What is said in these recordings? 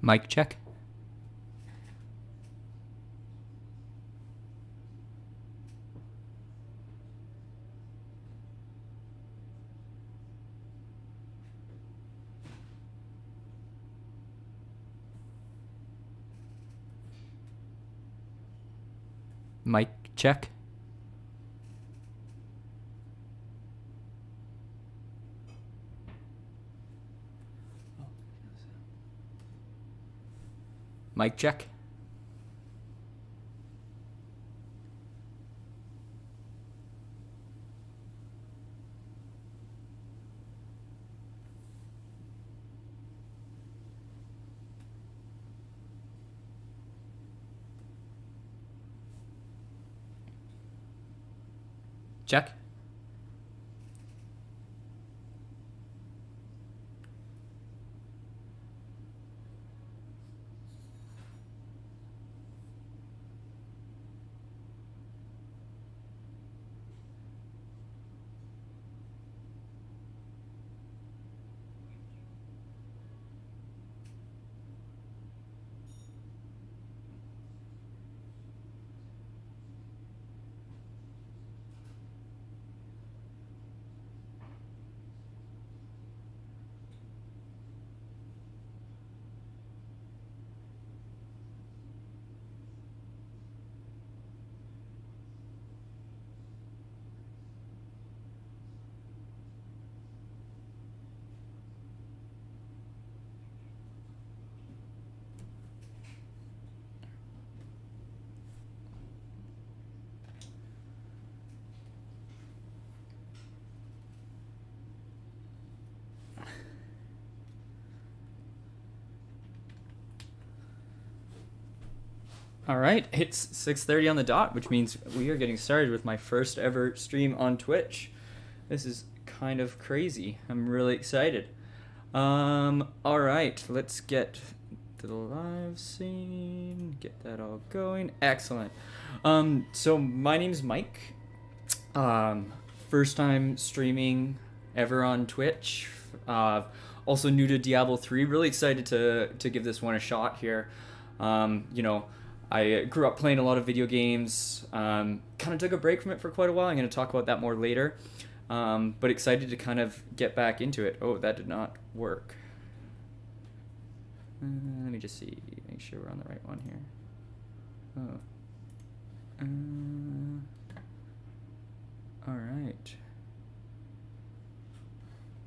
Mic check. Mic check. Mic check. Check. All right, it's 6:30 on the dot, which means we are getting started with my first ever stream on Twitch. This is kind of crazy. I'm really excited. All right, let's get to the live scene. Get that all going. Excellent. So my name's Mike. First time streaming ever on Twitch. Also new to Diablo 3. Really excited to give this one a shot here. I grew up playing a lot of video games, kind of took a break from it for quite a while. I'm going to talk about that more later, but excited to kind of get back into it. Oh, that did not work. Let me just see, make sure we're on the right one here. Oh. All right.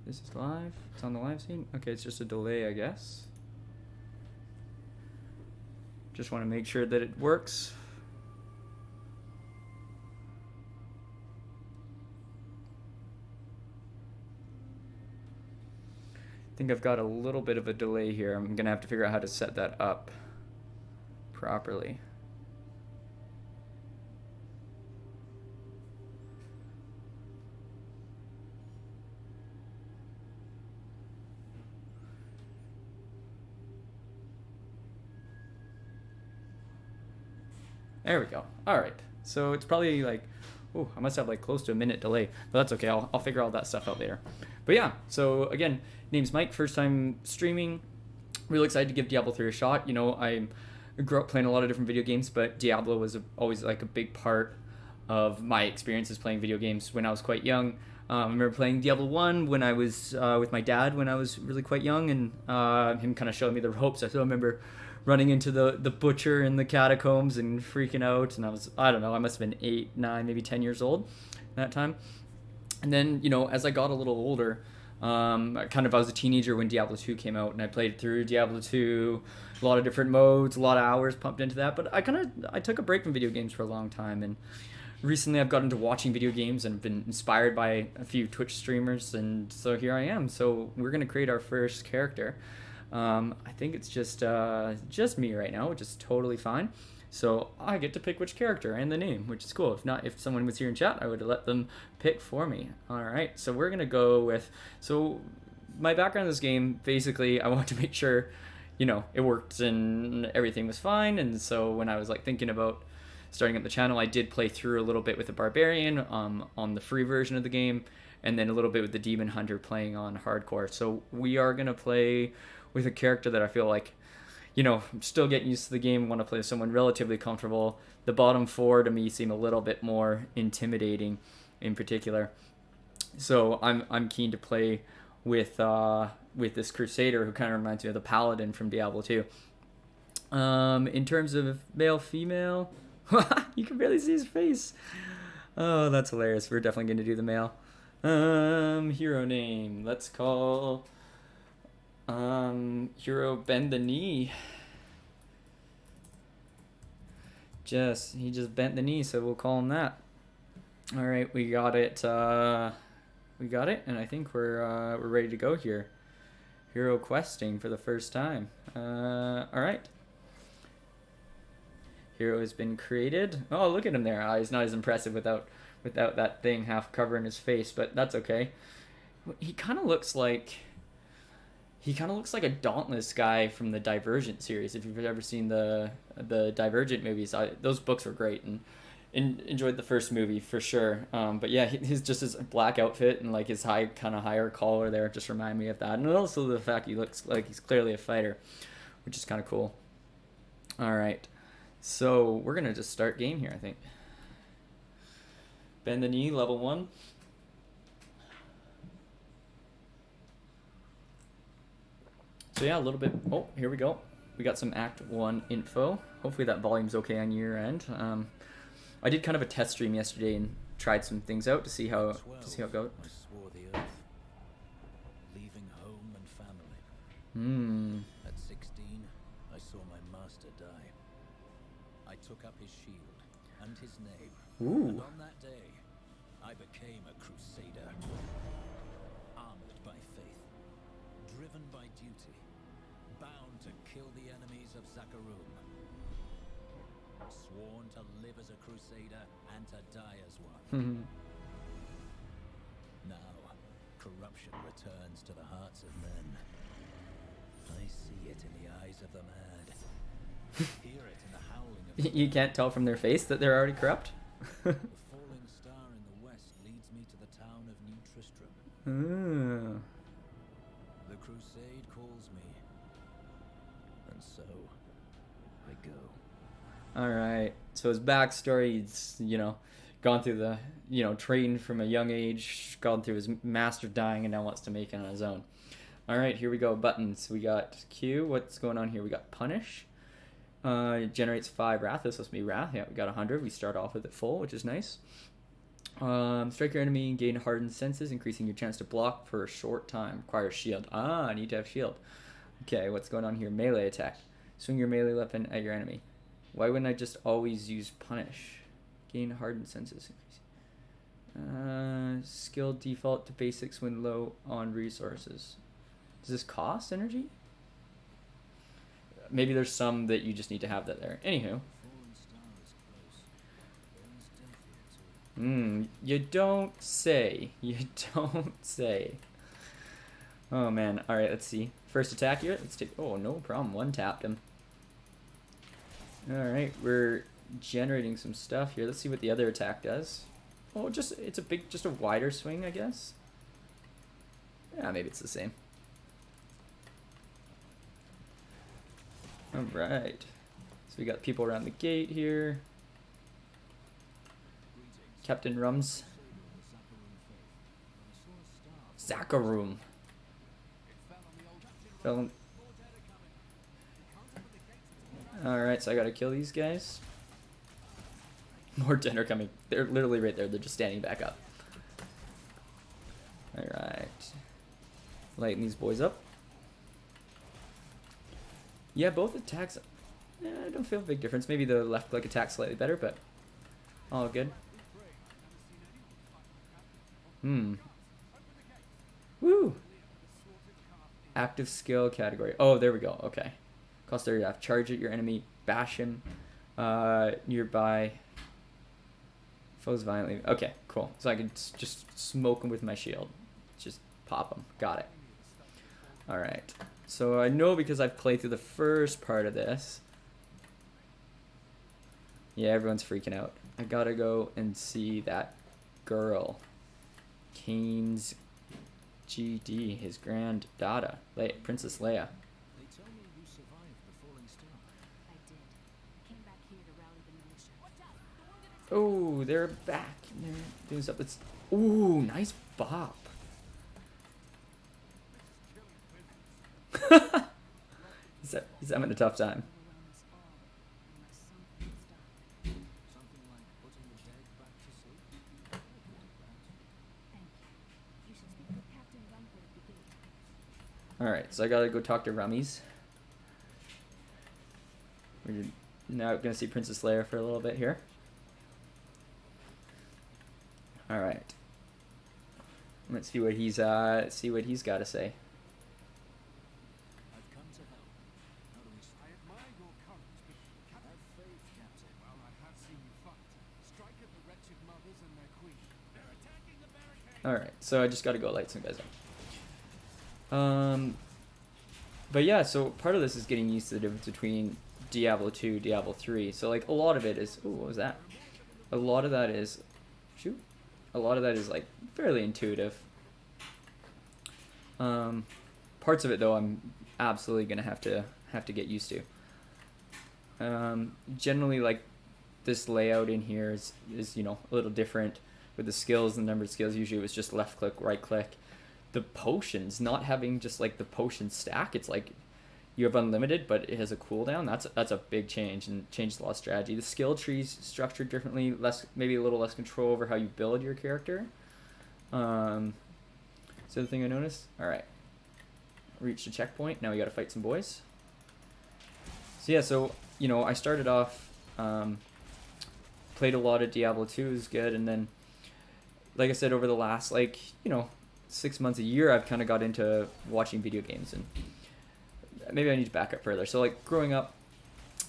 This is live. It's on the live scene. Okay, it's just a delay, I guess. Just want to make sure that it works. I think I've got a little bit of a delay here. I'm going to have to figure out how to set that up properly. There we go. All right. So it's probably like, oh, I must have like close to a minute delay, but that's okay. I'll figure all that stuff out later. But yeah, so again, name's Mike, first time streaming. Really excited to give Diablo 3 a shot. You know, I grew up playing a lot of different video games, but Diablo was always like a big part of my experiences playing video games when I was quite young. I remember playing Diablo 1 when I was with my dad when I was really quite young, and him kind of showing me the ropes. I still remember running into the butcher in the catacombs and freaking out, and I don't know, I must have been 8, 9, maybe 10 years old at that time. And then, you know, as I got a little older, I was a teenager when Diablo 2 came out, and I played through Diablo 2, a lot of different modes, a lot of hours pumped into that, but I took a break from video games for a long time, and recently I've gotten into watching video games and been inspired by a few Twitch streamers, and so here I am. So we're going to create our first character. I think it's just me right now, which is totally fine. So I get to pick which character and the name, which is cool. If not, if someone was here in chat, I would let them pick for me. All right, so we're gonna go with, so my background in this game, basically I want to make sure, you know, it worked and everything was fine. And so when I was like thinking about starting up the channel, I did play through a little bit with the Barbarian on the free version of the game, and then a little bit with the Demon Hunter playing on hardcore. So we are gonna play with a character that I feel like, you know, I'm still getting used to the game. Want to play with someone relatively comfortable. The bottom four to me seem a little bit more intimidating, in particular. So I'm keen to play with this Crusader who kind of reminds me of the Paladin from Diablo 2. In terms of male female, you can barely see his face. Oh, that's hilarious. We're definitely going to do the male. Hero name. Let's call hero Bend the Knee. He just bent the knee, so we'll call him that. All right, we got it. And I think we're ready to go here. Hero questing for the first time. All right. Hero has been created. Oh, look at him there. He's not as impressive without that thing half covering his face, but that's okay. He kind of looks like a Dauntless guy from the Divergent series. If you've ever seen the Divergent movies, those books were great and enjoyed the first movie for sure. But yeah, his black outfit and like his higher collar there just remind me of that, and also the fact he looks like he's clearly a fighter, which is kind of cool. All right, so we're gonna just start game here, I think. Bend the knee, level 1. So yeah, a little bit. Oh, here we go. We got some Act 1 info. Hopefully that volume's okay on your end. I did kind of a test stream yesterday and tried some things out to see how it goes. I swore the oath, leaving home and family. At 16, I saw my master die. I took up his shield and his name. Ooh. And on that day, I became a crusader. Armored by faith, driven by duty, bound to kill the enemies of Zakarum. Sworn to live as a crusader and to die as one. Now, corruption returns to the hearts of men. I see it in the eyes of the mad. Hear it in the howling of the You can't tell from their face that they're already corrupt. The falling star in the west leads me to the town of New Tristram. The crusade calls me, and so I go. All right. So his backstory, he's, gone through the, trained from a young age, gone through his master dying, and now wants to make it on his own. All right, here we go. Buttons. We got Q. What's going on here? We got Punish. Generates 5 Wrath. This must be Wrath. Yeah, we got 100. We start off with it full, which is nice. Strike your enemy, gain hardened senses, increasing your chance to block for a short time. Requires shield. I need to have shield. Okay, what's going on here? Melee attack. Swing your melee weapon at your enemy. Why wouldn't I just always use Punish? Gain hardened senses. Skill default to basics when low on resources. Does this cost energy? Maybe there's some that you just need to have that there. Anywho. You don't say. You don't say. Oh man. Alright, let's see. First attack here. Let's take. Oh, no problem. One tapped him. Alright, we're generating some stuff here. Let's see what the other attack does. Oh, just a wider swing, I guess. Yeah, maybe it's the same. Alright. So we got people around the gate here. Captain Rums. Zakarum. Alright, so I gotta kill these guys. More dead are coming. They're literally right there. They're just standing back up. Alright. Lighten these boys up. Yeah, both attacks. I don't feel a big difference. Maybe the left click attack slightly better, but all good. Woo! Active skill category. Oh, there we go. Okay. Cost 30 off. Charge at your enemy. Bash him. Nearby. Foes violently. Okay, cool. So I can just smoke him with my shield. Just pop him. Got it. Alright. So I know because I've played through the first part of this. Yeah, everyone's freaking out. I gotta go and see that girl. Kane's GD, his granddaughter, Princess Leia. They tell me you survived the falling Oh, they're back. They're doing stuff that's... Ooh, nice bop. He's having a tough time. Alright, so I gotta go talk to Rummies. We're now gonna see Princess Leia for a little bit here. Alright. Let's see what he's got to say. I've come to help. How do we... I admire your courage, but have faith, Captain. Well, I have seen you fight. Strike at the wretched mothers and their queen. They're attacking the barricade. Alright, so I just gotta go light some guys up. But yeah, so part of this is getting used to the difference between Diablo 2, Diablo 3. So like a lot of it is, ooh, what was that? A lot of that is, shoot, a lot of that is like fairly intuitive. Parts of it though, I'm absolutely gonna have to get used to. Generally, like this layout in here is you know a little different with the skills. The number of skills usually it was just left click, right click. The potions, not having just like the potion stack, it's like you have unlimited, but it has a cooldown. That's a big change and changed a lot of strategy. The skill tree's structured differently, maybe a little less control over how you build your character. So the thing I noticed. All right, reached a checkpoint. Now we got to fight some boys. So yeah, so you know I started off, played a lot of Diablo 2, is good, and then like I said, over the last 6 months, a year, I've kind of got into watching video games, and maybe I need to back up further. So like growing up,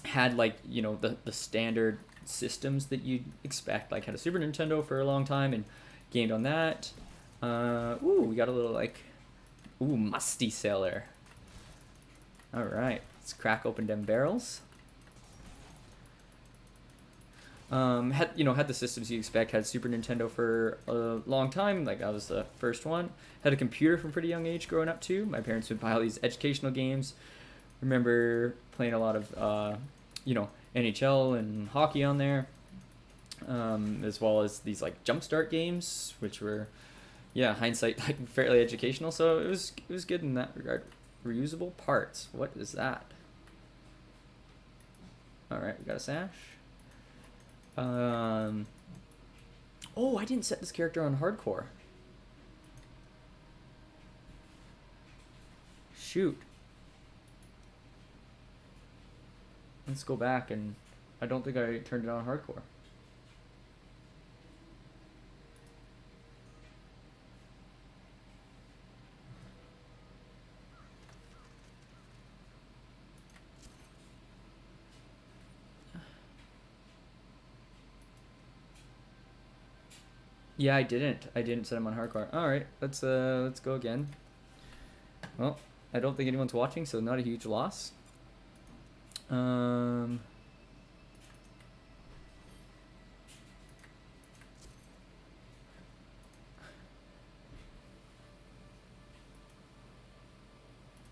had like the standard systems that you'd expect. Like had a Super Nintendo for a long time and gamed on that. Ooh, we got a little musty cellar. All right, let's crack open them barrels. Had the systems you expect. Had Super Nintendo for a long time. Like I was the first one. Had a computer from a pretty young age growing up too. My parents would buy all these educational games. Remember playing a lot of NHL and hockey on there, as well as these like jumpstart games, which were, hindsight like fairly educational. So it was good in that regard. Reusable parts. What is that? All right, we got a sash. Oh, I didn't set this character on hardcore. Shoot. Let's go back, and I don't think I turned it on hardcore. Yeah, I didn't set him on hardcore. All right, let's go again. Well, I don't think anyone's watching, so not a huge loss. All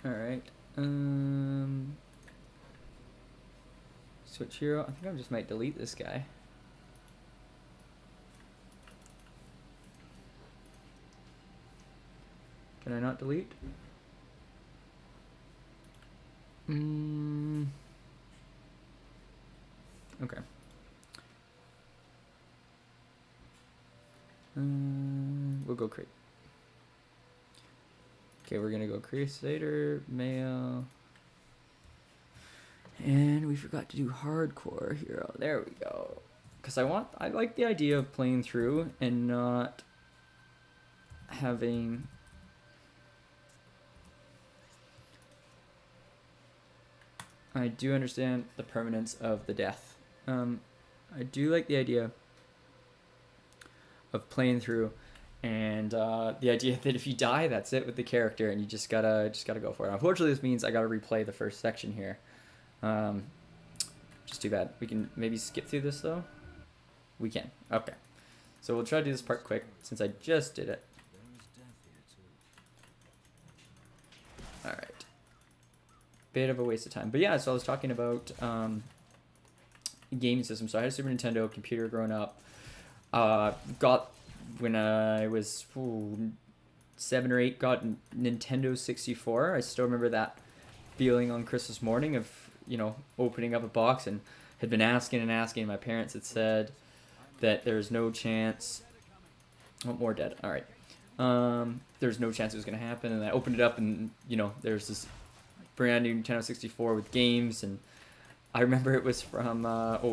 right. Switch hero. I think I just might delete this guy. Can I not delete? Okay. We'll go crate. Okay, we're gonna go Crusader, Mayo. And we forgot to do hardcore hero. There we go. Because I like the idea of playing through and not having... I do understand the permanence of the death. I do like the idea of playing through, and the idea that if you die, that's it with the character, and you just gotta go for it. Unfortunately, this means I gotta replay the first section here. Just too bad. We can maybe skip through this though. We can. Okay. So we'll try to do this part quick since I just did it. All right. Bit of a waste of time, but yeah. So I was talking about gaming system. So I had a Super Nintendo computer growing up. Got when I was 7 or 8, got Nintendo 64. I still remember that feeling on Christmas morning of, opening up a box, and had been asking and asking. My parents had said that there's no chance. Oh, more dead. All right. There's no chance it was going to happen. And I opened it up, and, there's this brand new Nintendo 64 with games. And I remember it was from,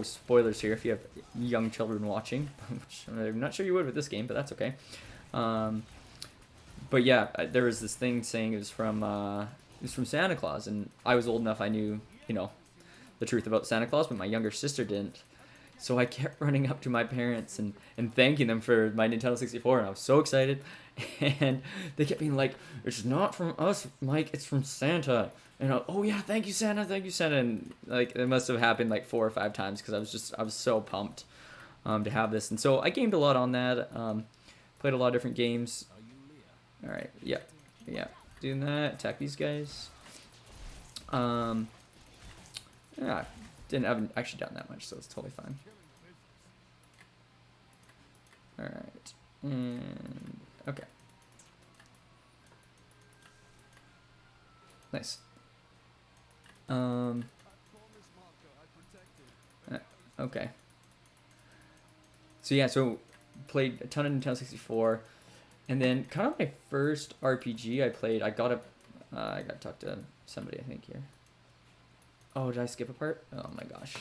spoilers here if you have young children watching, which I'm not sure you would with this game, but that's okay. But yeah, there was this thing saying it was from Santa Claus, and I was old enough, I knew, the truth about Santa Claus, but my younger sister didn't. So I kept running up to my parents and thanking them for my Nintendo 64, and I was so excited. And they kept being like, "It's not from us, Mike, it's from Santa." And oh yeah, thank you, Santa, thank you, Santa. And like, it must have happened like 4 or 5 times, because I was so pumped to have this. And so I gamed a lot on that, played a lot of different games. All right, yeah, doing that, attack these guys. Yeah, haven't actually done that much, so it's totally fine. All right, and okay, nice. Okay. So yeah, so played a ton of Nintendo 64, and then kind of my first RPG I played. I got to talk to somebody, I think, here. Oh, did I skip a part? Oh my gosh.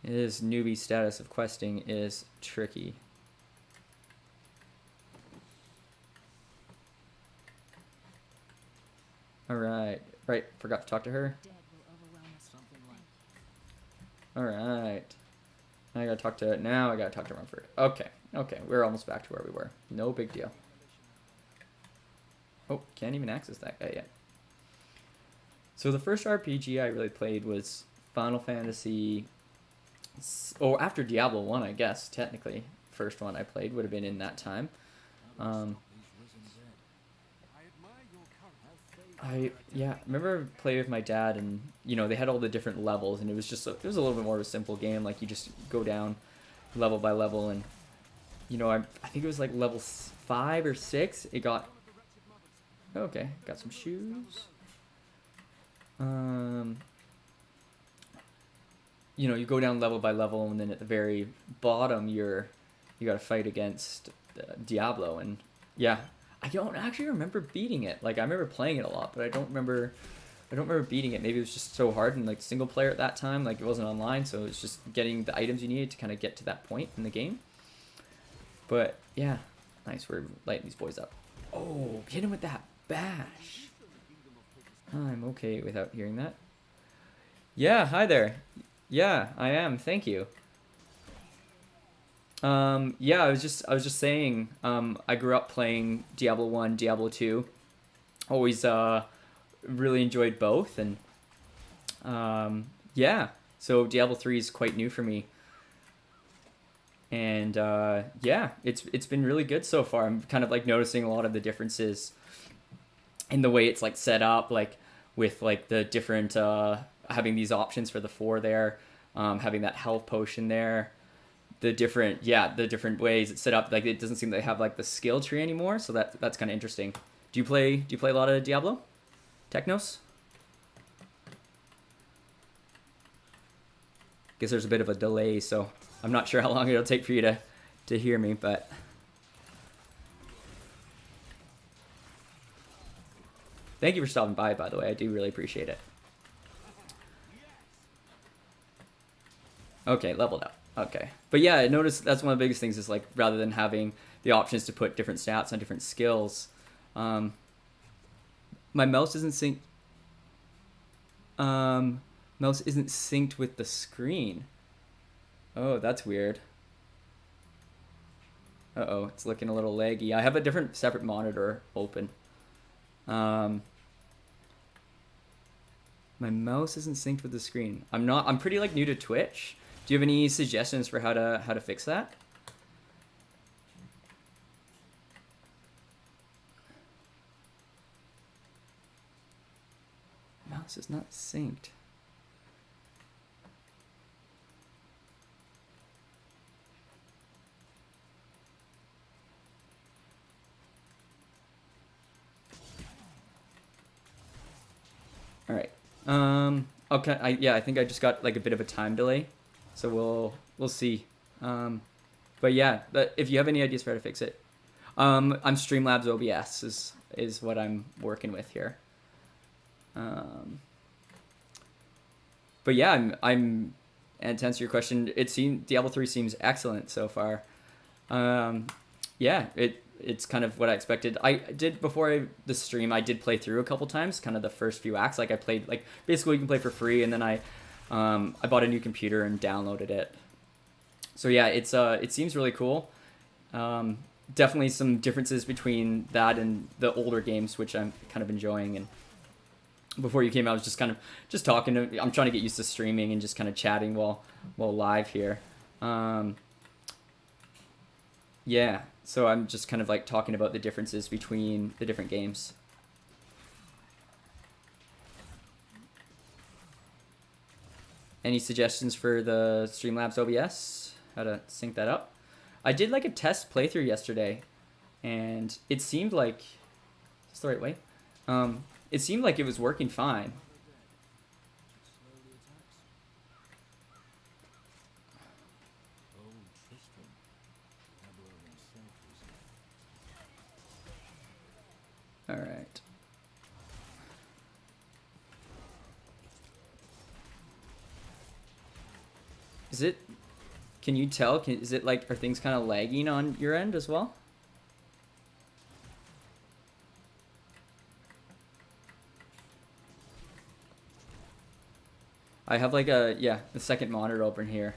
This newbie status of questing is tricky. Alright. Right, forgot to talk to her. Alright. Now I gotta talk to Rumford. Okay, we're almost back to where we were. No big deal. Oh, can't even access that guy yet. So the first RPG I really played was Final Fantasy, after Diablo 1, I guess, technically. First one I played would have been in that time. I remember playing with my dad, and they had all the different levels, and it was a little bit more of a simple game. Like, you just go down level by level, and I think it was like level 5 or 6. It got got some shoes. You go down level by level, and then at the very bottom you got to fight against Diablo, and yeah, I don't actually remember beating it. Like, I remember playing it a lot, but I don't remember beating it. Maybe it was just so hard, and like single player at that time, like it wasn't online, so it was just getting the items you needed to kind of get to that point in the game. But yeah, nice. We're lighting these boys up. Oh, hit him with that bash. I'm okay without hearing that. Yeah, hi there. Yeah, I am. Thank you. Yeah, I was just saying, I grew up playing Diablo 1, Diablo 2. Always really enjoyed both, and yeah, so Diablo 3 is quite new for me. And yeah, it's been really good so far. I'm kind of like noticing a lot of the differences in the way it's like set up, like with like the different having these options for the 4 there, having that health potion there, the different ways it's set up. Like, it doesn't seem they have like the skill tree anymore, so that's kind of interesting. Do you play a lot of Diablo, Technos? Guess there's a bit of a delay, so I'm not sure how long it'll take for you to hear me, but thank you for stopping by the way. I do really appreciate it. Okay, leveled up. Okay. But yeah, I noticed that's one of the biggest things is, like, rather than having the options to put different stats on different skills, my mouse isn't synced with the screen. Oh, that's weird. Uh-oh, it's looking a little laggy. I have a different separate monitor open. My mouse isn't synced with the screen. I'm pretty like new to Twitch. Do you have any suggestions for how to fix that? Mouse is not synced. All right. Okay. I think I just got like a bit of a time delay, so we'll see. But yeah, if you have any ideas for how to fix it, I'm Streamlabs OBS is what I'm working with here. But yeah, and to answer your question, Diablo 3 seems excellent so far. Yeah, it's kind of what I expected. I did the stream. I did play through a couple times, kind of the first few acts. Like I played like basically you can play for free, and then I bought a new computer and downloaded it. So yeah, it seems really cool. Definitely some differences between that and the older games, which I'm kind of enjoying. And before you came out, I was just kind of just talking. I'm trying to get used to streaming and just kind of chatting while live here. Yeah, so I'm just kind of like talking about the differences between the different games. Any suggestions for the Streamlabs OBS? How to sync that up? I did like a test playthrough yesterday, and it seemed like it's the right way. It seemed like it was working fine. All right. Is it? Can you tell? Is it like, are things kind of lagging on your end as well? I have like the second monitor open here.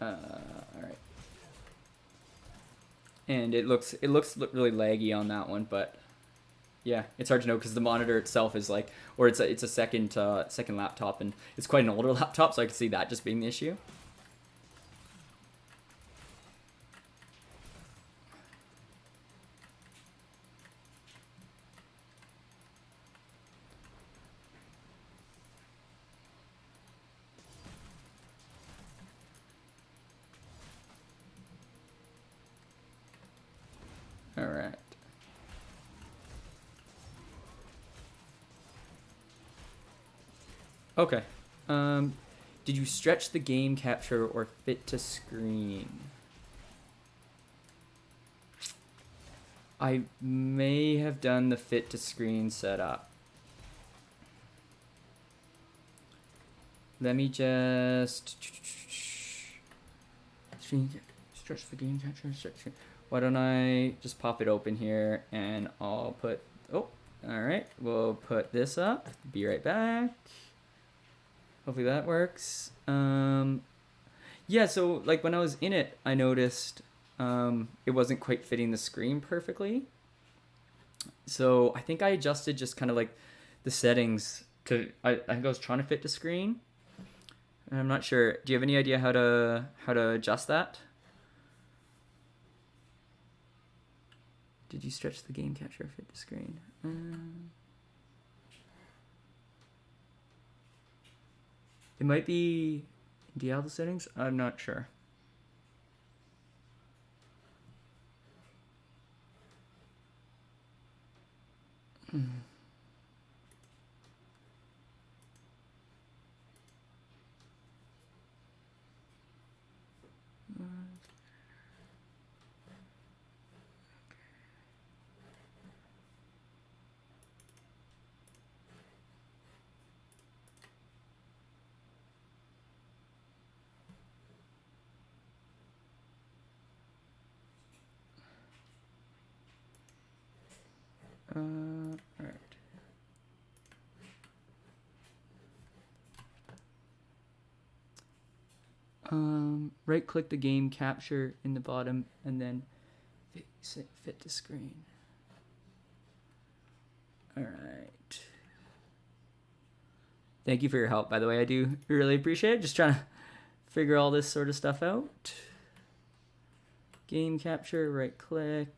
All right. And it looks really laggy on that one, but yeah, it's hard to know because the monitor itself is like, or it's a second laptop, and it's quite an older laptop, so I can see that just being the issue. All right. Okay. Did you stretch the game capture or fit to screen? I may have done the fit to screen setup. Let me just stretch the game capture. Why don't I just pop it open here, and I'll put, oh, all right, we'll put this up. Be right back. Hopefully that works. Yeah, so like when I was in it, I noticed it wasn't quite fitting the screen perfectly. So I think I adjusted just kind of like the settings to, I think I was trying to fit the screen. And I'm not sure. Do you have any idea how to adjust that? Did you stretch the game capture or fit the screen? It might be Diablo settings. I'm not sure. All right. Right click the game capture in the bottom and then fit to screen. All right. Thank you for your help, by the way. I do really appreciate it. Just trying to figure all this sort of stuff out. Game capture, right click.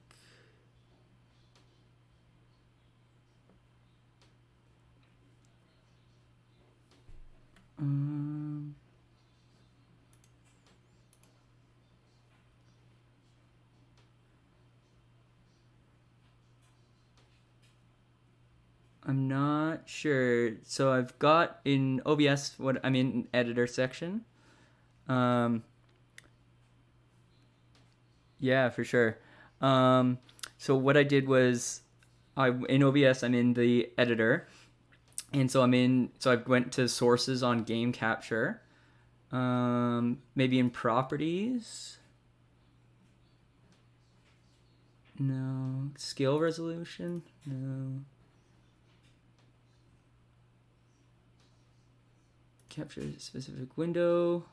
I'm not sure. So I've got in OBS what I'm in editor section. Yeah, for sure. So what I did was in OBS I'm in the editor, and so I went to sources on game capture. Maybe in properties. No. Scale resolution? No. Capture a specific window.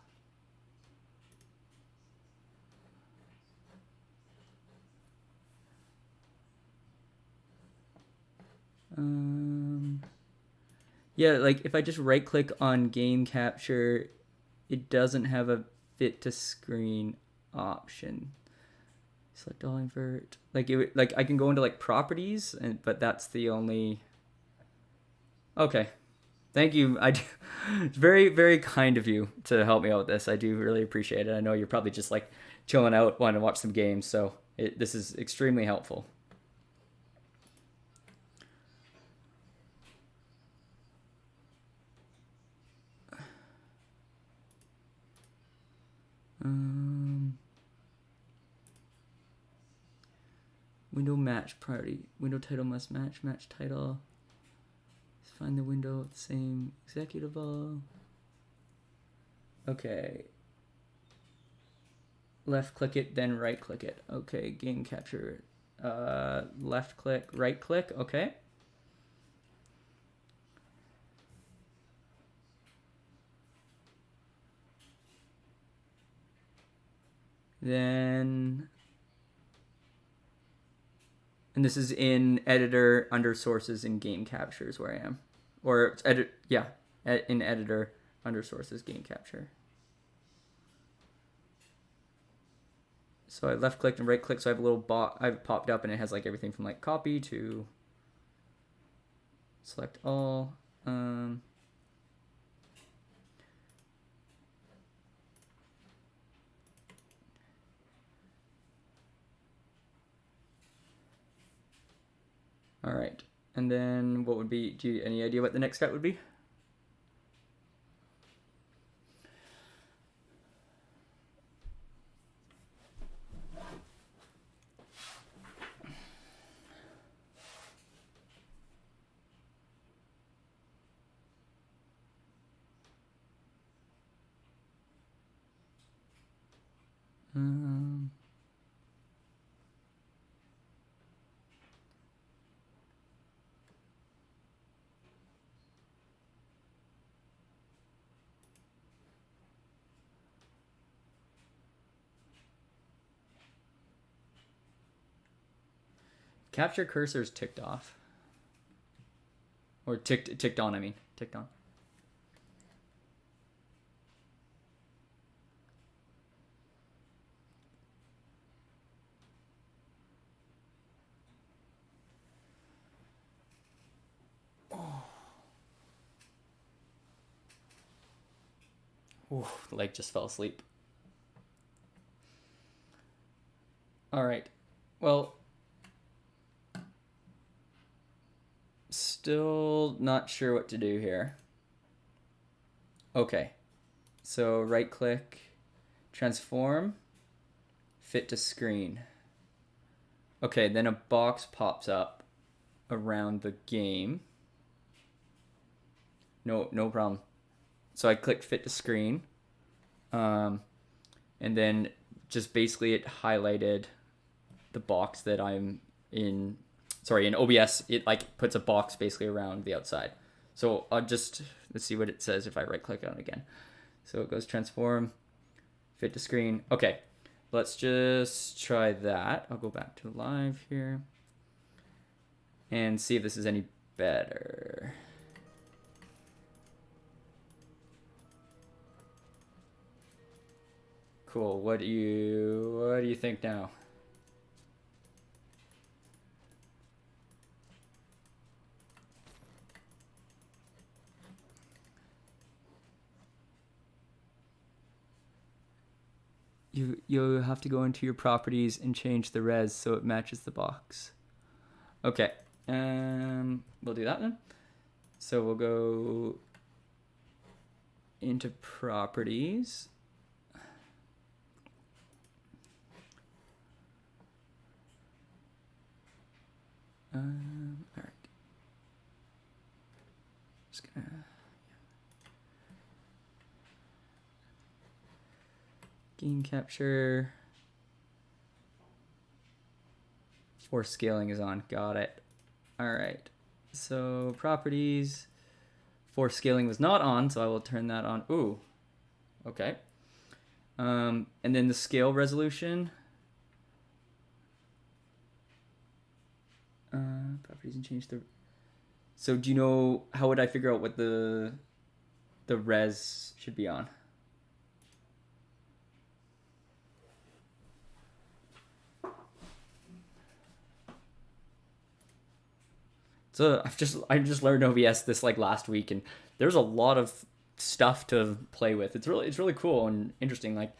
Yeah, like if I just right click on game capture, it doesn't have a fit to screen option. Select all invert. Like like I can go into like properties, but that's the only. Okay, thank you. It's very very kind of you to help me out with this. I do really appreciate it. I know you're probably just like chilling out, wanting to watch some games, so this is extremely helpful. Window match priority. Window title must match. Match title. Let's find the window with the same executable. Okay. Left click it, then right click it. Okay, game capture. Left click, right click. Okay. Then, and this is in editor under sources in game captures where I am, or edit. Yeah, in editor under sources game capture. So I left clicked and right clicked, so I have a little I've popped up, and it has like everything from like copy to select all. All right, and then what would be? Do you any idea what the next step would be? Capture cursor's ticked off. Or ticked on, I mean. Ticked on. Ooh, the leg just fell asleep. All right. Well, still not sure what to do here. Okay. So right click, transform, fit to screen. Okay, then a box pops up around the game. No problem. So I click fit to screen, and then just basically it highlighted the box that I'm in. Sorry, in OBS it like puts a box basically around the outside. So I'll just let's see what it says if I right click on it again. So it goes transform, fit to screen. Okay, let's just try that. I'll go back to live here and see if this is any better. Cool. What do you think now? You have to go into your properties and change the res so it matches the box. Okay. We'll do that then. So we'll go into properties. All right. Just gonna. Game capture. Force scaling is on. Got it. All right. So properties. Force scaling was not on, so I will turn that on. Ooh. Okay. And then the scale resolution. Properties and change the. So do you know how would I figure out what the res should be on? So I just learned OBS this like last week, and there's a lot of stuff to play with. It's really cool and interesting. Like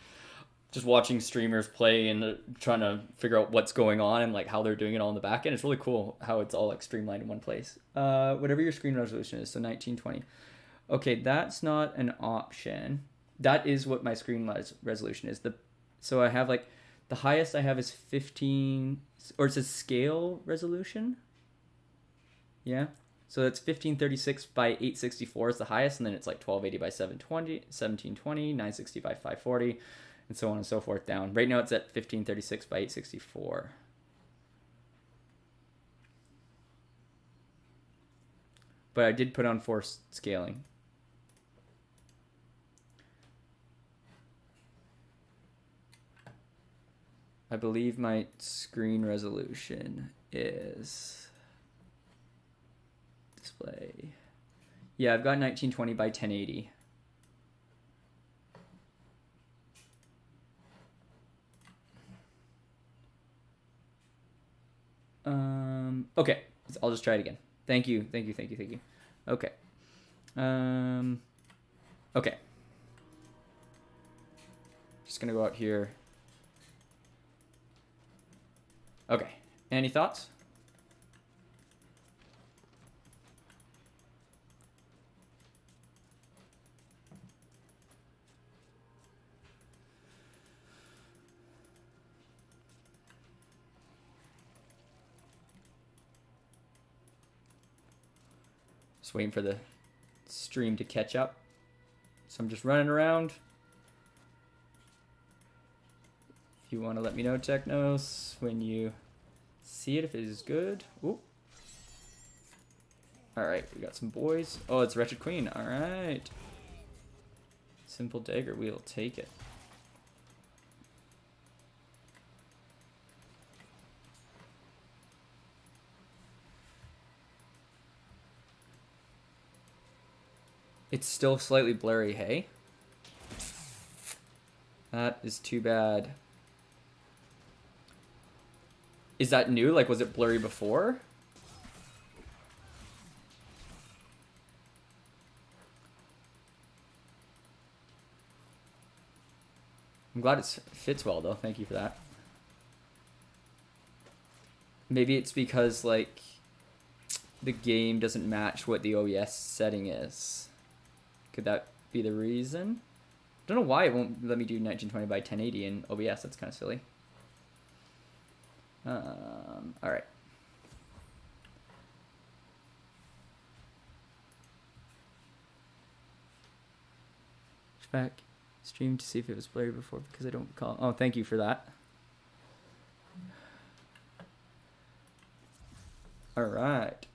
just watching streamers play and trying to figure out what's going on and like how they're doing it all in the back end. It's really cool how it's all like streamlined in one place. Whatever your screen resolution is, so 1920. Okay, that's not an option. That is what my screen resolution is. So I have like the highest I have is 15, or it says scale resolution. Yeah. So that's 1536 by 864 is the highest, and then it's like 1280 by 720, 1720, 960 by 540, and so on and so forth down. Right now it's at 1536 by 864. But I did put on force scaling. I believe my screen resolution is display. Yeah, I've got 1920 by 1080. Okay, I'll just try it again. Thank you. Okay. Okay. Just gonna go out here. Okay. Any thoughts? Just waiting for the stream to catch up. So I'm just running around. If you want to let me know, Technos, when you see it, if it is good. Ooh. Alright, we got some boys. Oh, it's Wretched Queen. Alright. Simple dagger, we'll take it. It's still slightly blurry, hey? That is too bad. Is that new? Like, was it blurry before? I'm glad it fits well, though. Thank you for that. Maybe it's because, like, the game doesn't match what the OBS setting is. Could that be the reason? Don't know why it won't let me do 1920 by 1080 in OBS. That's kind of silly. All right. Back stream to see if it was blurry before because I don't recall. Oh, thank you for that. All right.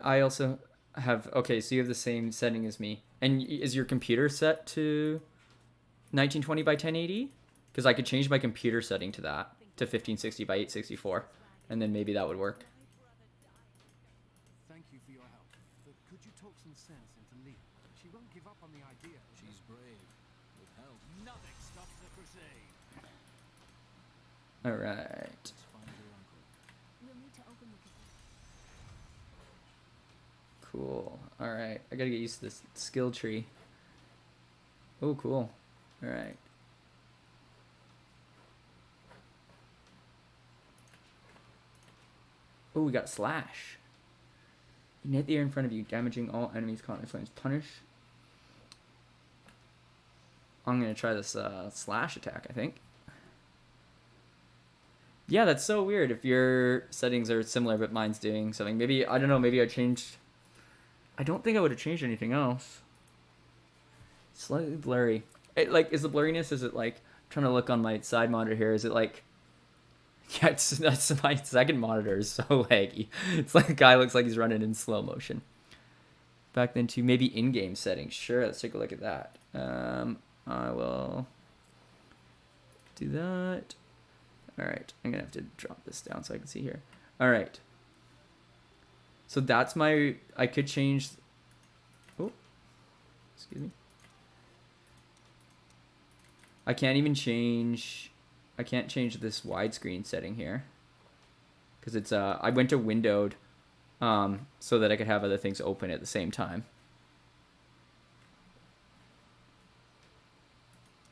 I also have, okay, so you have the same setting as me. And is your computer set to 1920 by 1080? Because I could change my computer setting to that, to 1560 by 864. And then maybe that would work. Thank you for your help. But could you talk some sense into Lee? She won't give up on the idea. She's brave. With help, nothing stops the crusade. All right. Let's find your uncle. We'll need to open the gate. Cool. All right. I gotta get used to this skill tree. Oh, cool. All right. Oh, we got slash. You can hit the air in front of you, damaging all enemies caught in flames. Punish. I'm gonna try this slash attack, I think. Yeah, that's so weird if your settings are similar, but mine's doing something. Maybe, I don't know, maybe I changed... I don't think I would have changed anything else. Slightly blurry. It, like, is the blurriness, is it like... I'm trying to look on my side monitor here. Is it like... Yeah, that's my second monitor is so laggy. It's like a guy looks like he's running in slow motion. Back then to maybe in-game settings. Sure, let's take a look at that. I will do that. All right, I'm gonna have to drop this down so I can see here. All right. So that's my, I could change, oh, excuse me. I can't even change, I can't change this widescreen setting here. Because it's, I went to windowed so that I could have other things open at the same time.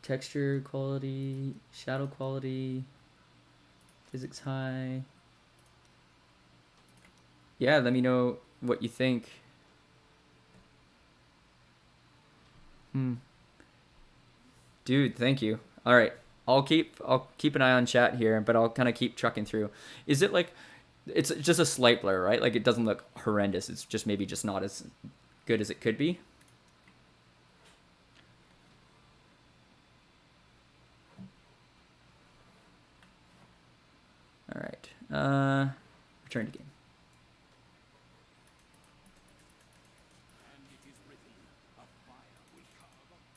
Texture quality, shadow quality, physics high. Yeah, let me know what you think. Dude, thank you. All right, I'll keep an eye on chat here, but I'll kind of keep trucking through. Is it like, it's just a slight blur, right? Like it doesn't look horrendous. It's just maybe just not as good as it could be. All right, return to game.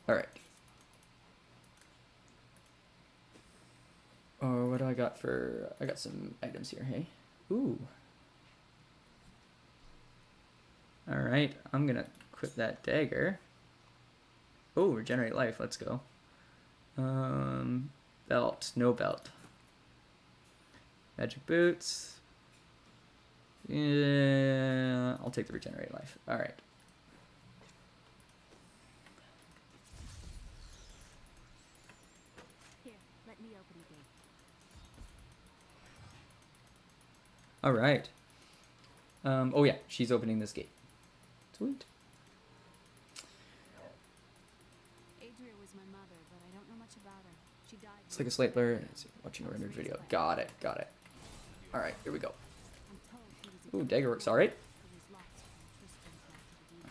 All right. Oh, what do I got for... I got some items here, hey? Ooh. All right, I'm gonna quit that dagger. Oh, regenerate life, let's go. Belt, no belt. Magic boots. Yeah, I'll take the regenerate life. All right. Here, let me open the gate. All right. Oh yeah, she's opening this gate. Sweet. Adria was my mother, but I don't know much about her. She died. It's like a slate blur. Watching a rendered video. Got it. Got it. All right, here we go. I'm told he was a Ooh, dagger works all right. who was lost when Tristram connected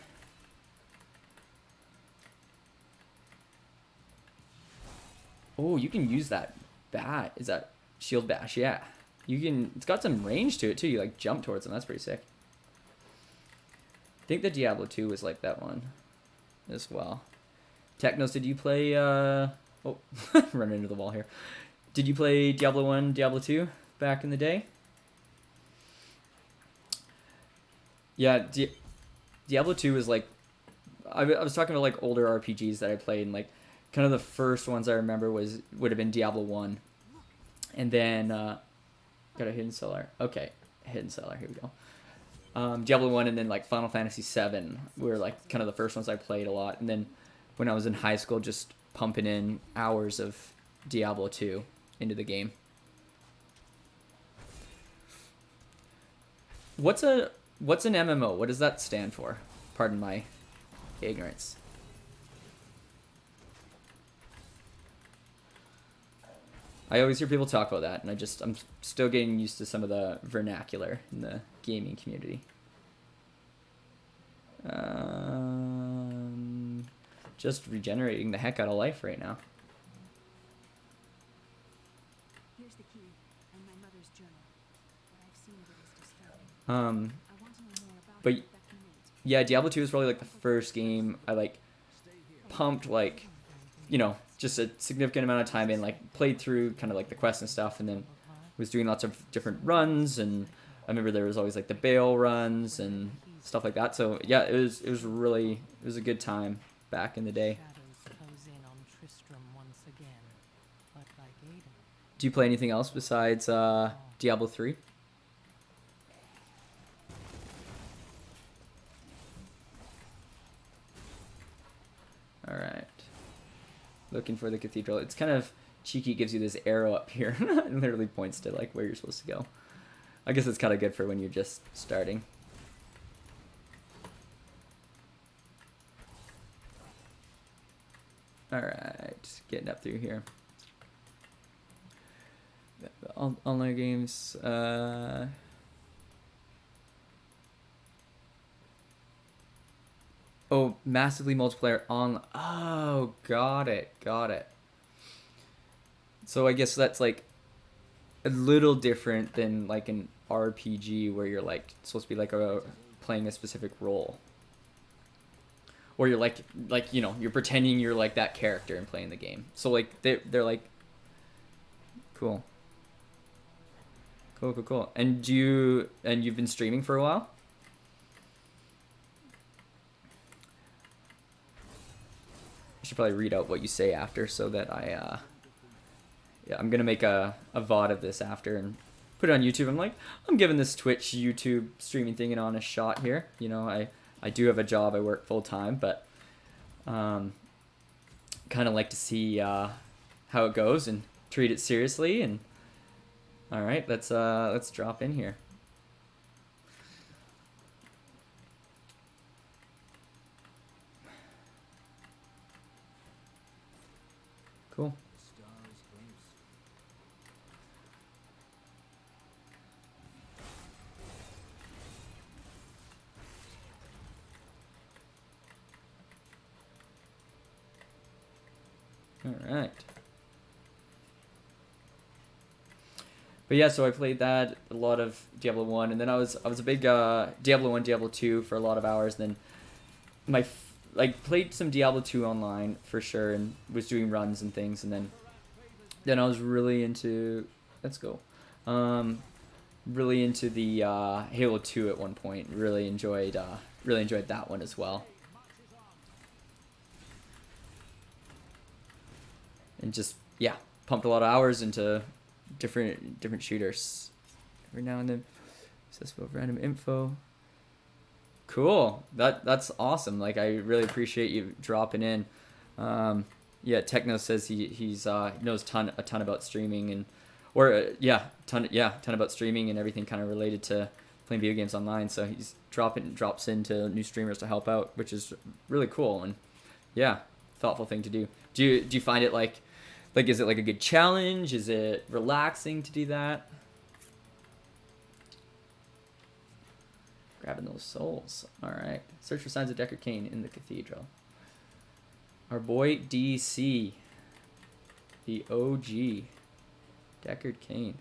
the deed. Oh, you can use that bat. Is that shield bash? Yeah. You can, it's got some range to it too. You like jump towards them. That's pretty sick. I think the Diablo 2 was like that one as well. Technos, did you play, oh, running into the wall here. Did you play Diablo 1, Diablo 2 back in the day? Yeah, Diablo 2 was like, I was talking about like older RPGs that I played, and like kind of the first ones I remember would have been Diablo 1. And then, got a hidden cellar. Okay, hidden cellar, here we go. Diablo 1 and then like Final Fantasy 7 were like kind of the first ones I played a lot. And then when I was in high school, just pumping in hours of Diablo 2 into the game. What's an MMO? What does that stand for? Pardon my ignorance. I always hear people talk about that, and I'm still getting used to some of the vernacular in the gaming community. Just regenerating the heck out of life right now. Here's the key and my mother's journal. What I've seen of it is disturbing. Um, I want to know more about but it, Becky Nate. yeah, Diablo 2 is probably like the first game I like pumped like, you know, just a significant amount of time in, like played through kind of like the quests and stuff, and then was doing lots of different runs, and I remember there was always like the Bale runs and stuff like that. So yeah, it was a good time back in the day. Do you play anything else besides Diablo 3? All right. Looking for the cathedral. It's kind of cheeky, gives you this arrow up here. It literally points to like where you're supposed to go. I guess it's kind of good for when you're just starting. All right, getting up through here. Online games. Oh, massively multiplayer on. Oh, got it. So I guess that's like a little different than like an RPG where you're like supposed to be like playing a specific role. Or you're like you know, you're pretending you're like that character and playing the game. So like they're like cool. Cool. And you've been streaming for a while? I should probably read out what you say after so that I'm gonna make a VOD of this after and put it on YouTube. I'm giving this Twitch YouTube streaming thing an honest shot here. You know, I do have a job, I work full time, but kind of like to see how it goes and treat it seriously. And all right, let's drop in here. Cool. All right. But yeah, so I played that, a lot of Diablo 1, and then I was a big Diablo 1, Diablo 2 for a lot of hours. Then played some Diablo 2 online for sure and was doing runs and things, and then I was really into really into the Halo 2 at one point. Really enjoyed that one as well. And just pumped a lot of hours into different shooters. Every now and then, accessible random info. Cool. That's awesome. Like, I really appreciate you dropping in. Techno says he's knows a ton about streaming and ton about streaming and everything kind of related to playing video games online. So he's drops into new streamers to help out, which is really cool and thoughtful thing to do. Do you find it like is it like a good challenge? Is it relaxing to do that? Grabbing those souls. All right. Search for signs of Deckard Cain in the cathedral. Our boy DC, the OG, Deckard Cain.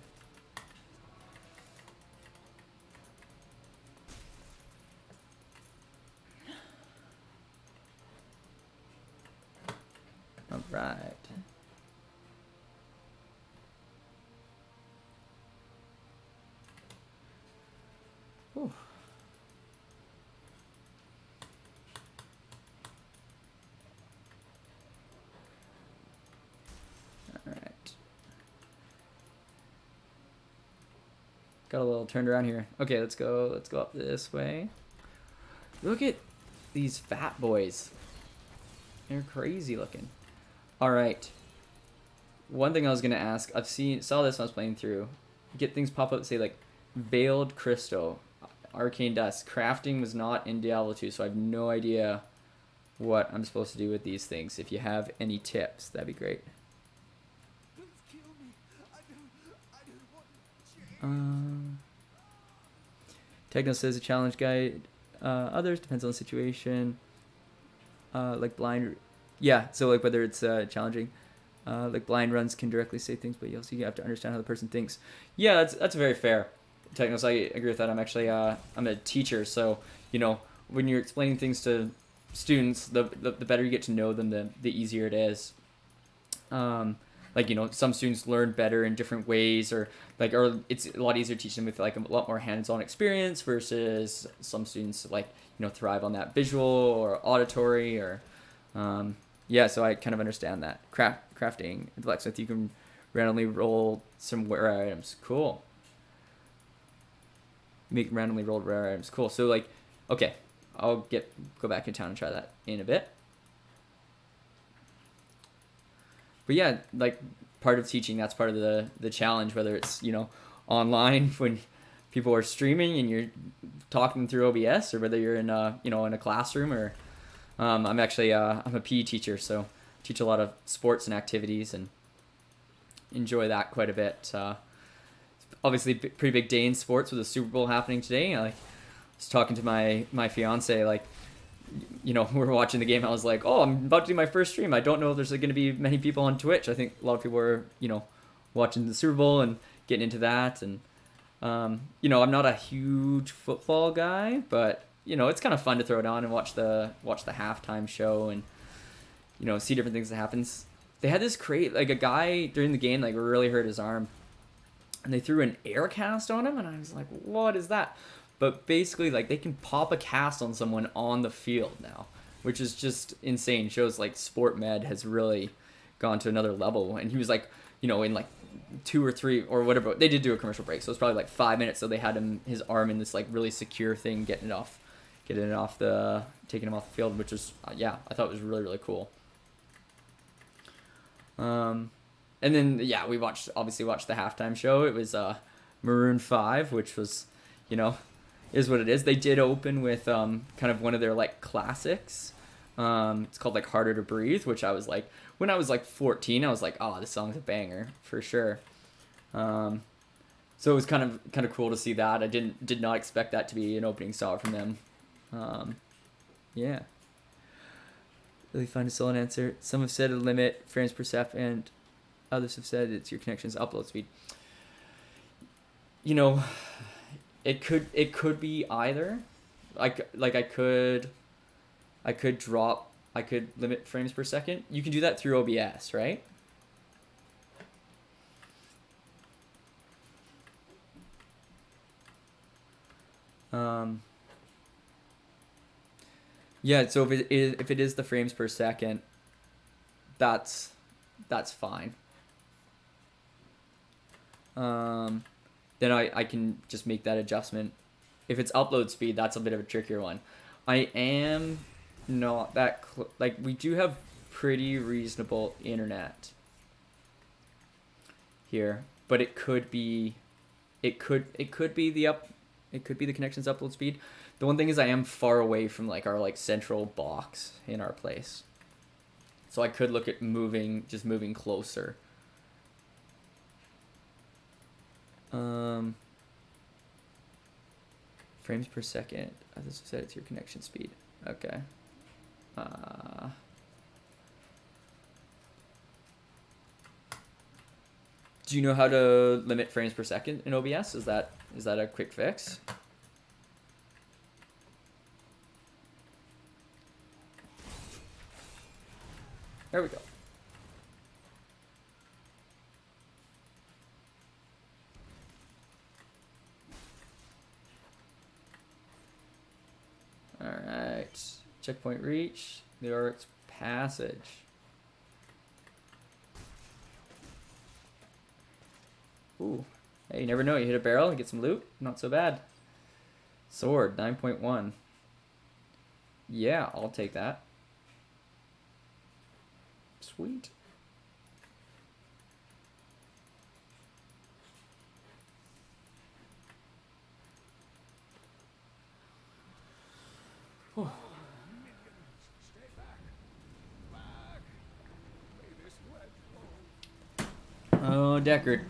All right. Whew. All right. Got a little turned around here. Okay, let's go up this way. Look at these fat boys. They're crazy looking. All right. One thing I was gonna ask, saw this when I was playing through. Get things pop up that say like Veiled Crystal, Arcane Dust. Crafting was not in Diablo 2, so I have no idea what I'm supposed to do with these things. If you have any tips, that'd be great. Please kill me. I don't want to change. Techno says a challenge guide. Others depends on the situation. Like blind, so like whether it's challenging, like blind runs can directly say things, but you also have to understand how the person thinks. Yeah, that's very fair. Technos, I agree with that. I'm actually I'm a teacher, so you know when you're explaining things to students, the better you get to know them, the easier it is. Like, you know, some students learn better in different ways, or it's a lot easier to teach them with like a lot more hands-on experience versus some students like, you know, thrive on that visual or auditory or so I kind of understand that. Crafting, the blacksmith, you can randomly roll some rare items. Cool. Make randomly rolled rare items. Cool. So like, okay, I'll go back in town and try that in a bit. But yeah, like part of teaching, that's part of the challenge, whether it's, you know, online when people are streaming and you're talking through OBS, or whether you're in you know, in a classroom, or I'm actually I'm a PE teacher, so teach a lot of sports and activities and enjoy that quite a bit. Obviously, pretty big day in sports with the Super Bowl happening today. I was talking to my fiance, like, you know, we were watching the game. I was like, oh, I'm about to do my first stream. I don't know if there's going to be many people on Twitch. I think a lot of people are, you know, watching the Super Bowl and getting into that. And, you know, I'm not a huge football guy, but, you know, it's kind of fun to throw it on and watch the halftime show and, you know, see different things that happens. They had this like a guy during the game, like, really hurt his arm, and they threw an air cast on him, and I was like, what is that? But basically, like, they can pop a cast on someone on the field now, which is just insane. Shows like Sport Med has really gone to another level. And he was like, you know, in like 2 or 3 or whatever. They did do a commercial break, so it's probably like 5 minutes. So they had his arm in this like really secure thing, taking him off the field, which is yeah, I thought it was really, really cool. And then yeah, we obviously watched the halftime show. It was Maroon 5, which was, you know, is what it is. They did open with kind of one of their like classics. It's called like Harder to Breathe, which I was like, when I was like 14, I was like, oh, this song's a banger for sure. So it was kind of cool to see that. I did not expect that to be an opening song from them. Yeah. Really fun to solo answer. Some have said a limit frames per second. Others have said it's your connection's upload speed. You know, it could be either. I could limit frames per second. You can do that through OBS, right? Yeah, so if it is the frames per second, that's fine. Then I can just make that adjustment. If it's upload speed, that's a bit of a trickier one. I am not that like, we do have pretty reasonable internet here, but it could be the connection's upload speed. The one thing is I am far away from like our like central box in our place, so I could look at moving closer. Frames per second. I just said it's your connection speed. Okay. Do you know how to limit frames per second in OBS? Is that a quick fix? There we go. All right. Checkpoint reach. The Oryx Passage. Ooh. Hey, you never know. You hit a barrel and get some loot. Not so bad. Sword, 9.1. Yeah, I'll take that. Sweet. Oh. Oh, Deckard.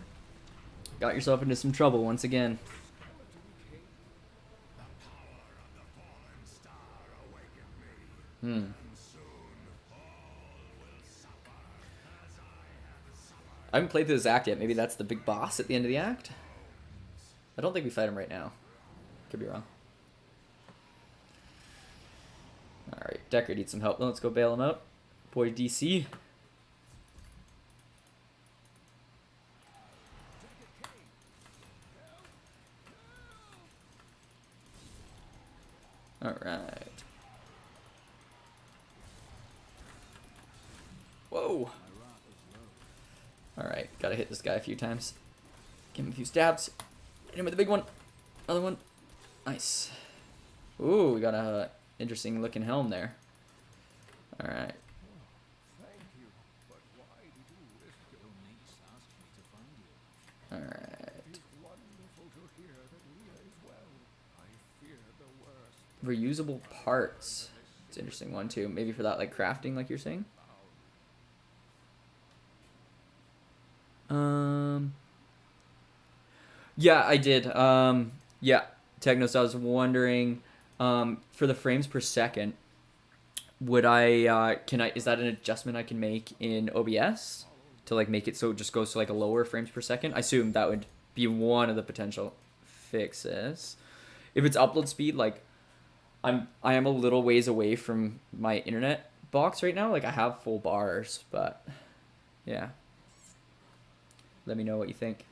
Got yourself into some trouble once again. I haven't played through this act yet. Maybe that's the big boss at the end of the act? I don't think we fight him right now. Could be wrong. Alright, Deckard needs some help. Let's go bail him out. Boy, DC. Alright. Whoa! Alright, gotta hit this guy a few times. Give him a few stabs. Hit him with a big one. Another one. Nice. Ooh, we got a interesting looking helm there. Alright. Alright. Reusable parts. It's an interesting one too. Maybe for that like crafting, like you're saying. Yeah, I did. Yeah, Technos. I was wondering, for the frames per second, would I can I is that an adjustment I can make in OBS to like make it so it just goes to like a lower frames per second? I assume that would be one of the potential fixes. If it's upload speed, like I am a little ways away from my internet box right now. Like I have full bars, but yeah. Let me know what you think.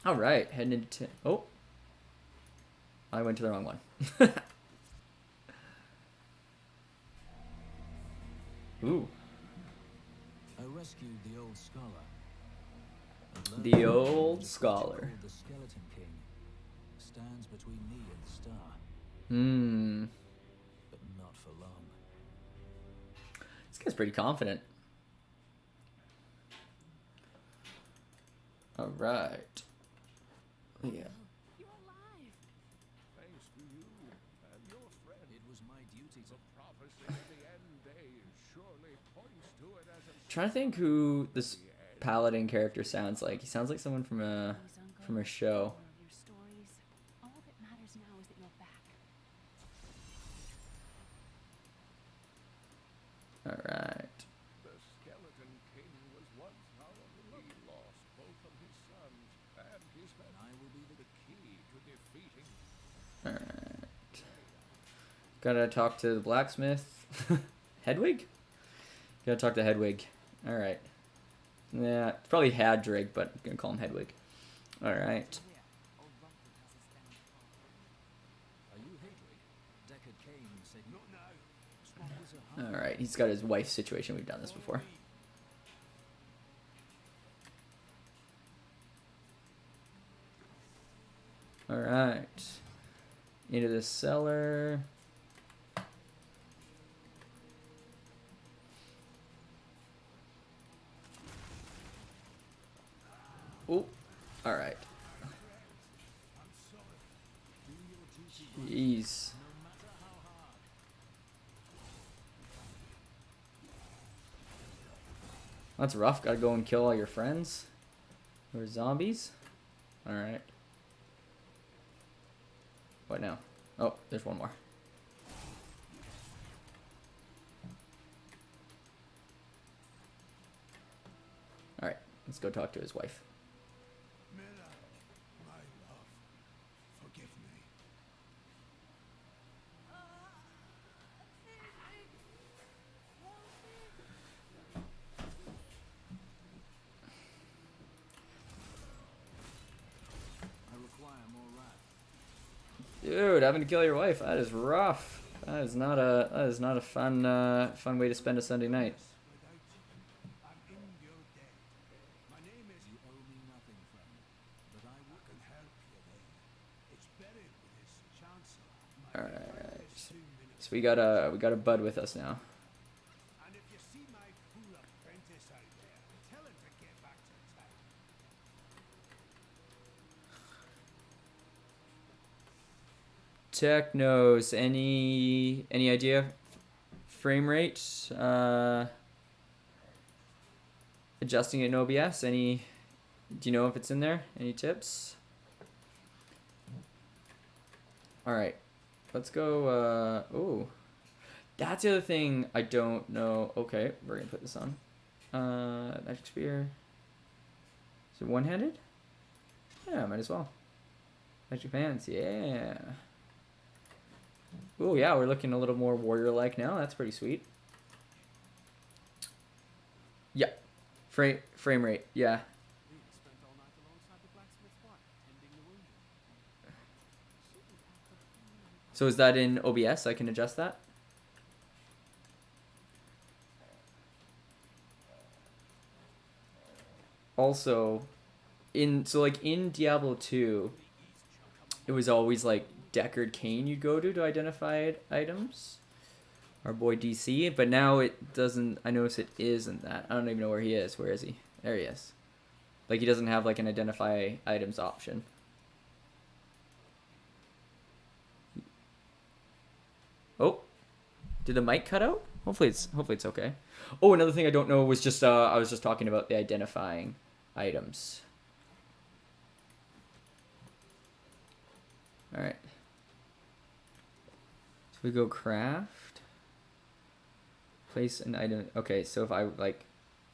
All right, heading into oh, I went to the wrong one. Ooh. I rescued the old scholar. and The learned old that scholar. called the Skeleton King stands between me and the star, Hmm. but not for long. This guy's pretty confident. All right. Yeah. You're alive. Thanks to you and your friend. It was my duty to. The prophecy of the end days surely points to it as a Trying to think who this paladin character sounds like. He sounds like someone from a show. Your stories. All that matters now is that you're back. All right. The Skeleton King was once however he lost both of his sons and his And I will be the key to defeating All right. Gotta talk to the blacksmith. Hedwig? Gotta talk to Hedwig. All right. Yeah, it's probably Hadrig, but I'm gonna call him Hedwig. All right. Are you Hadrig? Deckard Cain said not now. Swamp is a All right. He's got his wife's situation. We've done this before. All right. Into the cellar. Oh, all right. Jeez. That's rough. Gotta go and kill all your friends. Or zombies. All right. What now? Oh, there's one more. All right. Let's go talk to his wife. Mira, my love, forgive me. I require more wrath. Dude, having to kill your wife, that is rough. That is not a fun way to spend a Sunday night. Without you, I'm in your debt. My name is. You owe me nothing, friend, but I will. Can help you there. It's buried with his chancellor. All right. So we got a bud with us now. And if you see my fool apprentice out there, tell him to get back to town. Technos, any idea? Frame rate? Adjusting it in OBS? Do you know if it's in there? Any tips? All right, let's go. Oh, that's the other thing I don't know. Okay, we're gonna put this on. Magic spear. Is it one-handed? Yeah, might as well. Magic pants, yeah. Oh yeah, we're looking a little more warrior-like now. That's pretty sweet. Yeah, frame rate, yeah. Spent all night alongside the blacksmith's wife, tending the wounded. So is that in OBS? I can adjust that? Also, in Diablo 2, it was always like Deckard Cain you'd go to identify items. Our boy DC, but now it doesn't. I notice it isn't that. I don't even know where he is. Where is he? There he is. Like he doesn't have like an identify items option. Did the mic cut out? Hopefully it's okay. Oh, another thing I don't know was just I was just talking about the identifying items. All right. So we go craft. Place an item. Okay, so if I like,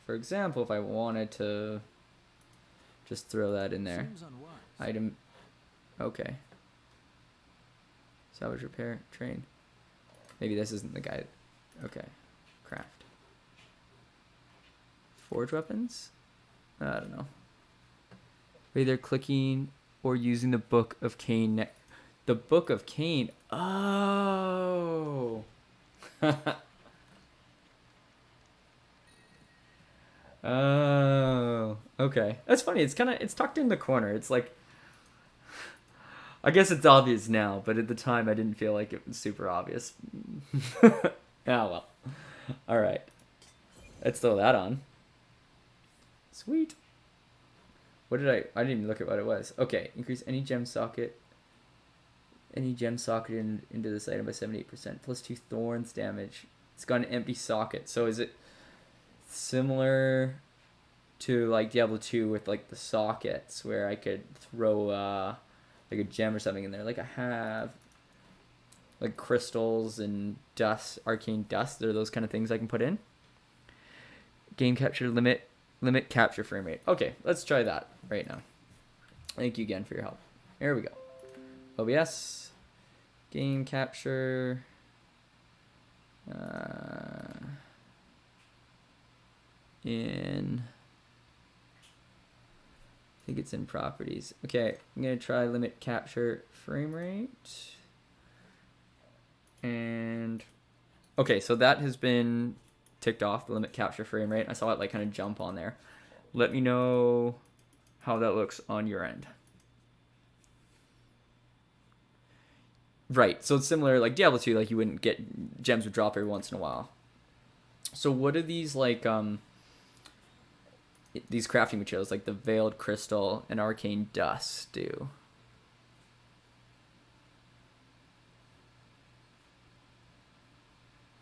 for example, if I wanted to just throw that in there. Seems unwise. Item. Okay. Salvage, repair, train. Maybe this isn't the guy. Okay. Craft. Forge weapons? I don't know. Either clicking or using the Book of Cain. The Book of Cain. Oh. Oh. Okay. That's funny. It's tucked in the corner. It's like, I guess it's obvious now, but at the time I didn't feel like it was super obvious. Oh well. All right. Let's throw that on. Sweet. What did I didn't even look at what it was. Okay. Increase any gem socket into this item by 78%. Plus 2 thorns damage. It's got an empty socket. So is it similar to like Diablo 2 with like the sockets where I could throw like a gem or something in there? Like I have like crystals and dust, arcane dust. There are those kind of things I can put in. Game capture limit capture frame rate. Okay, let's try that right now. Thank you again for your help. Here we go. OBS, game capture. I think it's in properties. Okay, I'm gonna try limit capture frame rate. And okay, so that has been ticked off, the limit capture frame rate. I saw it like kind of jump on there. Let me know how that looks on your end. Right, so it's similar like Diablo 2, like you wouldn't get gems would drop every once in a while. So what are these like these crafting materials like the veiled crystal and arcane dust do?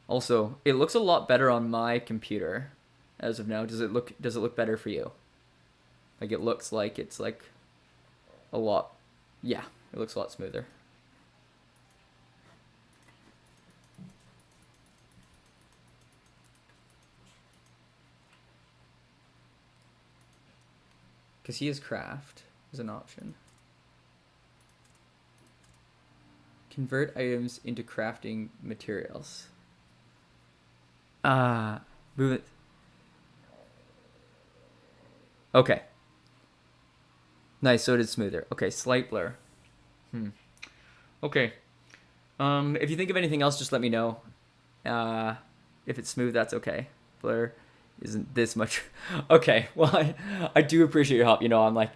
Also, it looks a lot better on my computer as of now. Does it look better for you? Like it looks like it's like a lot, yeah, it looks a lot smoother. Because he has craft as an option. Convert items into crafting materials. Move it. Okay. Nice, so it is smoother. Okay, slight blur. Okay. If you think of anything else, just let me know. If it's smooth, that's okay. Blur isn't this much. Okay, well, I do appreciate your help. You know, I'm like,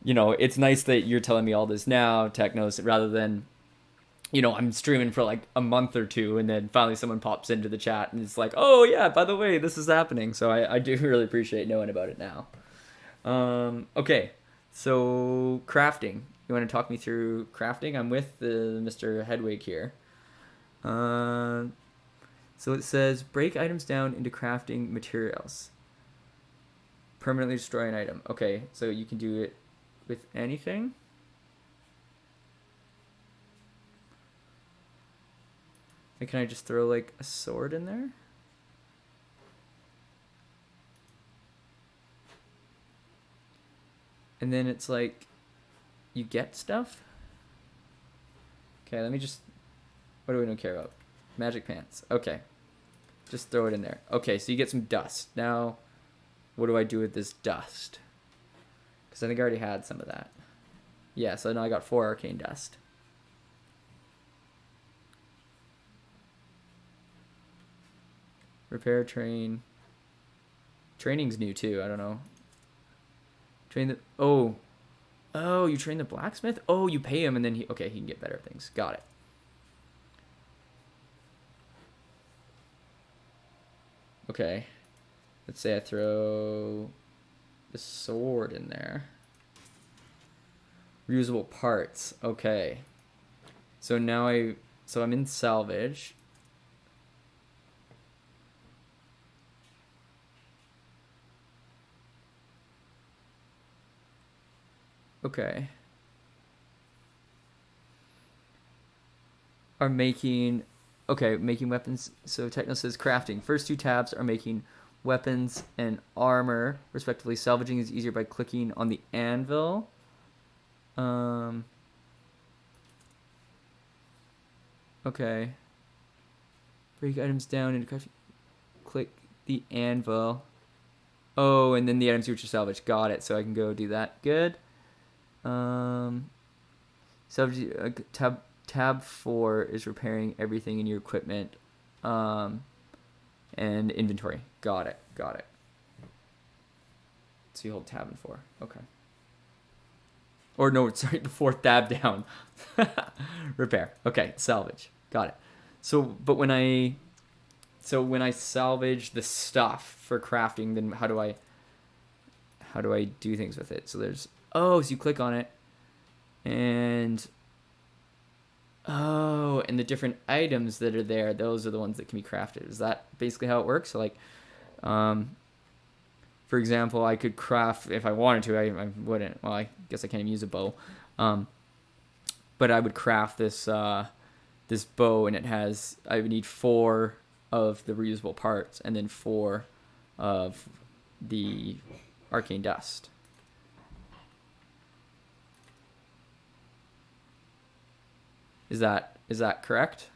you know, it's nice that you're telling me all this now, Technos, rather than, you know, I'm streaming for like a month or two and then finally someone pops into the chat and it's like, oh yeah, by the way, this is happening. So I do really appreciate knowing about it now. Okay, so crafting. You want to talk me through crafting? I'm with Mr. Hedwig here. So it says break items down into crafting materials. Permanently destroy an item. Okay, so you can do it with anything. Like, can I just throw like a sword in there? And then it's like you get stuff. Okay, let me just, what do we don't care about? Magic pants. Okay. Just throw it in there. Okay, so you get some dust. Now, what do I do with this dust? Because I think I already had some of that. Yeah, so now I got 4 arcane dust. Repair, train. Training's new too, I don't know. Train the, oh, you train the blacksmith? Oh, you pay him and then he can get better things. Got it. Okay, let's say I throw the sword in there. Reusable parts. Okay. So now I'm in salvage. Okay. Are making, okay, making weapons. So Techno says crafting. First two tabs are making weapons and armor, respectively. Salvaging is easier by clicking on the anvil. Okay. Break items down into crafting. Click the anvil. Oh, and then the items which are salvaged. Got it. So I can go do that. Good. Salvage, tab 4 is repairing everything in your equipment. And inventory. Got it. Got it. So you hold tab and 4. Okay. Or no, sorry, the 4th tab down. Repair. Okay, salvage. Got it. So, but when I salvage the stuff for crafting, then how do I do things with it? So there's, oh, so you click on it, and oh, and the different items that are there, those are the ones that can be crafted. Is that basically how it works? So like, for example, I could craft, if I wanted to, I wouldn't. Well, I guess I can't even use a bow. But I would craft this this bow, and I would need 4 of the reusable parts, and then 4 of the arcane dust. Is that correct?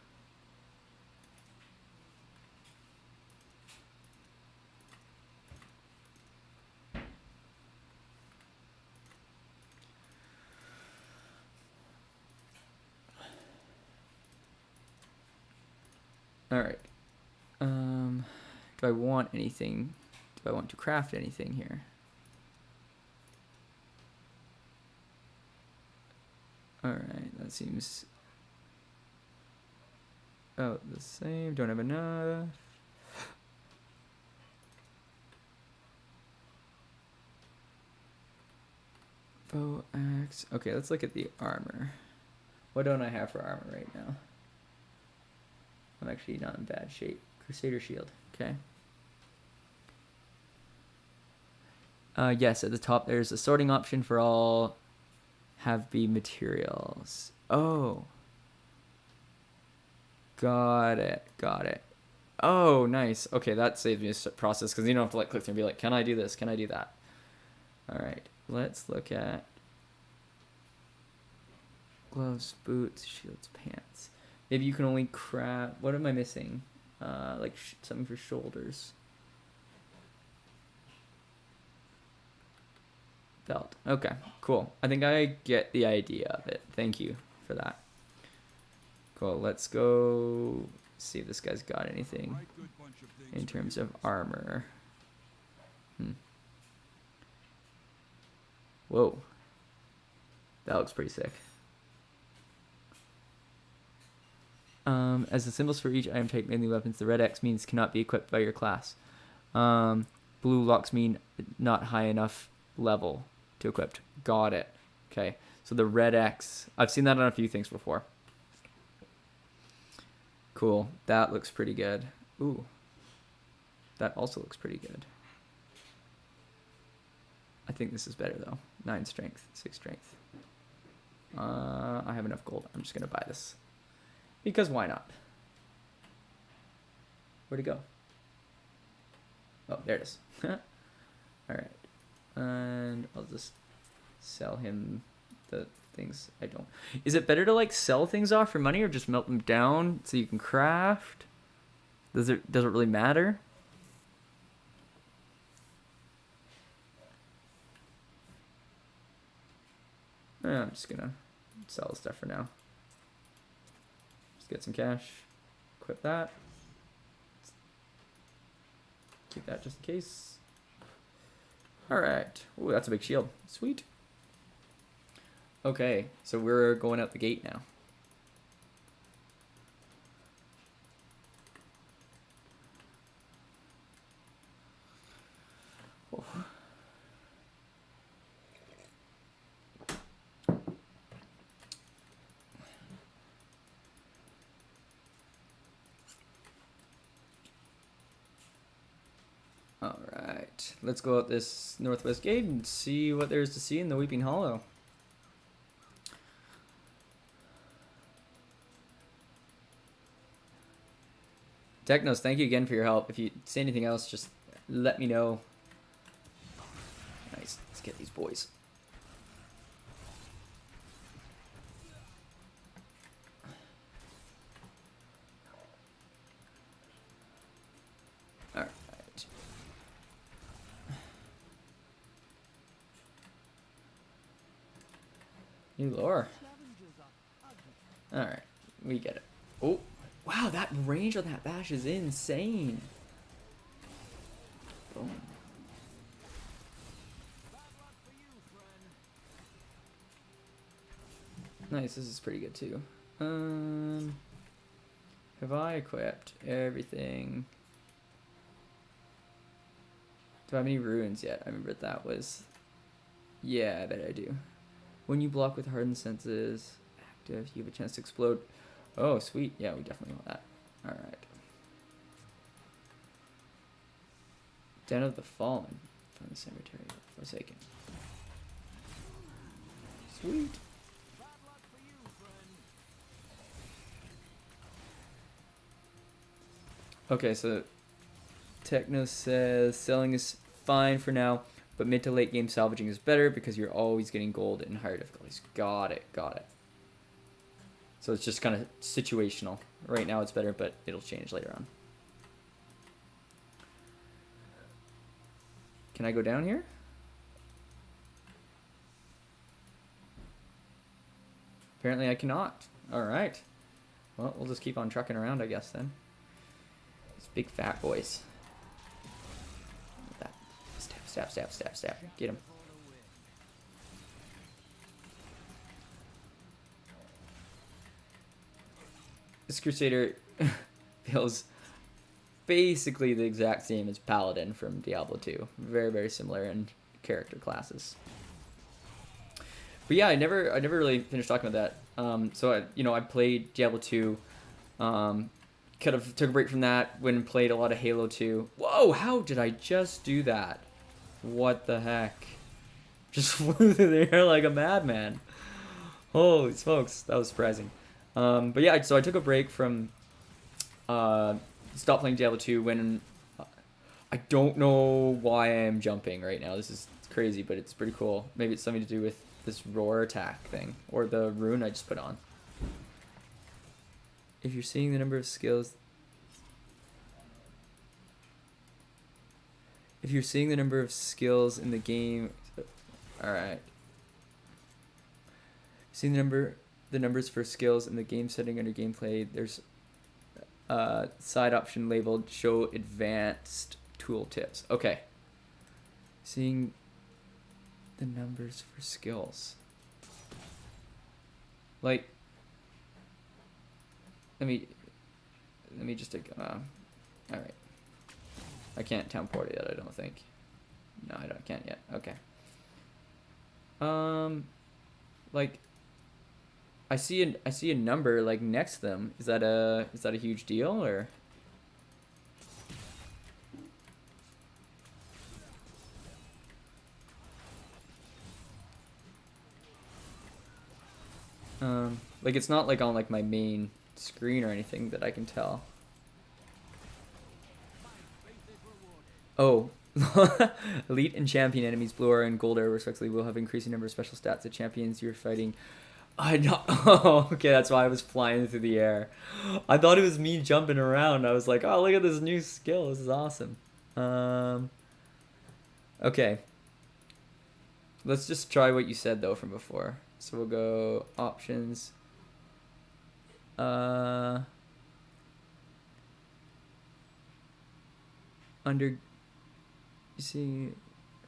All right. Do I want anything? Do I want to craft anything here? All right, that seems the same. Don't have enough. Bow, axe. Okay, let's look at the armor. What don't I have for armor right now? I'm actually not in bad shape. Crusader shield. Okay. Yes, at the top there's a sorting option for all have be materials. Oh. Got it. Got it. Oh, nice. Okay, that saves me a process because you don't have to like click through and be like, can I do this? Can I do that? All right. Let's look at gloves, boots, shields, pants. Maybe you can only craft. What am I missing? Like something for shoulders. Belt. Okay, cool. I think I get the idea of it. Thank you for that. Cool. Let's go see if this guy's got anything in terms of armor. Whoa. That looks pretty sick. As the symbols for each item type, mainly weapons, the red X means cannot be equipped by your class. Blue locks mean not high enough level to equipped. Got it. Okay. So the red X, I've seen that on a few things before. Cool. That looks pretty good. Ooh. That also looks pretty good. I think this is better though. 9 strength, 6 strength. I have enough gold. I'm just going to buy this. Because why not? Where'd it go? Oh, there it is. Alright. And I'll just sell him the things I don't. Is it better to like sell things off for money or just melt them down so you can craft? Does it really matter? I'm just gonna sell the stuff for now. Just get some cash. Equip that. Keep that just in case. Alright. Ooh, that's a big shield. Sweet. Okay, so we're going out the gate now. Oh. Alright, let's go out this northwest gate and see what there is to see in the Weeping Hollow. Technos, thank you again for your help. If you say anything else, just let me know. Nice. Let's get these boys. All right. New lore. All right, we get it. Oh, wow, that range on that bash is insane. Boom. Nice, this is pretty good too. Have I equipped everything? Do I have any ruins yet? I remember that was... Yeah, I bet I do. When you block with hardened senses active, you have a chance to explode. Oh, sweet. Yeah, we definitely want that. Alright. Den of the Fallen. From the Cemetery of Forsaken. Sweet. Okay, so Techno says selling is fine for now, but mid to late game salvaging is better because you're always getting gold in higher difficulties. Got it, got it. So it's just kind of situational. Right now it's better, but it'll change later on. Can I go down here? Apparently I cannot. Alright. Well, we'll just keep on trucking around, I guess, then. These big fat boys. That. Stab, stab, stab, stab, stab. Get him. This Crusader feels basically the exact same as Paladin from Diablo 2. Very, very similar in character classes. But yeah, I never really finished talking about that. So I played Diablo 2. Kind of took a break from that. Went and played a lot of Halo 2. Whoa! How did I just do that? What the heck? Just flew through the air like a madman. Holy smokes, that was surprising. But yeah, so I took a break from. Stopped playing Diablo 2 when. I don't know why I am jumping right now. This is crazy, but it's pretty cool. Maybe it's something to do with this roar attack thing or the rune I just put on. If you're seeing the number of skills... If you're seeing the number of skills in the game... Alright. Seeing the numbers for skills in the game setting under gameplay, there's a side option labeled Show Advanced Tooltips. Okay. Seeing the numbers for skills. Like... Let me just take, alright. I can't teleport it yet, I don't think. No, I can't yet. Okay. Like, I see a number, like, next to them. Is that a huge deal, or? Like, it's not, like, on, like, my main screen or anything that I can tell. Oh. Elite and champion enemies, blue arrow and gold arrow respectively, will have increasing number of special stats to champions you're fighting. Oh, okay, that's why I was flying through the air. I thought it was me jumping around. I was like, oh, look at this new skill. This is awesome. Okay. Let's just try what you said, though, from before. So we'll go options. Under, you see,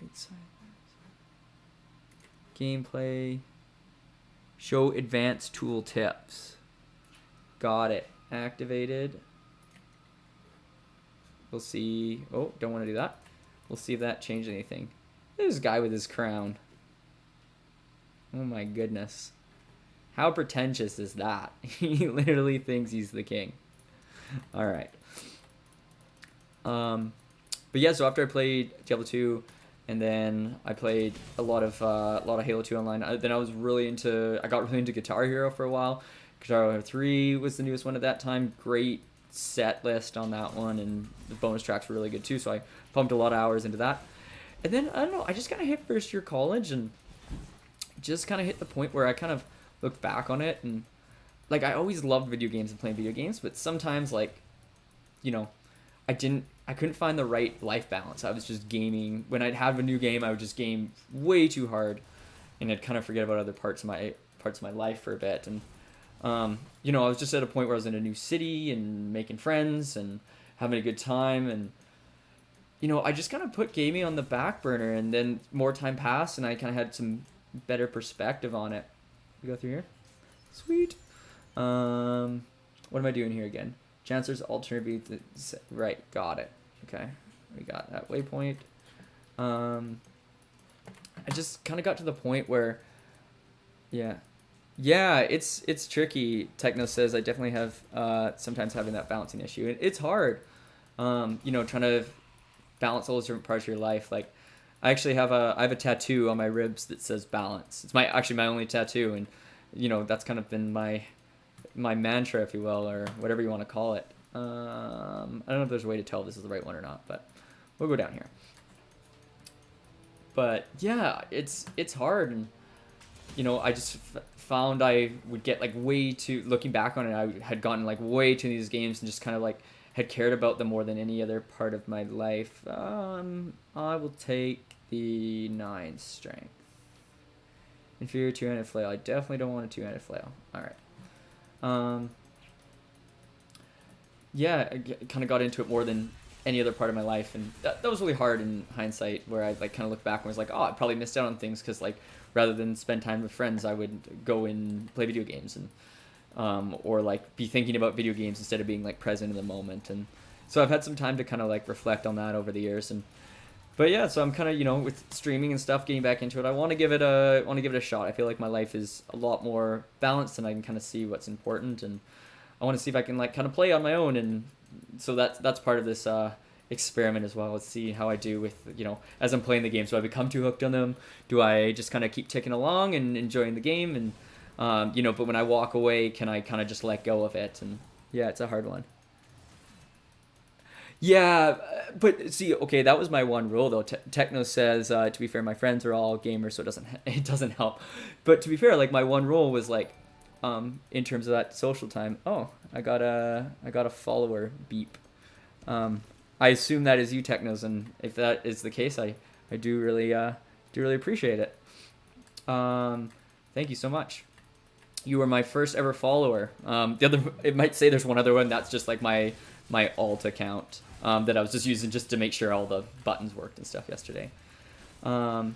right side, gameplay, show advanced tool tips. Got it. Activated. We'll see. Oh, don't want to do that. We'll see if that changed anything. This guy with his crown. Oh my goodness. How pretentious is that? He literally thinks he's the king. Alright. But yeah, so after I played Diablo 2, and then I played a lot of Halo 2 online, then I got really into Guitar Hero for a while. Guitar Hero 3 was the newest one at that time. Great set list on that one, and the bonus tracks were really good too. So I pumped a lot of hours into that. And then I don't know, I just kind of hit first year college and just kind of hit the point where I kind of looked back on it, and like I always loved video games and playing video games, but sometimes like, you know, I couldn't find the right life balance. I was just gaming. When I'd have a new game, I would just game way too hard, and I'd kind of forget about other parts of my life for a bit. And you know, I was just at a point where I was in a new city and making friends and having a good time, and you know, I just kind of put gaming on the back burner, and then more time passed, and I kind of had some better perspective on it. We go through here. Sweet. What am I doing here again? Chancellor's alternate right, got it. Okay, we got that waypoint. I just kind of got to the point where, yeah, it's tricky. Techno says I definitely have sometimes having that balancing issue. It's hard, you know, trying to balance all those different parts of your life. Like, I actually have a tattoo on my ribs that says balance. It's actually my only tattoo, and you know, that's kind of been my mantra, if you will, or whatever you want to call it. I don't know if there's a way to tell if this is the right one or not, but we'll go down here. But yeah, it's hard, and you know, I just found I would get like way too, looking back on it, I had gotten like way too into these games and just kind of like had cared about them more than any other part of my life. I will take the 9 strength. Inferior two-handed flail. I definitely don't want a two-handed flail. All right. Yeah, I kind of got into it more than any other part of my life, and that was really hard in hindsight, where I like kind of look back and was like, oh, I probably missed out on things, because like rather than spend time with friends, I would go and play video games, and or like be thinking about video games instead of being like present in the moment. And so I've had some time to kind of like reflect on that over the years. And but yeah, so I'm kind of, you know, with streaming and stuff, getting back into it. I want to give it a shot. I feel like my life is a lot more balanced, and I can kind of see what's important, and I want to see if I can like kind of play on my own. And so that's part of this experiment as well. Let's see how I do with, you know, as I'm playing the game. So I become too hooked on them. Do I just kind of keep ticking along and enjoying the game? And you know, but when I walk away, can I kind of just let go of it? And yeah, it's a hard one. Yeah, but see, okay, that was my one rule though. Techno says, to be fair, my friends are all gamers, so it doesn't help. But to be fair, like my one rule was like, in terms of that social time. Oh, I got a follower beep. I assume that is you, Technos, and if that is the case, I do really appreciate it. Thank you so much. You were my first ever follower. It might say there's one other one that's just like my alt account that I was just using just to make sure all the buttons worked and stuff yesterday. But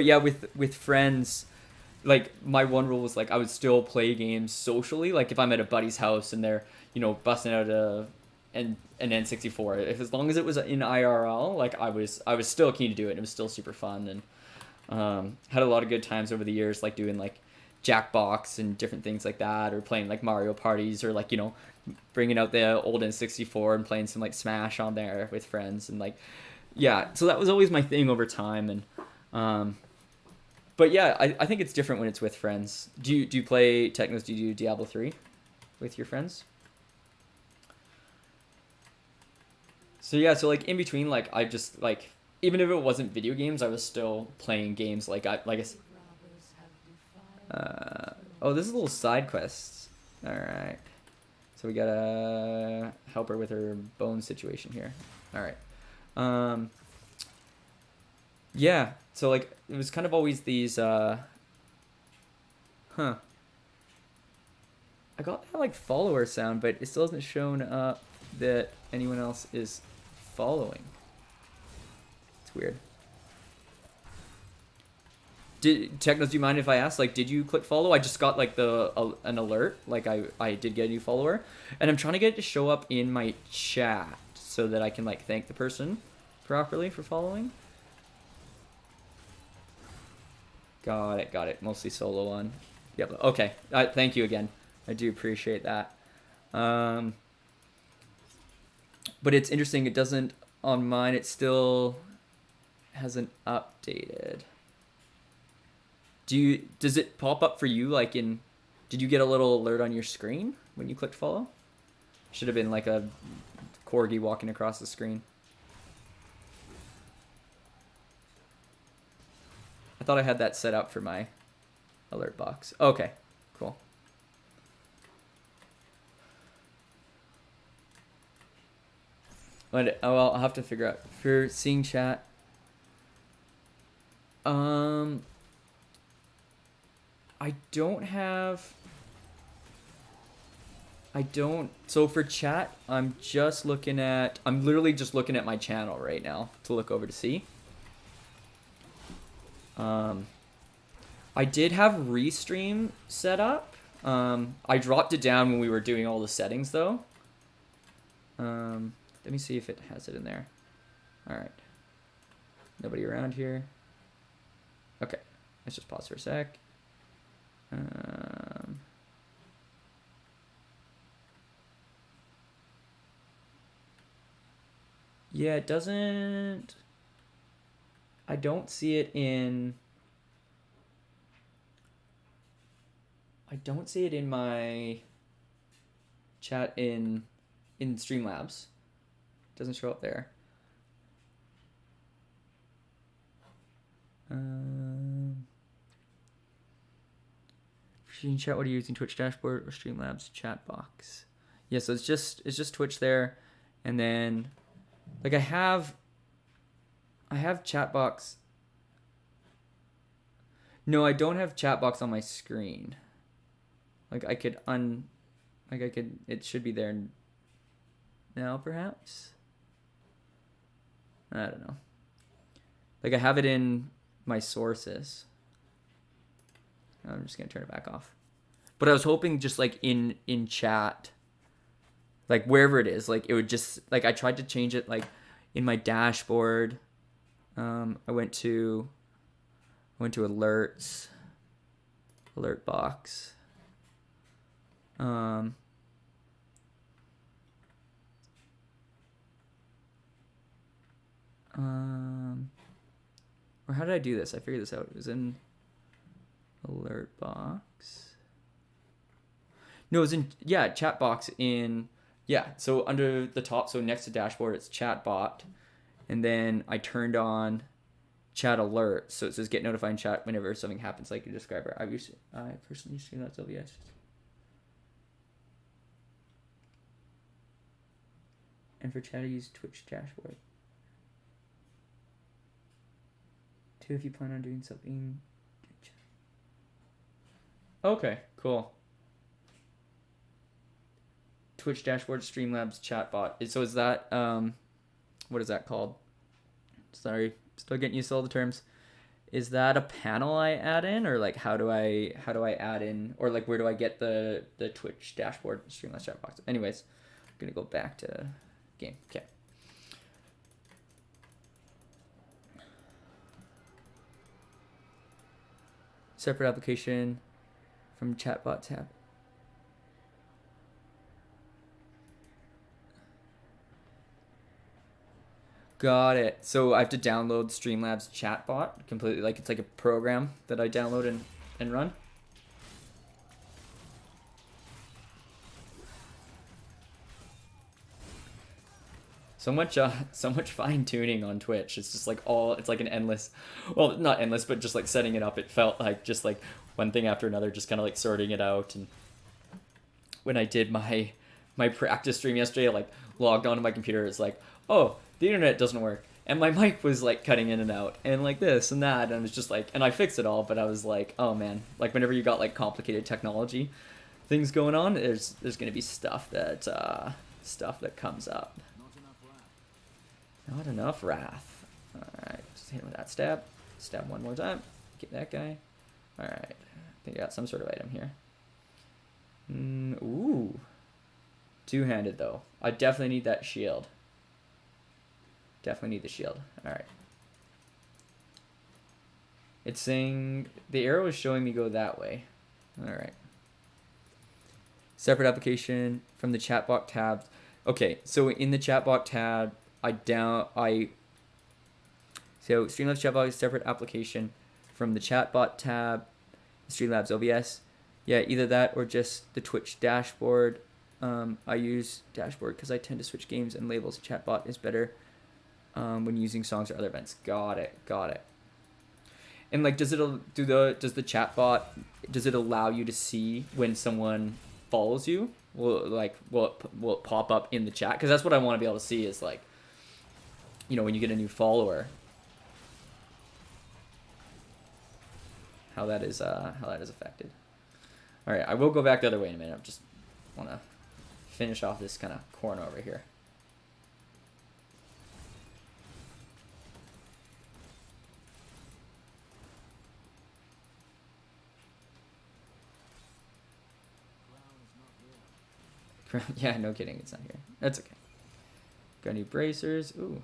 yeah, with friends, like my one rule was like I would still play games socially. Like if I'm at a buddy's house and they're, you know, busting out an N64, if as long as it was in IRL, like I was still keen to do it. And it was still super fun, and had a lot of good times over the years, like doing like Jackbox and different things like that, or playing like Mario parties, or like, you know, bringing out the old N64 and playing some like Smash on there with friends. And like, yeah, so that was always my thing over time. And but yeah, I think it's different when it's with friends. Do you play Technos? Do you do Diablo 3 with your friends? So yeah, so like in between, like I just like, even if it wasn't video games, I was still playing games. Like oh, this is a little side quest. All right, so we gotta help her with her bone situation here. All right. Yeah, so like it was kind of always these I got that like follower sound, but it still hasn't shown up that anyone else is following. It's weird. Technos, do you mind if I ask, like, did you click follow? I just got like an alert, like I did get a new follower, and I'm trying to get it to show up in my chat so that I can like thank the person properly for following. Got it. Mostly solo on. Yep. Okay. Thank you again. I do appreciate that. But it's interesting. It doesn't on mine. It still hasn't updated. Does it pop up for you? Like did you get a little alert on your screen when you clicked follow? Should have been like a corgi walking across the screen. I thought I had that set up for my alert box. Okay, cool. But oh well, I'll have to figure out for seeing chat. I don't have. So for chat, I'm literally just looking at my channel right now to look over to see. I did have restream set up. I dropped it down when we were doing all the settings though. Let me see if it has it in there. All right. Nobody around here. Okay. Let's just pause for a sec. Yeah, it doesn't. I don't see it in. I don't see it in my chat in Streamlabs. It doesn't show up there. For chat, what are you using? Twitch dashboard or Streamlabs chat box? Yeah, so it's just Twitch there, and then like I have chat box. No, I don't have chat box on my screen. Like I could it should be there now perhaps. I don't know. Like I have it in my sources. I'm just gonna turn it back off. But I was hoping just like in chat, like wherever it is, like it would just like I tried to change it like in my dashboard. I went to alerts, alert box. Or how did I do this? I figured this out. It was in alert box. No, it was in, yeah, chat box in, yeah. So under the top, so next to dashboard, it's chat bot. And then I turned on chat alert. So it says get notified in chat whenever something happens like your describer. I personally use that LVS. And for chat, I use Twitch dashboard. Too, if you plan on doing something. Okay, cool. Twitch dashboard, Streamlabs chatbot. So is that what is that called? Sorry, still getting used to all the terms. Is that a panel I add in, or like how do I add in, or like where do I get the Twitch dashboard, Streamlabs chatbox? Anyways, I'm gonna go back to game. Okay. Separate application from chatbot tab. Got it. So I have to download Streamlabs chatbot completely, like it's like a program that I download and run. So much fine tuning on Twitch. It's just like it's like an endless, well, not endless, but just like setting it up. It felt like just like one thing after another, just kind of like sorting it out. And when I did my practice stream yesterday, I like logged onto my computer. It's like, oh, the internet doesn't work. And my mic was like cutting in and out and like this and that. And it was just like, and I fixed it all, but I was like, oh man, like whenever you got like complicated technology things going on, there's going to be stuff that comes up. Not enough wrath. Alright, just hit him with that stab. Stab one more time. Get that guy. Alright, I think I got some sort of item here. Ooh. Two-handed though. I definitely need that shield. Definitely need the shield. Alright. It's saying the arrow is showing me go that way. Alright. Separate application from the chatbot tab. Okay, so in the chatbot tab, so Streamlabs chatbot is a separate application from the chatbot tab, Streamlabs OBS. Yeah, either that or just the Twitch dashboard. I use dashboard because I tend to switch games and labels. Chatbot is better when using songs or other events. Got it. And like, does the chatbot, does it allow you to see when someone follows you? Will it pop up in the chat? Because that's what I want to be able to see is like, you know, when you get a new follower, how that is affected. All right, I will go back the other way in a minute. I just want to finish off this kind of corner over here. Yeah, no kidding, it's not here. That's okay. Got any bracers? Ooh.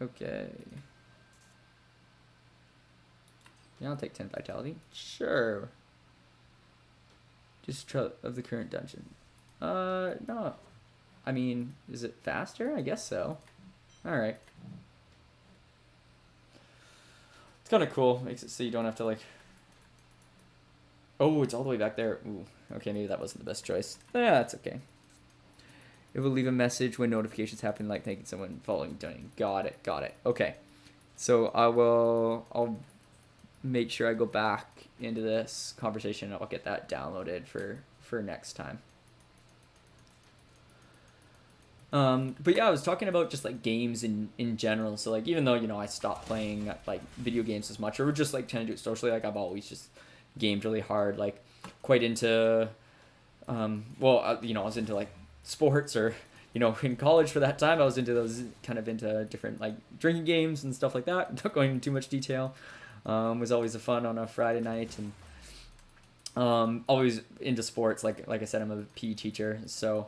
Okay. Yeah, I'll take 10 vitality. Sure. Just of the current dungeon. No. I mean, is it faster? I guess so. Alright. It's kind of cool. Makes it so you don't have to like... Oh, it's all the way back there. Ooh. Okay, maybe that wasn't the best choice. Yeah, that's okay. It will leave a message when notifications happen, like thanking someone following donating. Got it. Okay. So I'll make sure I go back into this conversation. I'll get that downloaded for next time. But yeah, I was talking about just like games in general. So like, even though, you know, I stopped playing like video games as much, or just like trying to do it socially, like I've always just gamed really hard, like quite into, you know, I was into like sports, or, you know, in college for that time, I was into those kind of into different like drinking games and stuff like that. Not going into too much detail. Was always a fun on a Friday night, and always into sports. Like I said, I'm a PE teacher, so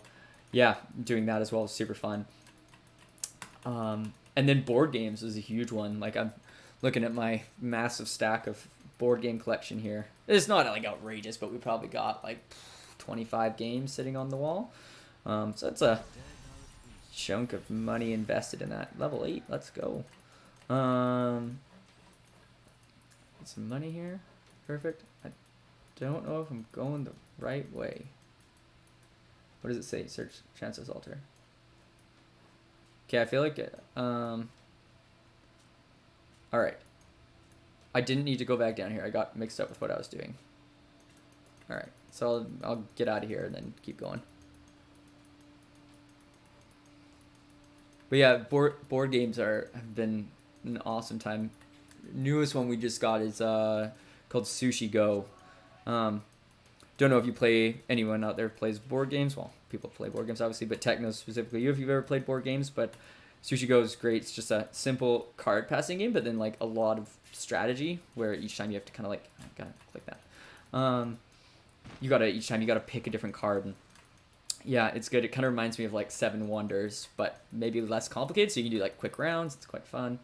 yeah, doing that as well was super fun. And then board games was a huge one. Like I'm looking at my massive stack of board game collection here. It's not like outrageous, but we probably got like 25 games sitting on the wall. So it's a chunk of money invested in that. Level 8, let's go. Get some money here. Perfect. I don't know if I'm going the right way. What does it say? Search chances alter. Okay, I feel like it. Alright. I didn't need to go back down here. I got mixed up with what I was doing. Alright, so I'll get out of here and then keep going. But yeah, board games have been an awesome time. Newest one we just got is called Sushi Go. Don't know if anyone out there plays board games. Well, people play board games obviously, but Techno specifically, if you've ever played board games. But Sushi Go is great. It's just a simple card passing game, but then like a lot of strategy where each time you have to kind of like, I gotta click that. Each time you gotta pick a different card. And yeah, it's good. It kind of reminds me of like Seven Wonders, but maybe less complicated. So you can do like quick rounds. It's quite fun.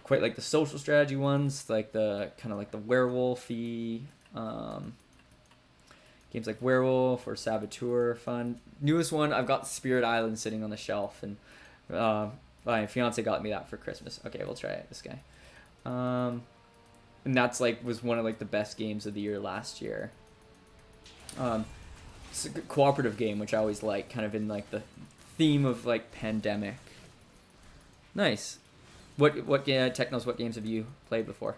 Quite like the social strategy ones, like the kind of like the werewolf-y games like Werewolf or Saboteur, fun. Newest one, I've got Spirit Island sitting on the shelf, and my fiance got me that for Christmas. Okay, we'll try it. This guy, and that's like was one of like the best games of the year last year. It's a cooperative game, which I always like, kind of in like the theme of like pandemic. Nice. Technos, what games have you played before?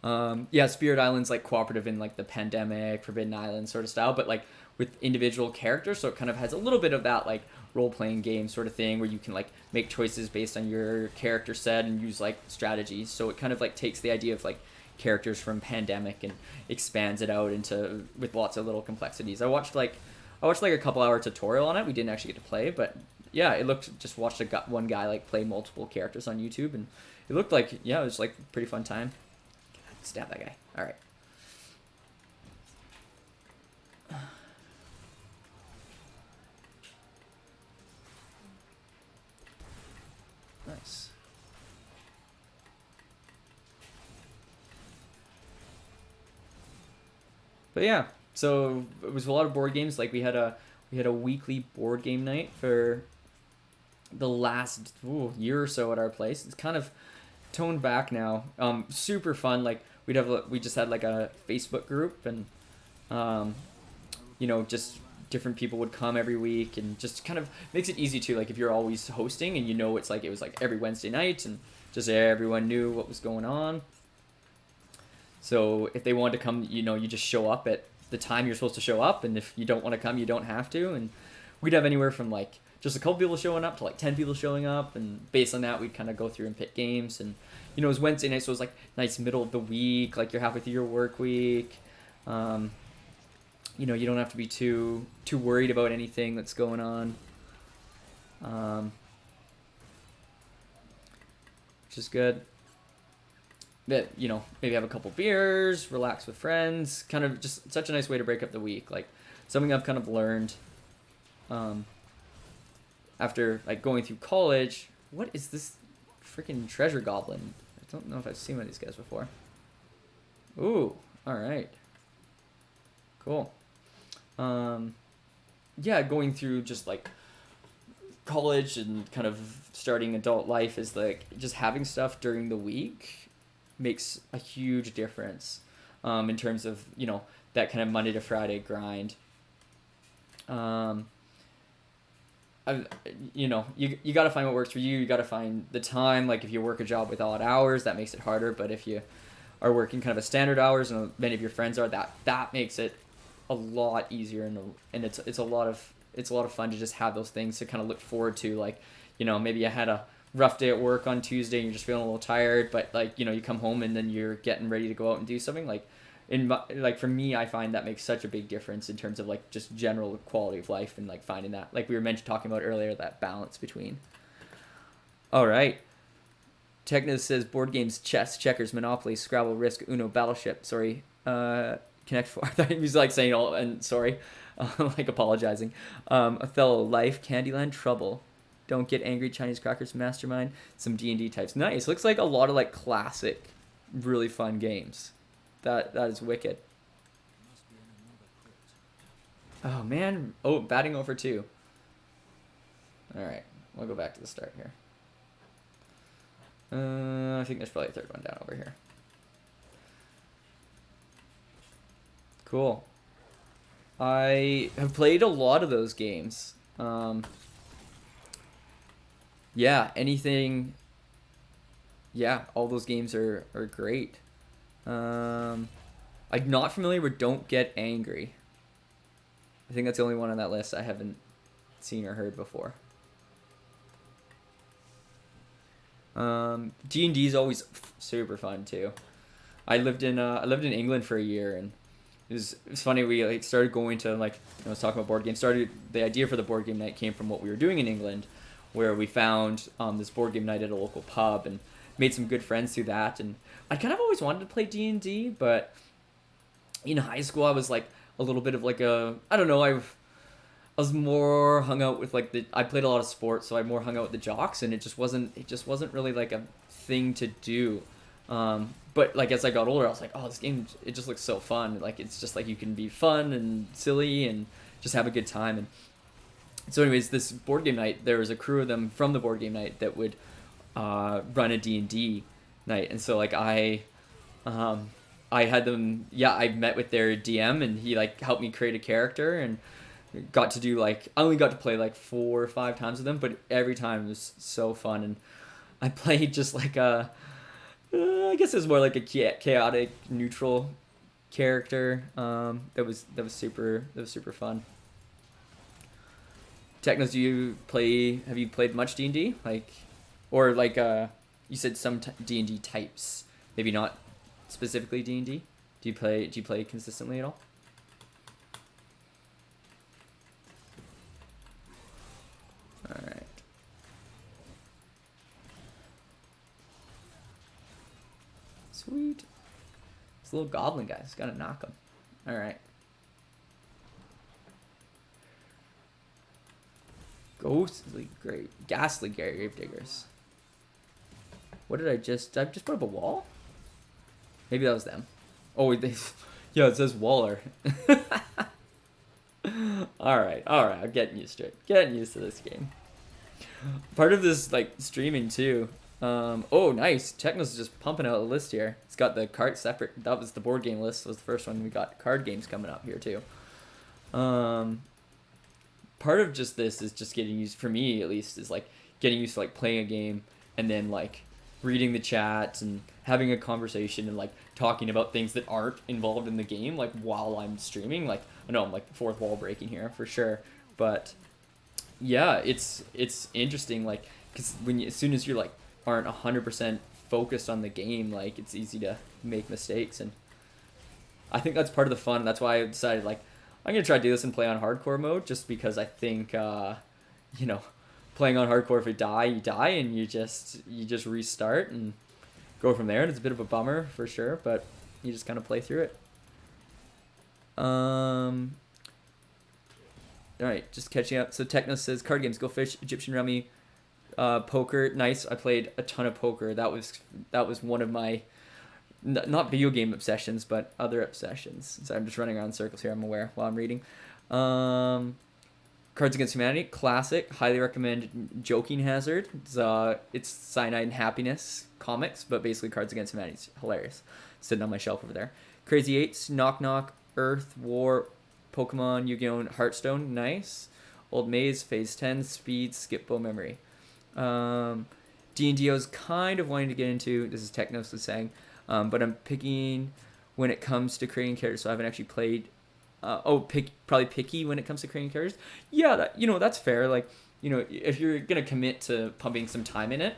Yeah, Spirit Island's like cooperative in like the pandemic, Forbidden Island sort of style, but like with individual characters, so it kind of has a little bit of that like role-playing game sort of thing where you can like make choices based on your character set and use like strategies. So it kind of like takes the idea of like characters from pandemic and expands it out into with lots of little complexities. I watched like a couple hour tutorial on it. We didn't actually get to play, but yeah, watched one guy like play multiple characters on YouTube, and it looked like, yeah, it was like a pretty fun time. Stab that guy. All right. Nice. But yeah, so it was a lot of board games. Like we had a weekly board game night for the last year or so at our place. It's kind of toned back now. Super fun. Like we just had like a Facebook group, and you know, just different people would come every week, and just kind of makes it easy too. Like if you're always hosting, and you know, it was like every Wednesday night, and just everyone knew what was going on. So if they wanted to come, you know, you just show up at the time you're supposed to show up, and if you don't want to come, you don't have to. And we'd have anywhere from like just a couple people showing up to like 10 people showing up, and based on that, we'd kind of go through and pick games. And you know, it was Wednesday night, so it was like nice middle of the week, like you're halfway through your work week. You know, you don't have to be too worried about anything that's going on, which is good. That, you know, maybe have a couple beers, relax with friends, kind of just such a nice way to break up the week. Like something I've kind of learned after like going through college. What is this freaking treasure goblin? I don't know if I've seen one of these guys before. Ooh, all right, cool. Yeah, going through just like college and kind of starting adult life is like just having stuff during the week makes a huge difference in terms of, you know, that kind of Monday to Friday grind. You know, you got to find what works for you. You got to find the time. Like if you work a job with odd hours, that makes it harder. But if you are working kind of a standard hours, and many of your friends are, that makes it a lot easier, and it's a lot of fun to just have those things to kind of look forward to. Like, you know, maybe I had a rough day at work on Tuesday and you're just feeling a little tired, but like, you know, you come home and then you're getting ready to go out and do something. Like like for me, I find that makes such a big difference in terms of like just general quality of life, and like finding that, like we were talking about earlier, that balance between. All right. Techno says board games, chess, checkers, Monopoly, Scrabble, Risk, Uno, Battleship. Sorry. Connect 4. I thought he was like saying all, and sorry, like apologizing. Othello, Life, Candyland, Trouble, Don't Get Angry, Chinese Crackers, Mastermind, some D&D types. Nice. Looks like a lot of like classic, really fun games. That is wicked. Oh man. Oh, batting over 2. All right, we'll go back to the start here. I think there's probably a third one down over here. Cool. I have played a lot of those games. Yeah, anything. Yeah, all those games are great. I'm not familiar with Don't Get Angry. I think that's the only one on that list I haven't seen or heard before. D&D is always super fun too. I lived in England for a year, and it was funny. We like started going to, like, I was talking about board games. The idea for the board game night came from what we were doing in England, where we found this board game night at a local pub and made some good friends through that. And I kind of always wanted to play D&D, but in high school I was like a little bit of like a, I don't know, I was more hung out with like I played a lot of sports, so I more hung out with the jocks, and it just wasn't really like a thing to do. But like as I got older, I was like, oh, this game, it just looks so fun. Like it's just like you can be fun and silly and just have a good time. And so anyways, this board game night, there was a crew of them from the board game night that would run a D&D night. And so like I had them, I met with their DM, and he like helped me create a character, and got to do like, I only got to play like 4 or 5 times with them, but every time it was so fun. And I played just like I guess it was more like a chaotic neutral character. That was super fun. Technos, have you played much D&D? Like, or like you said some D&D types, maybe not specifically D&D. Do you play consistently at all? All right. Sweet. This little goblin guy's gotta knock him. All right. Ghastly grave diggers. What did I just put up a wall? Maybe that was them. Oh, yeah, it says Waller. All right, I'm getting used to it. Getting used to this game. Part of this like streaming too, Oh, nice. Technos is just pumping out a list here. It's got the card separate. That was the board game list. Was the first one. We got card games coming up here too. Part of just this is just getting used, for me at least, is like getting used to like playing a game and then like reading the chat and having a conversation and like talking about things that aren't involved in the game, like while I'm streaming. Like I know I'm like the fourth wall breaking here for sure, but yeah, it's interesting, like, because as soon as you're like aren't 100% focused on the game, like it's easy to make mistakes, and I think that's part of the fun. That's why I decided like I'm gonna try to do this and play on hardcore mode, just because I think you know, playing on hardcore, if you die, and you just restart and go from there, and it's a bit of a bummer for sure, but you just kind of play through it. All right, just catching up. So Techno says card games: Go Fish, Egyptian Rummy, poker. Nice. I played a ton of poker. That was one of my not video game obsessions, but other obsessions. So I'm just running around in circles here. I'm aware while I'm reading. Cards Against Humanity, classic. Highly recommend. Joking Hazard. It's Cyanide and Happiness comics, but basically Cards Against Humanity. It's hilarious. Sitting on my shelf over there. Crazy Eights, Knock Knock, Earth, War, Pokemon, Yu-Gi-Oh!, and Hearthstone. Nice. Old Maze, Phase 10, Speed, Skip Bow Memory. D&D I was kind of wanting to get into. This is Technos is saying. But I'm picking when it comes to creating characters, so I haven't actually played. Probably picky when it comes to creating characters. Yeah, that's fair. Like, if you're gonna commit to pumping some time in it,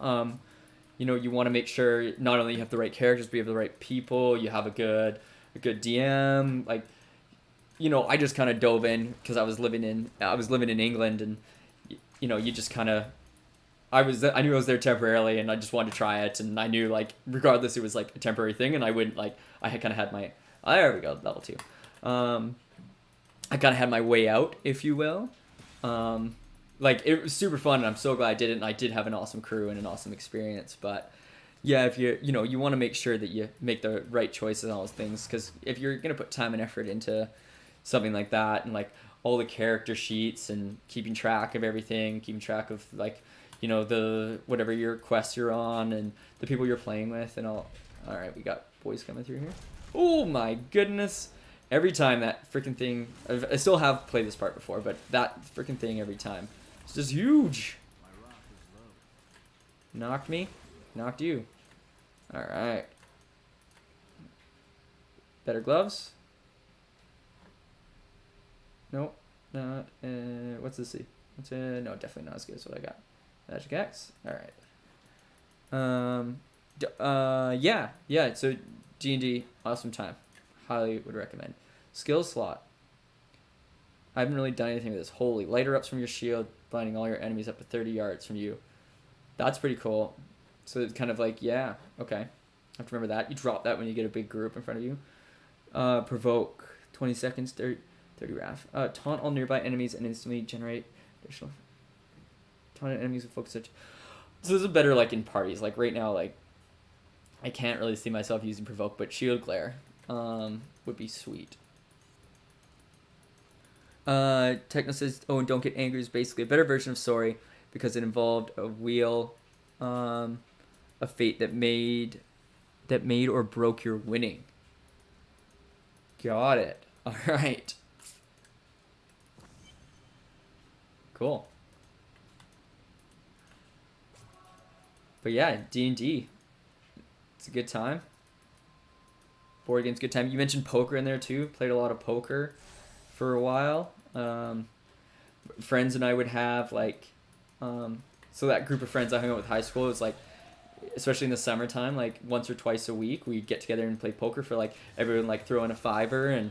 you want to make sure not only you have the right characters, but you have the right people. You have a good DM. Like, I just kind of dove in because I was living in England, and you just kind of. I knew I was there temporarily, and I just wanted to try it, and I knew, like, regardless, it was like a temporary thing, and I wouldn't, like, I had kind of had my, there we go, level 2. I kind of had my way out, if you will. Like, it was super fun, and I'm so glad I did it, and I did have an awesome crew and an awesome experience, but yeah, if you want to make sure that you make the right choices and all those things, because if you're going to put time and effort into something like that, and like all the character sheets and keeping track of everything, keeping track of like, the whatever your quests you're on and the people you're playing with and all. All right, we got boys coming through here. Oh my goodness. Every time that freaking thing, I still have played this part before, but that freaking thing every time. It's just huge. Knocked me. Knocked you. All right. Better gloves? Nope. Not. What's this? No, definitely not as good as what I got. Magic X. All right. Yeah. So D&D, awesome time. Highly would recommend. Skill slot. I haven't really done anything with this. Holy, lighter ups from your shield, blinding all your enemies up to 30 yards from you. That's pretty cool. So it's kind of like, yeah, okay. I have to remember that. You drop that when you get a big group in front of you. Provoke. 20 seconds, 30 wrath. Taunt all nearby enemies and instantly generate additional. Taunt enemies with focus touch. So this is better like in parties. Like right now, like I can't really see myself using provoke, but shield glare would be sweet. Techno says, oh, and don't get angry is basically a better version of sorry because it involved a wheel of fate that made or broke your winning. Got it. All right. Cool. But yeah, D&D. It's a good time. Board game's a good time. You mentioned poker in there too. Played a lot of poker for a while. Friends and I would have like, so that group of friends I hung out with high school, it was like, especially in the summertime, like once or twice a week, we'd get together and play poker for like everyone like throw in a $5,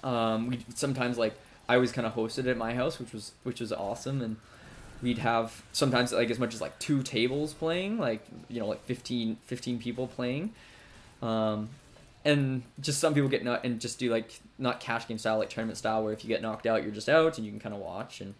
and we sometimes like I always kind of hosted at my house, which was awesome, and we'd have sometimes like as much as like 2 tables playing, like like 15 people playing, and just some people get and just do like not cash game style, like tournament style, where if you get knocked out, you're just out and you can kind of watch. And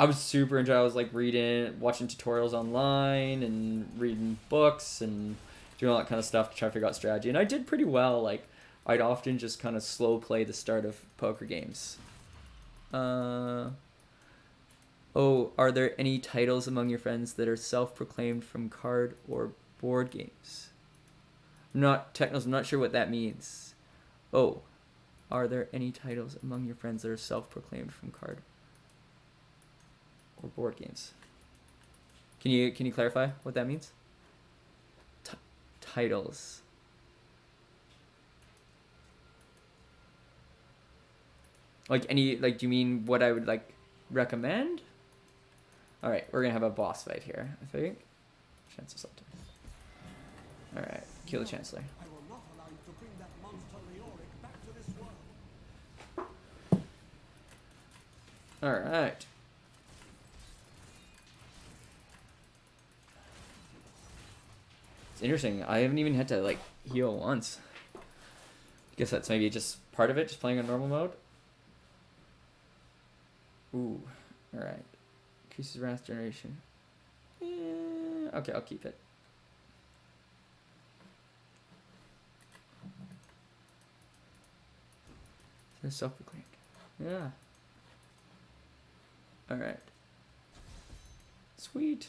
I was super enjoying. I was like watching tutorials online and reading books and doing all that kind of stuff to try to figure out strategy. And I did pretty well. Like I'd often just kind of slow play the start of poker games. Oh, are there any titles among your friends that are self-proclaimed from card or board games? I'm not Technos, I'm not sure what that means. Oh, are there any titles among your friends that are self-proclaimed from card or board games? Can you clarify what that means? Titles. Like any, like, do you mean what I would like recommend? All right, we're gonna have a boss fight here, I think. Chancellor Sultan. All right, kill the Chancellor. I will not allow you to bring that monster Leoric back to this world. All right. It's interesting. I haven't even had to like heal once. I guess that's maybe just part of it, just playing on normal mode. Ooh, all right. Increases wrath generation. Okay, I'll keep it. Self-proclaimed. Yeah. All right. Sweet.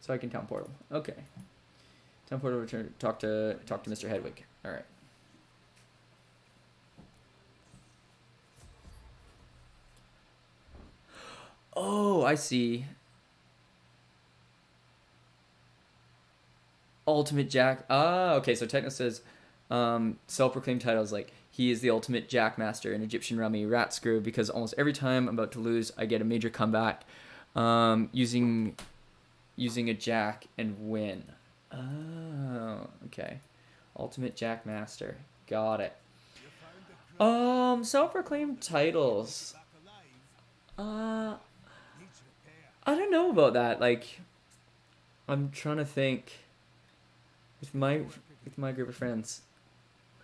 So I can town portal. Okay. Town portal return. Talk to Mr. Hedwig. All right. Oh, I see. Ultimate Jack. Ah, okay. So Techno says, self-proclaimed titles like he is the ultimate Jackmaster in Egyptian Rummy, Rat Screw, because almost every time I'm about to lose, I get a major comeback, using a Jack and win. Oh, okay. Ultimate Jackmaster. Got it. Self-proclaimed titles. I don't know about that. Like, I'm trying to think. With my group of friends,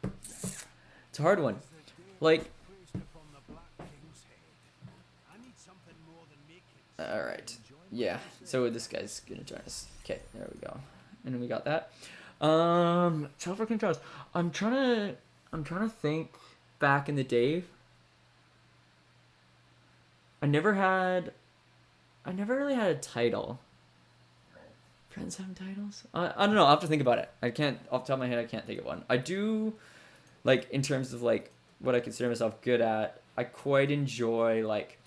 it's a hard one. Like, all right, yeah. So this guy's gonna join us. Okay, there we go. And then we got that. Self-proclaimed titles. I'm trying to think back in the day. I never really had a title. Friends having titles? I don't know. I'll have to think about it. I can't, off the top of my head, I can't think of one. I do, like, in terms of, like, what I consider myself good at, I quite enjoy, like,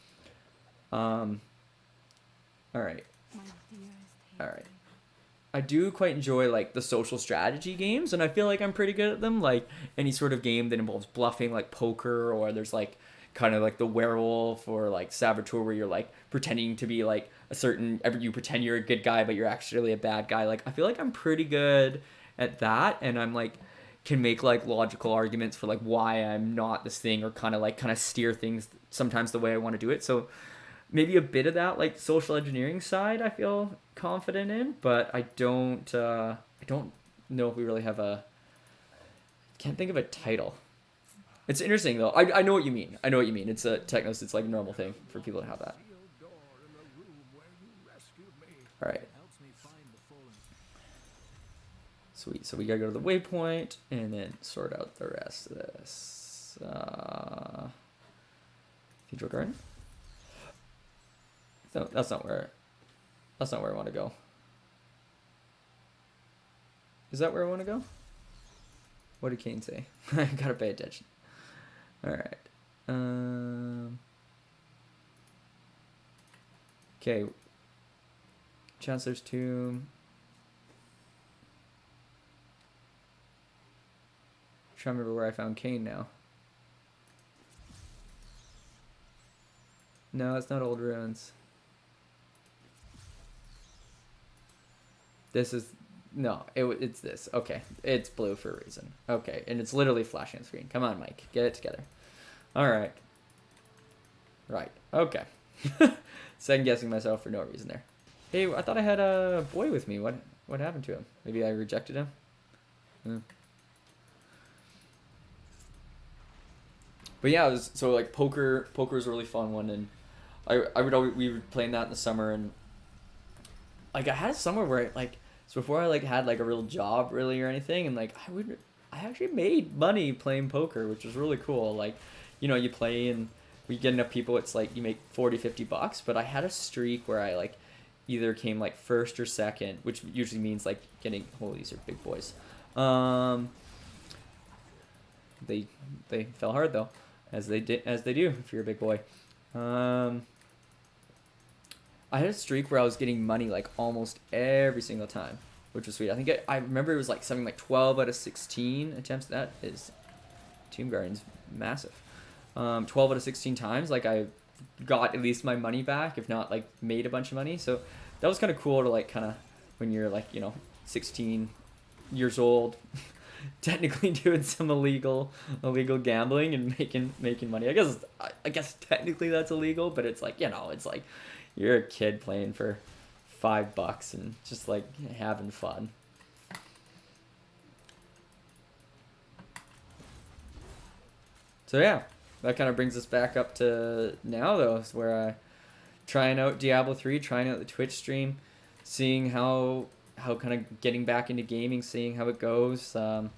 all right. All right. I do quite enjoy, like, the social strategy games, and I feel like I'm pretty good at them. Like, any sort of game that involves bluffing, like poker, or there's, like, kind of like the werewolf or like Saboteur, where you're like pretending to be like a certain, you pretend you're a good guy but you're actually a bad guy. Like, I feel like I'm pretty good at that, and I'm like can make like logical arguments for like why I'm not this thing, or kind of steer things sometimes the way I want to do it. So maybe a bit of that like social engineering side I feel confident in, but I don't know if we really have can't think of a title. It's interesting though. I know what you mean. It's a Technos. It's like a normal thing for people to have that. All right. Sweet. So we gotta go to the waypoint and then sort out the rest of this. Cathedral Garden. No, that's not where I want to go. Is that where I want to go? What did Kane say? I gotta pay attention. All right. Okay. Chancellor's Tomb. Trying to remember where I found Kane now. No, it's not Old Ruins. This is... No, it's this. Okay, it's blue for a reason. Okay, and it's literally flashing on the screen. Come on, Mike. Get it together. All right. Right. Okay. Second guessing myself for no reason there. Hey, I thought I had a boy with me. What happened to him? Maybe I rejected him? But yeah, so like poker is a really fun one, and we were playing that in the summer, and like I had a summer where so before I like had like a real job really or anything, and like I actually made money playing poker, which was really cool. Like, you play and we get enough people, it's like you make 40-50 bucks. But I had a streak where I like either came like first or second, which usually means like getting, oh, these are big boys. They fell hard though, as they do if you're a big boy. I had a streak where I was getting money like almost every single time, which was sweet. I think I remember it was like something like 12 out of 16 attempts. That is, Tomb Guardian's massive. 12 out of 16 times, like I got at least my money back, if not like made a bunch of money. So that was kind of cool to like kind of, when you're like, 16 years old, technically doing some illegal gambling and making money. I guess technically that's illegal, but it's like, it's like you're a kid playing for $5 and just like having fun. So yeah, that kind of brings us back up to now though, where I trying out Diablo 3, trying out the Twitch stream, seeing how kind of getting back into gaming, seeing how it goes. I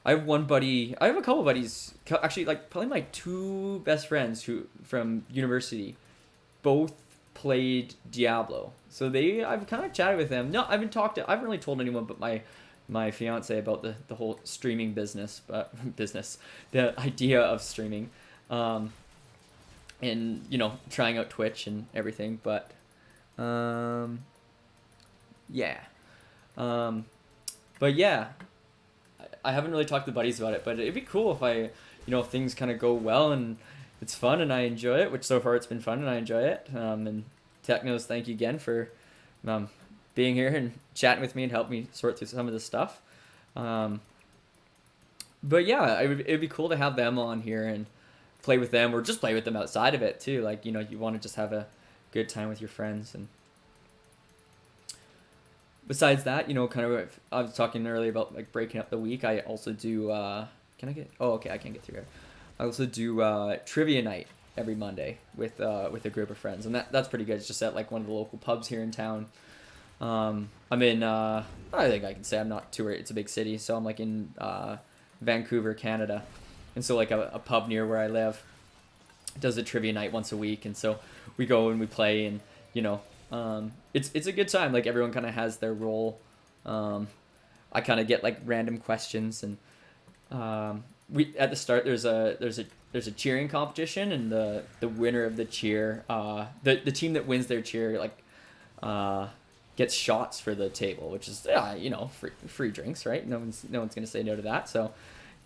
have a couple buddies, actually like probably my two best friends who from university, both played Diablo. So I've kind of chatted with them. No, I haven't really told anyone but my fiance about the whole streaming business, the idea of streaming, and trying out Twitch and everything. But yeah, but yeah, I haven't really talked to buddies about it. But it'd be cool if if things kind of go well and it's fun and I enjoy it, which so far it's been fun and I enjoy it. And Technos, thank you again for being here and chatting with me and helping me sort through some of this stuff. But yeah, it'd be cool to have them on here and play with them, or just play with them outside of it too. Like, you want to just have a good time with your friends. And besides that, kind of, I was talking earlier about like breaking up the week. I also do, I can't get through here. I also do trivia night every Monday with a group of friends, and that's pretty good. It's just at like one of the local pubs here in town. I'm in, I think I can say I'm not too worried. It's a big city, so I'm like in Vancouver, Canada. And so like a pub near where I live does a trivia night once a week. And so we go and we play, and, it's a good time. Like everyone kind of has their role. I kind of get like random questions, and we at the start there's a cheering competition, and the winner of the cheer, the team that wins their cheer like gets shots for the table, which is free drinks, right? No one's gonna say no to that. So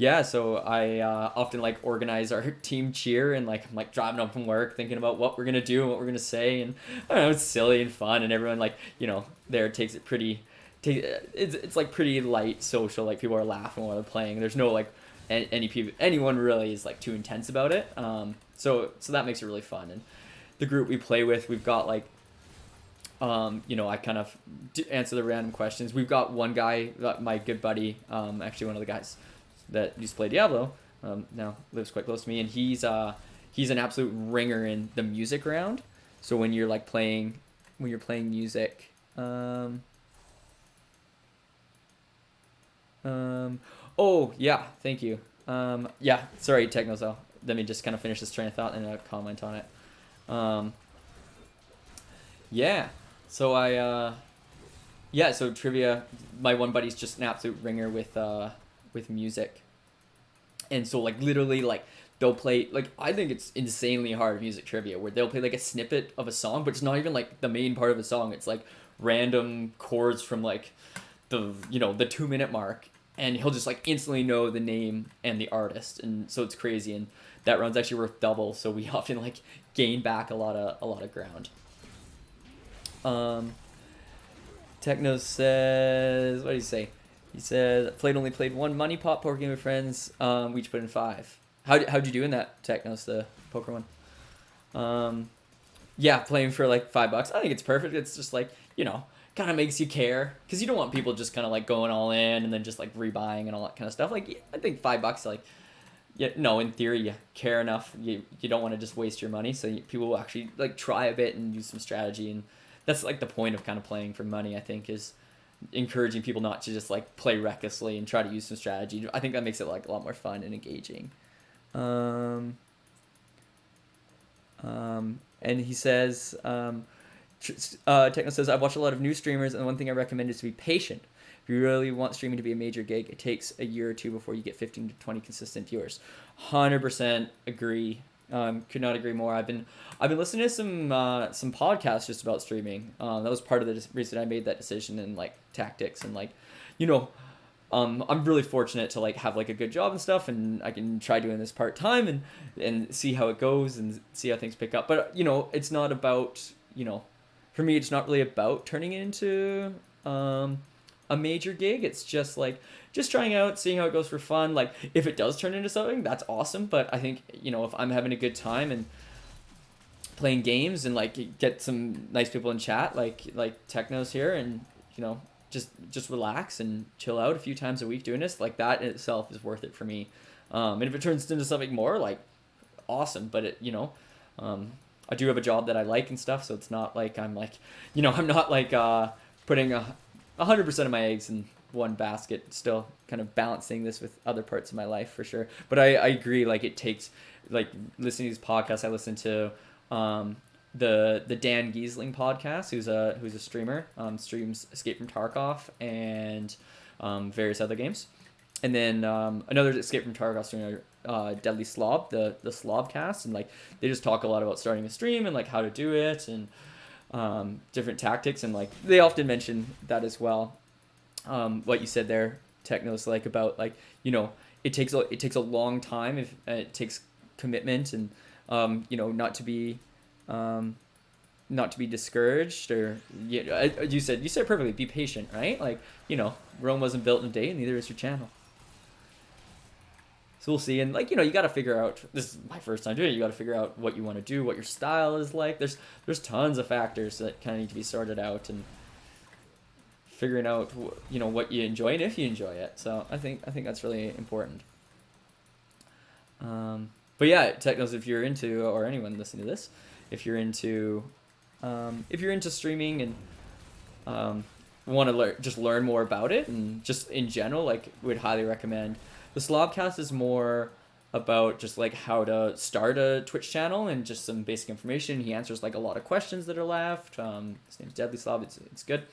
yeah, so I often like organize our team cheer, and like I'm like driving home from work thinking about what we're gonna do and what we're gonna say, and I don't know, it's silly and fun, and everyone like there takes it it's like pretty light social, like people are laughing while they're playing. There's no like anyone really is like too intense about it. So that makes it really fun. And the group we play with, we've got like I kind of answer the random questions. We've got one guy, my good buddy, actually one of the guys that used to play Diablo, now lives quite close to me, and he's an absolute ringer in the music round. So when you're playing music, oh yeah, thank you. Yeah, sorry, Technozo. Let me just kind of finish this train of thought and comment on it. Yeah. So so trivia, my one buddy's just an absolute ringer with music. And so like literally like they'll play, like I think it's insanely hard music trivia, where they'll play like a snippet of a song, but it's not even like the main part of the song. It's like random chords from like the 2-minute mark, and he'll just like instantly know the name and the artist, and so it's crazy. And that round's actually worth double, so we often like gain back a lot of ground. Techno says, what did he say? He said, only played one money pot poker game with friends. We each put in 5. How'd you do in that, Technos, the poker one? Yeah, playing for like $5. I think it's perfect. It's just like, kind of makes you care, because you don't want people just kind of like going all in and then just like rebuying and all that kind of stuff. Like, I think $5, like, in theory, you care enough. You don't want to just waste your money, so people will actually like try a bit and use some strategy. And that's like the point of kind of playing for money, I think, is encouraging people not to just like play recklessly and try to use some strategy. I think that makes it like a lot more fun and engaging. And he says, Techno says, I've watched a lot of new streamers, and one thing I recommend is to be patient. If you really want streaming to be a major gig, it takes a year or two before you get 15 to 20 consistent viewers. 100% agree. Could not agree more. I've been listening to some podcasts just about streaming. That was part of the reason I made that decision, and like tactics and like, you know, I'm really fortunate to like have like a good job and stuff, and I can try doing this part time and see how it goes and see how things pick up. But you know, it's not about, you know, for me, it's not really about turning it into a major gig. It's just like just trying out, seeing how it goes for fun. Like if it does turn into something, that's awesome. But I think, you know, if I'm having a good time and playing games and like get some nice people in chat, like Techno's here, and you know, just relax and chill out a few times a week doing this, like that in itself is worth it for me. And if it turns into something more, like awesome. But it, you know, I do have a job that I like and stuff, so it's not like I'm like, you know, I'm not like putting 100% of my eggs in one basket. Still kind of balancing this with other parts of my life for sure. But I agree, like it takes, like listening to these podcasts, I listen to the Dan Giesling podcast, who's a streamer, streams Escape from Tarkov and various other games. And then another Escape from Tarkov streamer, Deadly Slob, the Slobcast, and like they just talk a lot about starting a stream and like how to do it and different tactics, and like they often mention that as well. What you said there, Technos, like about like, you know, it takes a long time, if it takes commitment, and you know, not to be discouraged, or you said perfectly, be patient, right? Like, you know, Rome wasn't built in a day, and neither is your channel. So we'll see. And like, you know, you got to figure out, this is my first time doing it, you got to figure out what you want to do, what your style is like. There's tons of factors that kind of need to be sorted out, and figuring out, you know, what you enjoy and if you enjoy it. So I think that's really important. But yeah, Technos, if you're into, or anyone listening to this, if you're into streaming and want to just learn more about it, and just in general, like, would highly recommend. The Slobcast is more about just like how to start a Twitch channel and just some basic information. He answers like a lot of questions that are left. His name's Deadly Slob. It's good.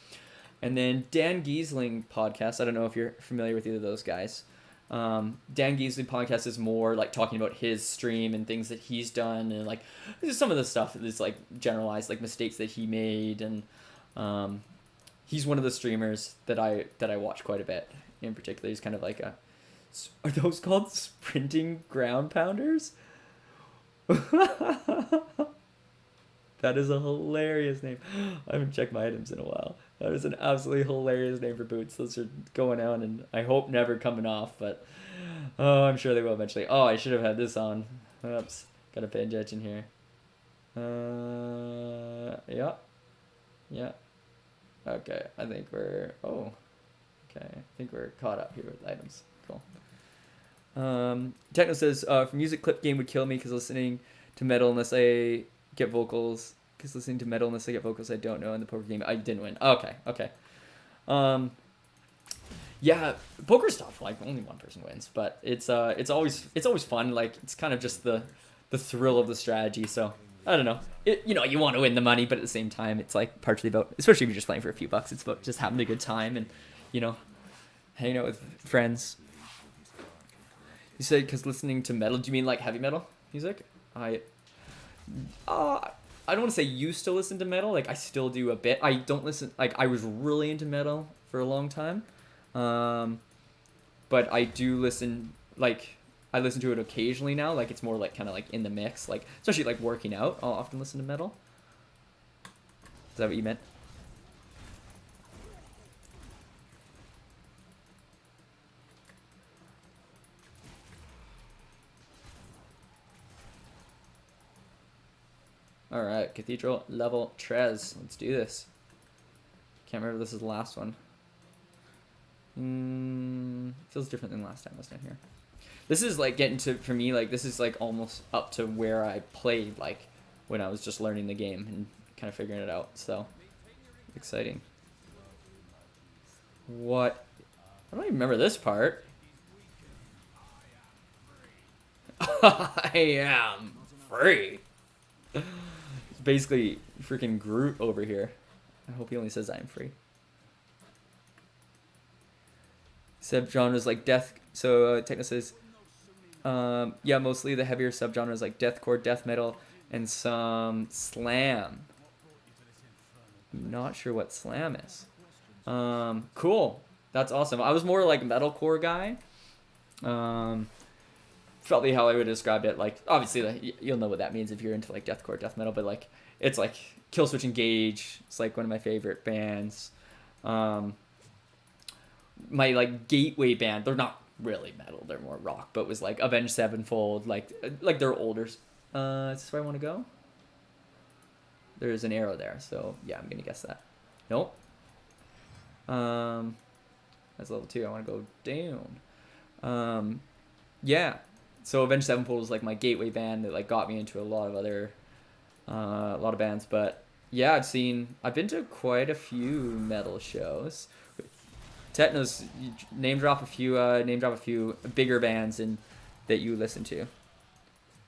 And then Dan Giesling podcast, I don't know if you're familiar with either of those guys. Dan Giesling podcast is more like talking about his stream and things that he's done, and like just some of the stuff that's like generalized, like mistakes that he made. And he's one of the streamers that I watch quite a bit. In particular, he's kind of like are those called sprinting ground pounders? That is a hilarious name. I haven't checked my items in a while. That is an absolutely hilarious name for boots. Those are going on, and I hope never coming off, but I'm sure they will eventually. Oh, I should have had this on. Oops. Gotta pay attention here. Yeah. Yeah. Okay, I think we're caught up here with items. Cool. Techno says, for music, clip game would kill me because listening to metal unless I get vocals. I don't know in the poker game. I didn't win. Okay. Yeah, poker stuff, like only one person wins, but it's always fun. Like, it's kind of just the thrill of the strategy. So I don't know. You know, you want to win the money, but at the same time, it's like partially about, especially if you're just playing for a few bucks, it's about just having a good time and, you know, hanging out with friends. You said because listening to metal, do you mean like heavy metal music? I don't want to say used to listen to metal. Like, I still do a bit. I don't listen, like, I was really into metal for a long time. But I do listen, like, I listen to it occasionally now. Like, it's more like kind of like in the mix, like, especially like working out, I'll often listen to metal. Is that what you meant? Alright, Cathedral level Trez. Let's do this. Can't remember if this is the last one. Feels different than last time I was down here. This is like getting to, for me, like this is like almost up to where I played like when I was just learning the game and kind of figuring it out. So exciting. What? I don't even remember this part. I am free. It's basically freaking Groot over here. I hope he only says I'm free. Subgenres like death. So Techno says, yeah, mostly the heavier subgenres like deathcore, death metal, and some slam. I'm not sure what slam is. Cool. That's awesome. I was more like metalcore guy. Probably how I would describe it. Like, obviously, like, you'll know what that means if you're into like deathcore, death metal. But like, it's like Killswitch Engage. It's like one of my favorite bands. My like gateway band. They're not really metal. They're more rock. But was like Avenged Sevenfold. Like they're older. Is this where I want to go? There's an arrow there. So yeah, I'm gonna guess that. Nope. That's level 2. I want to go down. Yeah. So Avenged Sevenfold was like my gateway band that like got me into a lot of other, a lot of bands. But yeah, I've been to quite a few metal shows. Technos, name drop a few bigger bands and that you listen to.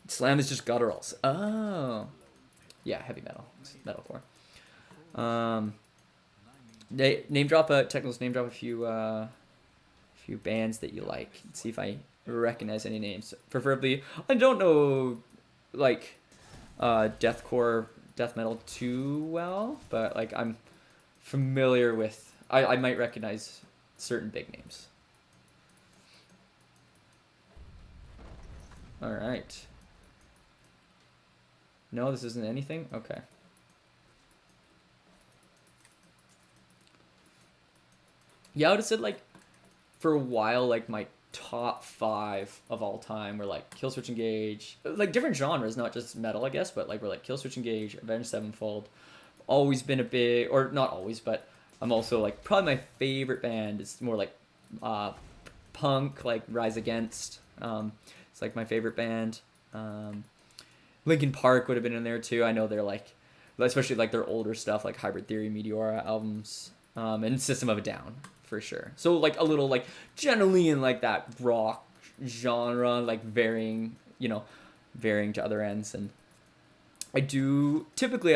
Slam is just gutturals. Oh, yeah, heavy metal, metalcore. Name drop a few bands that you like. Let's see if I recognize any names. Preferably, I don't know like deathcore, death metal too well, but like I'm familiar with. I might recognize certain big names. All right. No, this isn't anything. Okay. Yeah, I would have said like for a while, like my top 5 of all time were like Killswitch Engage, like different genres, not just metal, I guess, but like we're like Killswitch Engage, Avenged Sevenfold. Always been a big, or not always, but I'm also like probably my favorite band is more like punk, like Rise Against. It's like my favorite band. Linkin Park would have been in there too. I know they're like, especially like their older stuff, like Hybrid Theory, Meteora albums, and System of a Down for sure. So like a little like generally in like that rock genre, like varying to other ends. And I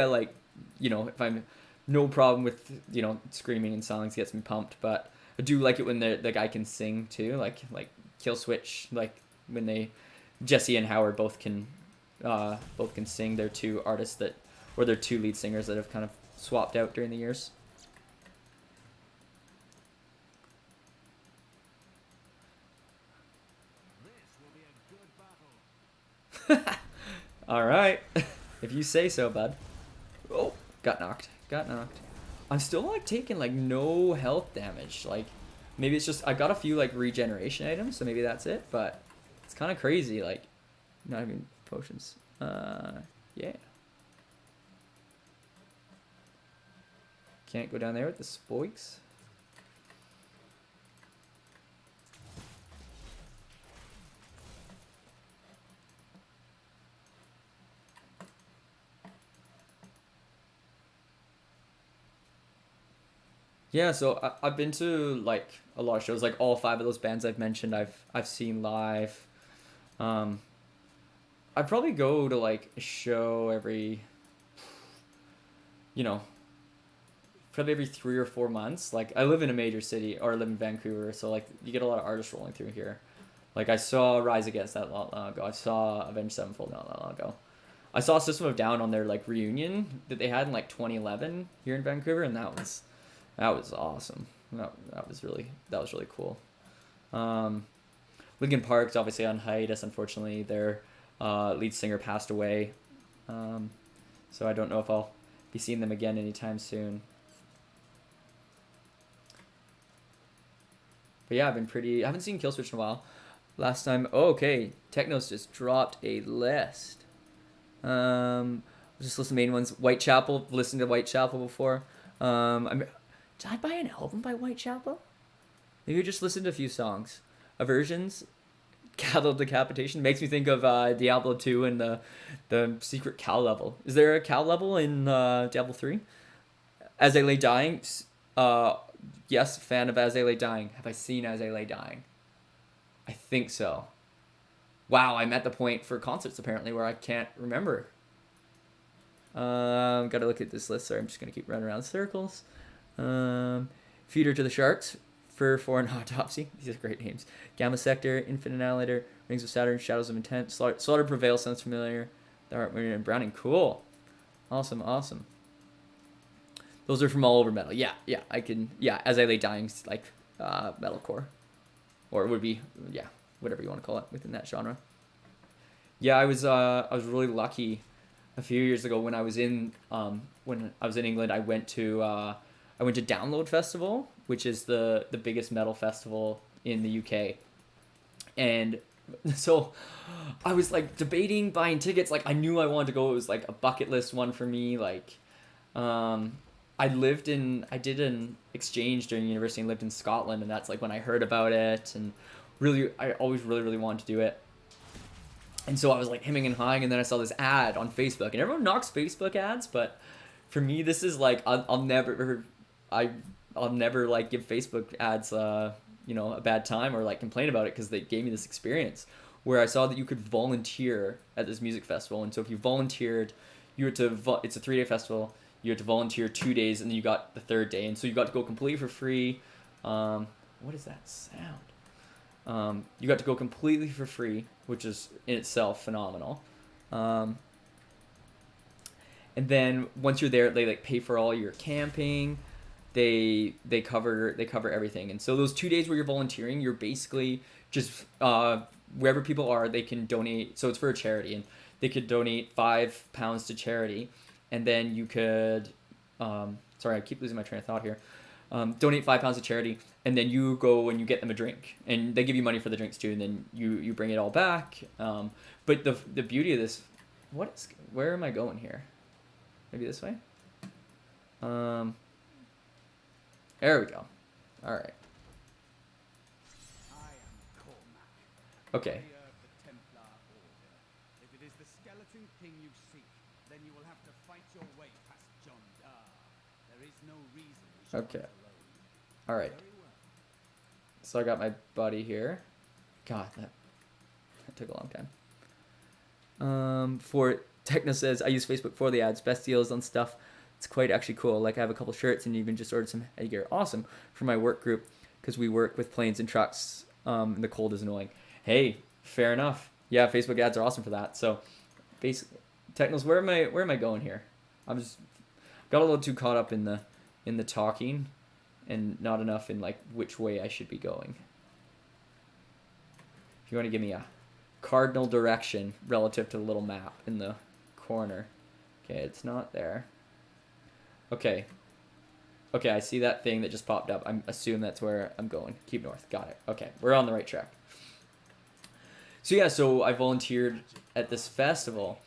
like, if I'm no problem with, screaming and songs gets me pumped, but I do like it when the guy can sing too, like Killswitch, like when Jesse and Howard both can sing. They're two artists they're two lead singers that have kind of swapped out during the years. All right. If you say so, bud. Oh, got knocked. I'm still like taking like no health damage. Like maybe it's just I got a few like regeneration items, so maybe that's it, but it's kind of crazy like not even potions. Yeah. Can't go down there with the spikes. Yeah, so I've been to like a lot of shows, like all 5 of those bands I've mentioned. I've seen live. I'd probably go to like a show every, probably every 3 or 4 months. Like I live in a major city, or I live in Vancouver, so like you get a lot of artists rolling through here. Like I saw Rise Against that not long ago. I saw Avenged Sevenfold not that long ago. I saw System of a Down on their like reunion that they had in like 2011 here in Vancouver, and that was awesome. That was really cool. Linkin Park's obviously on hiatus. Unfortunately, their lead singer passed away, so I don't know if I'll be seeing them again anytime soon. But yeah, I haven't seen Killswitch in a while. Last time, okay, Technos just dropped a list. Just list the main ones. Whitechapel, listened to Whitechapel before. Did I buy an album by Whitechapel? Maybe I just listened to a few songs. Aversions, Cattle Decapitation makes me think of Diablo 2 and the secret cow level. Is there a cow level in Diablo 3? As I Lay Dying, yes, fan of As I Lay Dying. Have I seen As I Lay Dying? I think so. Wow, I'm at the point for concerts apparently where I can't remember. Got to look at this list. Sorry, I'm just gonna keep running around in circles. Feeder to the Sharks, Fur Foreign Autopsy. These are great names. Gamma Sector, Infinite Annihilator, Rings of Saturn, Shadows of Intent, Slaughter Prevail sounds familiar. The Heart Marine and Browning. Cool. Awesome, awesome. Those are from all over metal. Yeah, yeah. I can. Yeah, As I Lay Dying, like metalcore, or it would be whatever you want to call it within that genre. Yeah, I was really lucky. A few years ago, when I was in England, I went to Download Festival, which is the biggest metal festival in the UK, and so I was like debating buying tickets. Like I knew I wanted to go. It was like a bucket list one for me. Like, I did an exchange during university and lived in Scotland, and that's like when I heard about it, and really I always really wanted to do it. And so I was like hemming and hawing, and then I saw this ad on Facebook, and everyone knocks Facebook ads, but for me, this is like I'll never like give Facebook ads a bad time or like complain about it, because they gave me this experience where I saw that you could volunteer at this music festival, and so if you volunteered, you had to it's a 3-day festival. You had to volunteer 2 days, and then you got the 3rd day, and so you got to go completely for free. What is that sound? You got to go completely for free, which is in itself phenomenal. And then once you're there, they like pay for all your camping. They cover everything. And so those 2 days where you're volunteering, you're basically just wherever people are, they can donate. So it's for a charity, and they could donate £5 to charity, and then you could sorry, I keep losing my train of thought here. Donate £5 to charity, and then you go and you get them a drink, and they give you money for the drinks too, and then you bring it all back. But the beauty of this, where am I going here? Maybe this way. There we go. All right. Okay. If it is the skeleton king you seek, then you will have to fight your way past John Dar. There is no reason we should Okay. fight alone. All right. Very well. So I got my buddy here. God, that took a long time. For Techno says, I use Facebook for the ads. Best deals on stuff. It's quite actually cool. Like I have a couple shirts and even just ordered some headgear. Awesome. For my work group, because we work with planes and trucks. And the cold is annoying. Hey, fair enough. Yeah, Facebook ads are awesome for that. So, basically, Technos, where am I going here? I'm just got a little too caught up in the talking, and not enough in like which way I should be going. If you want to give me a cardinal direction relative to the little map in the corner. Okay, it's not there. Okay, I see that thing that just popped up. I assume that's where I'm going. Keep north. Got it. Okay, we're on the right track. So yeah, so I volunteered at this festival.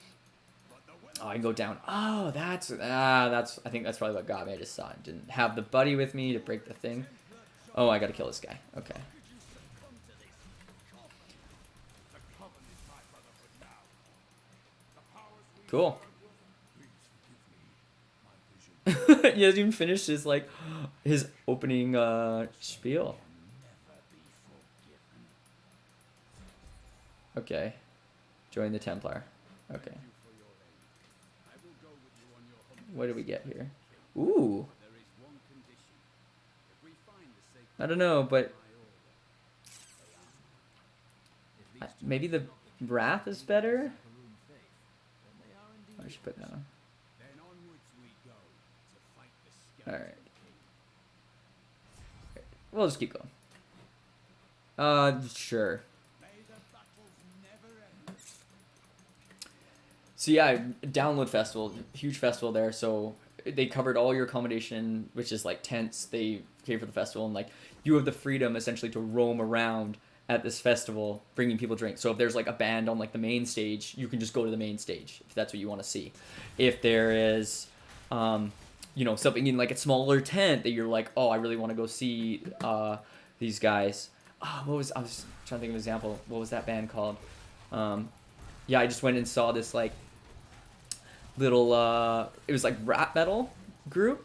Oh, I can go down. Oh, that's I think that's probably what got me. I just saw it. Didn't have the buddy with me to break the thing. Oh, I gotta kill this guy. Okay. Cool. He hasn't even finished his opening spiel. Okay. Join the Templar. Okay. What do we get here? Ooh. I don't know, but maybe the Wrath is better? I should put that on. Alright. We'll just keep going. Sure. So yeah, Download Festival, huge festival there. So they covered all your accommodation, which is like tents. They pay for the festival, and like you have the freedom essentially to roam around at this festival, bringing people drinks. So if there's like a band on like the main stage, you can just go to the main stage if that's what you want to see. If there is, something in like a smaller tent that you're like, oh, I really want to go see these guys. I was trying to think of an example. What was that band called? Yeah, I just went and saw this like little it was like rap metal group.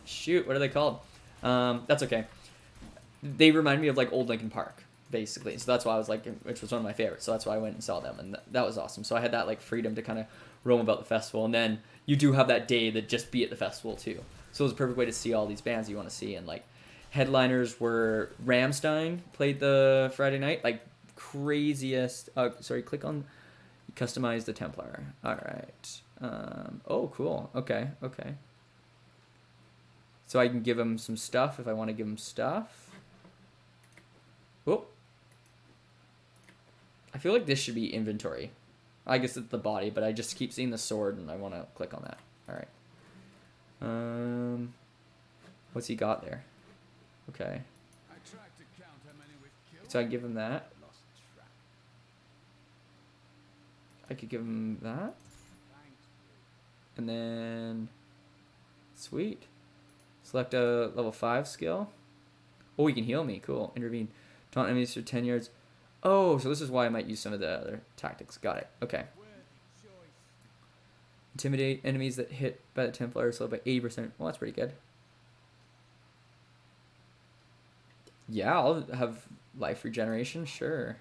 Shoot, what are they called? That's okay. They remind me of like old Linkin Park. basically. So that's why I was like, which was one of my favorites. So that's why I went and saw them, and that was awesome. So I had that like freedom to kind of roam about the festival, and then you do have that day that just be at the festival too. So it was a perfect way to see all these bands you want to see, and like headliners were Rammstein played the Friday night, like craziest. Sorry, click on customize the Templar. All right. Oh, cool. Okay. So I can give him some stuff if I want to give him stuff. Oh. I feel like this should be inventory. I guess it's the body, but I just keep seeing the sword and I want to click on that. All right. What's he got there? Okay. So I give him that. I could give him that. And then sweet. Select a level 5 skill. Oh, he can heal me. Cool. Intervene. Taunt enemies for 10 yards. Oh, so this is why I might use some of the other tactics. Got it. Okay. Intimidate enemies that hit by the Templar slow by 80%. Well, that's pretty good. Yeah, I'll have life regeneration. Sure.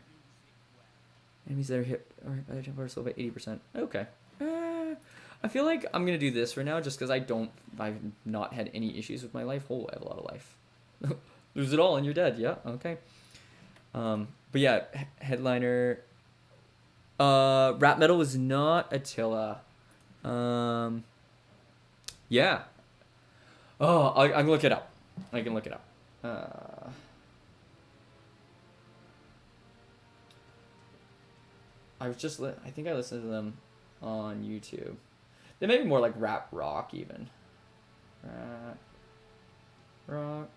Enemies that are hit by the Templar slow by 80%. Okay. I feel like I'm going to do this right now just because I've not had any issues with my life. Oh, I have a lot of life. Lose it all and you're dead. Yeah, okay. But yeah, headliner. Rap metal was not Attila. Yeah. Oh, I can look it up. I can look it up. I think I listened to them on YouTube. They may be more like rap rock even. Rap rock.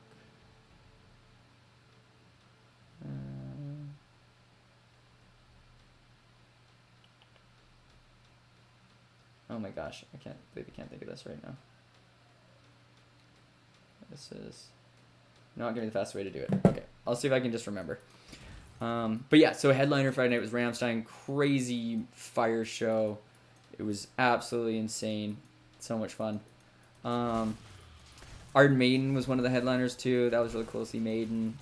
Oh my gosh, I can't think of this right now. This is not giving me the fastest way to do it. Okay, I'll see if I can just remember. But yeah, so headliner Friday night was Rammstein. Crazy fire show. It was absolutely insane. So much fun. Iron Maiden was one of the headliners too. That was really closely Maiden.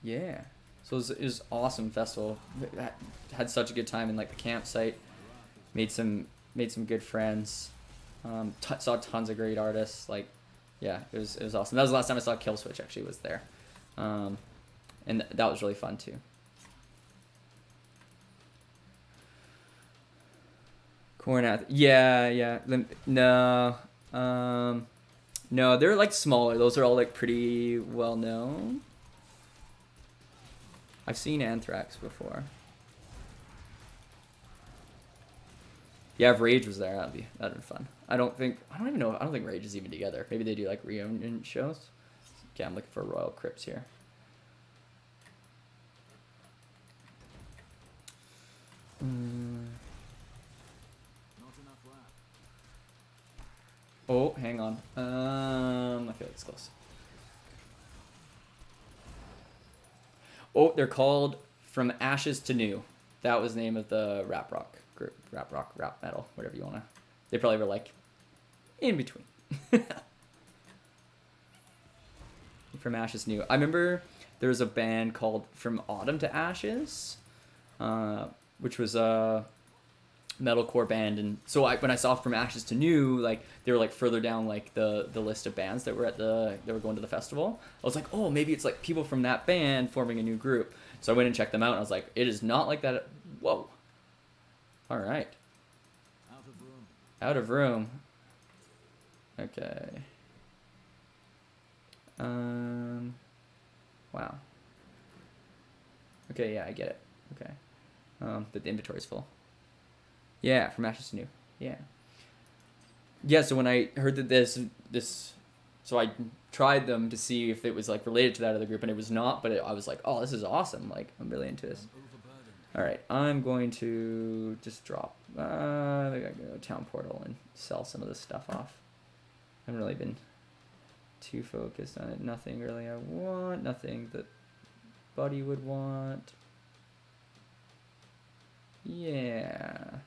Yeah. So it was awesome festival. Had such a good time in like the campsite. Made some good friends. Saw tons of great artists. Like, yeah, it was awesome. That was the last time I saw Killswitch. Actually, was there, and that was really fun too. Cornath, yeah. No, no, they're like smaller. Those are all like pretty well known. I've seen Anthrax before. Yeah, if Rage was there, that'd be fun. I don't think Rage is even together. Maybe they do like reunion shows. Okay, I'm looking for Royal Crypts here. Oh, hang on. I feel like it's close. Oh, they're called From Ashes to New. That was the name of the rap rock group. Rap metal, whatever you want to. They probably were like in between. From Ashes to New. I remember there was a band called From Autumn to Ashes, which was a metalcore band, and so when I saw From Ashes to New, like they were like further down like the list of bands that were going to the festival. I was like, oh, maybe it's like people from that band forming a new group. So I went and checked them out, and I was like, it is not like that. Whoa. All right. Out of room. Okay. Wow. Okay, yeah, I get it. Okay. But the inventory's full. Yeah, From Ashes to New. Yeah. Yeah, so when I heard that this, so I tried them to see if it was like related to that other group, and it was not, but I was like, oh, this is awesome. Like, I'm really into this. All right, I'm going to just drop, I think I can go to Town Portal and sell some of this stuff off. I haven't really been too focused on it. Nothing really I want, nothing that Buddy would want. Yeah.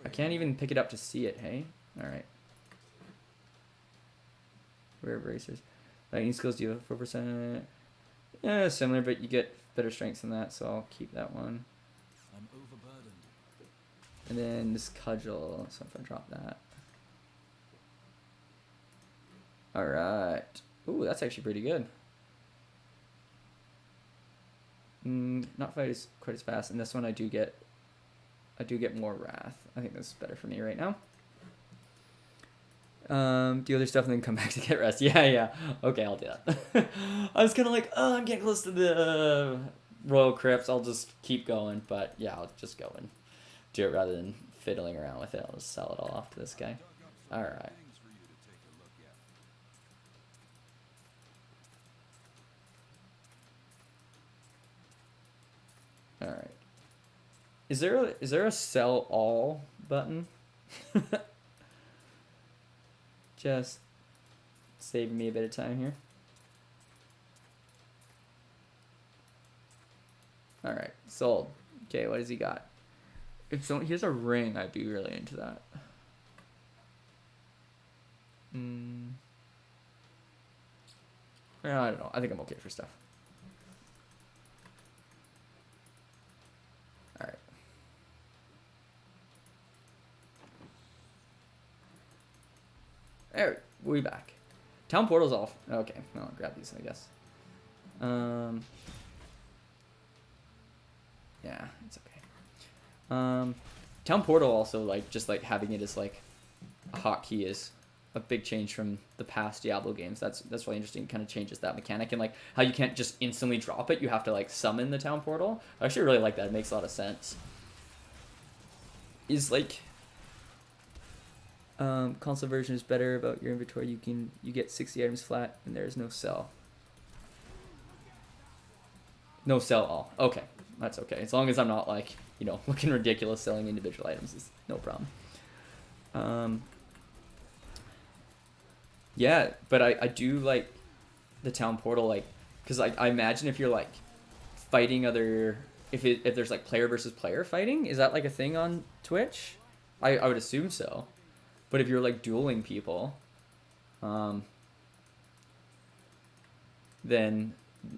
I can't even pick it up to see it, hey? Alright. Rare bracers. Fighting skills do you have 4%. Yeah, similar, but you get better strengths than that, so I'll keep that one. I'm overburdened. And then this cudgel, so if I drop that. Alright. Ooh, that's actually pretty good. Not fight as quite as fast, and this one I do get more wrath. I think this is better for me right now. Do other stuff and then come back to get rest. Yeah. Okay, I'll do that. I was kind of like, oh, I'm getting close to the Royal Crypts. I'll just keep going, but yeah, I'll just go and do it rather than fiddling around with it. I'll just sell it all off to this guy. All right. All right. Is there a sell all button? Just saving me a bit of time here. All right, sold. Okay, what has he got? If so, here's a ring. I'd be really into that. Yeah, I don't know. I think I'm okay for stuff. All right. There, we'll be back. Town portal's off. Okay, I'll grab these, I guess. Yeah, it's okay. Town portal also, like, just like having it as like a hotkey is a big change from the past Diablo games. That's really interesting. It kind of changes that mechanic, and like how you can't just instantly drop it. You have to like summon the town portal. I actually really like that. It makes a lot of sense. Is like console version is better about your inventory. You get 60 items flat and there's no sell. No sell all. Okay, that's okay. As long as I'm not like, you know, looking ridiculous selling individual items is no problem. Yeah, but I do like the town portal, like, because I imagine if you're like fighting other, if there's like player versus player fighting, is that like a thing on Twitch? I would assume so. But if you're like dueling people, then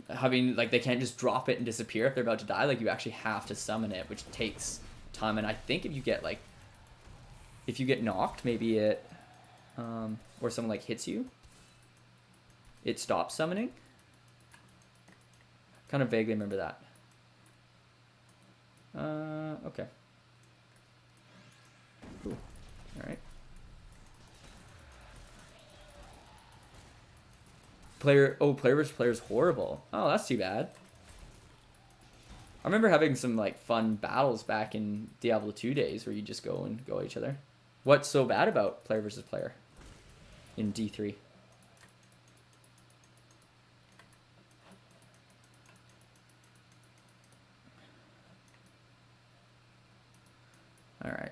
having like they can't just drop it and disappear if they're about to die. Like you actually have to summon it, which takes time. And I think if you get knocked, maybe it or someone like hits you, it stops summoning. Kind of vaguely remember that. Okay. Cool. All right. Player versus player is horrible. Oh, that's too bad. I remember having some like fun battles back in Diablo 2 days where you just go at each other. What's so bad about player versus player in D3? All right.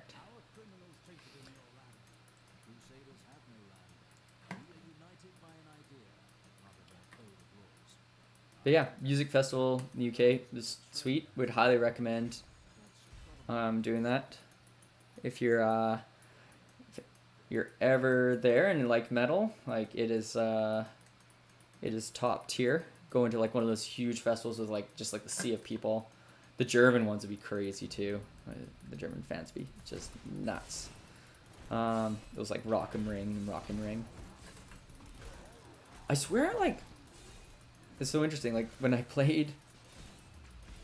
But yeah, music festival in the UK is sweet. Would highly recommend doing that. If you're ever there and you like metal, like it is top tier. Going to like one of those huge festivals with like just like the sea of people. The German ones would be crazy too. The German fans be just nuts. It was like Rock am Ring. I swear, like, it's so interesting. Like when I played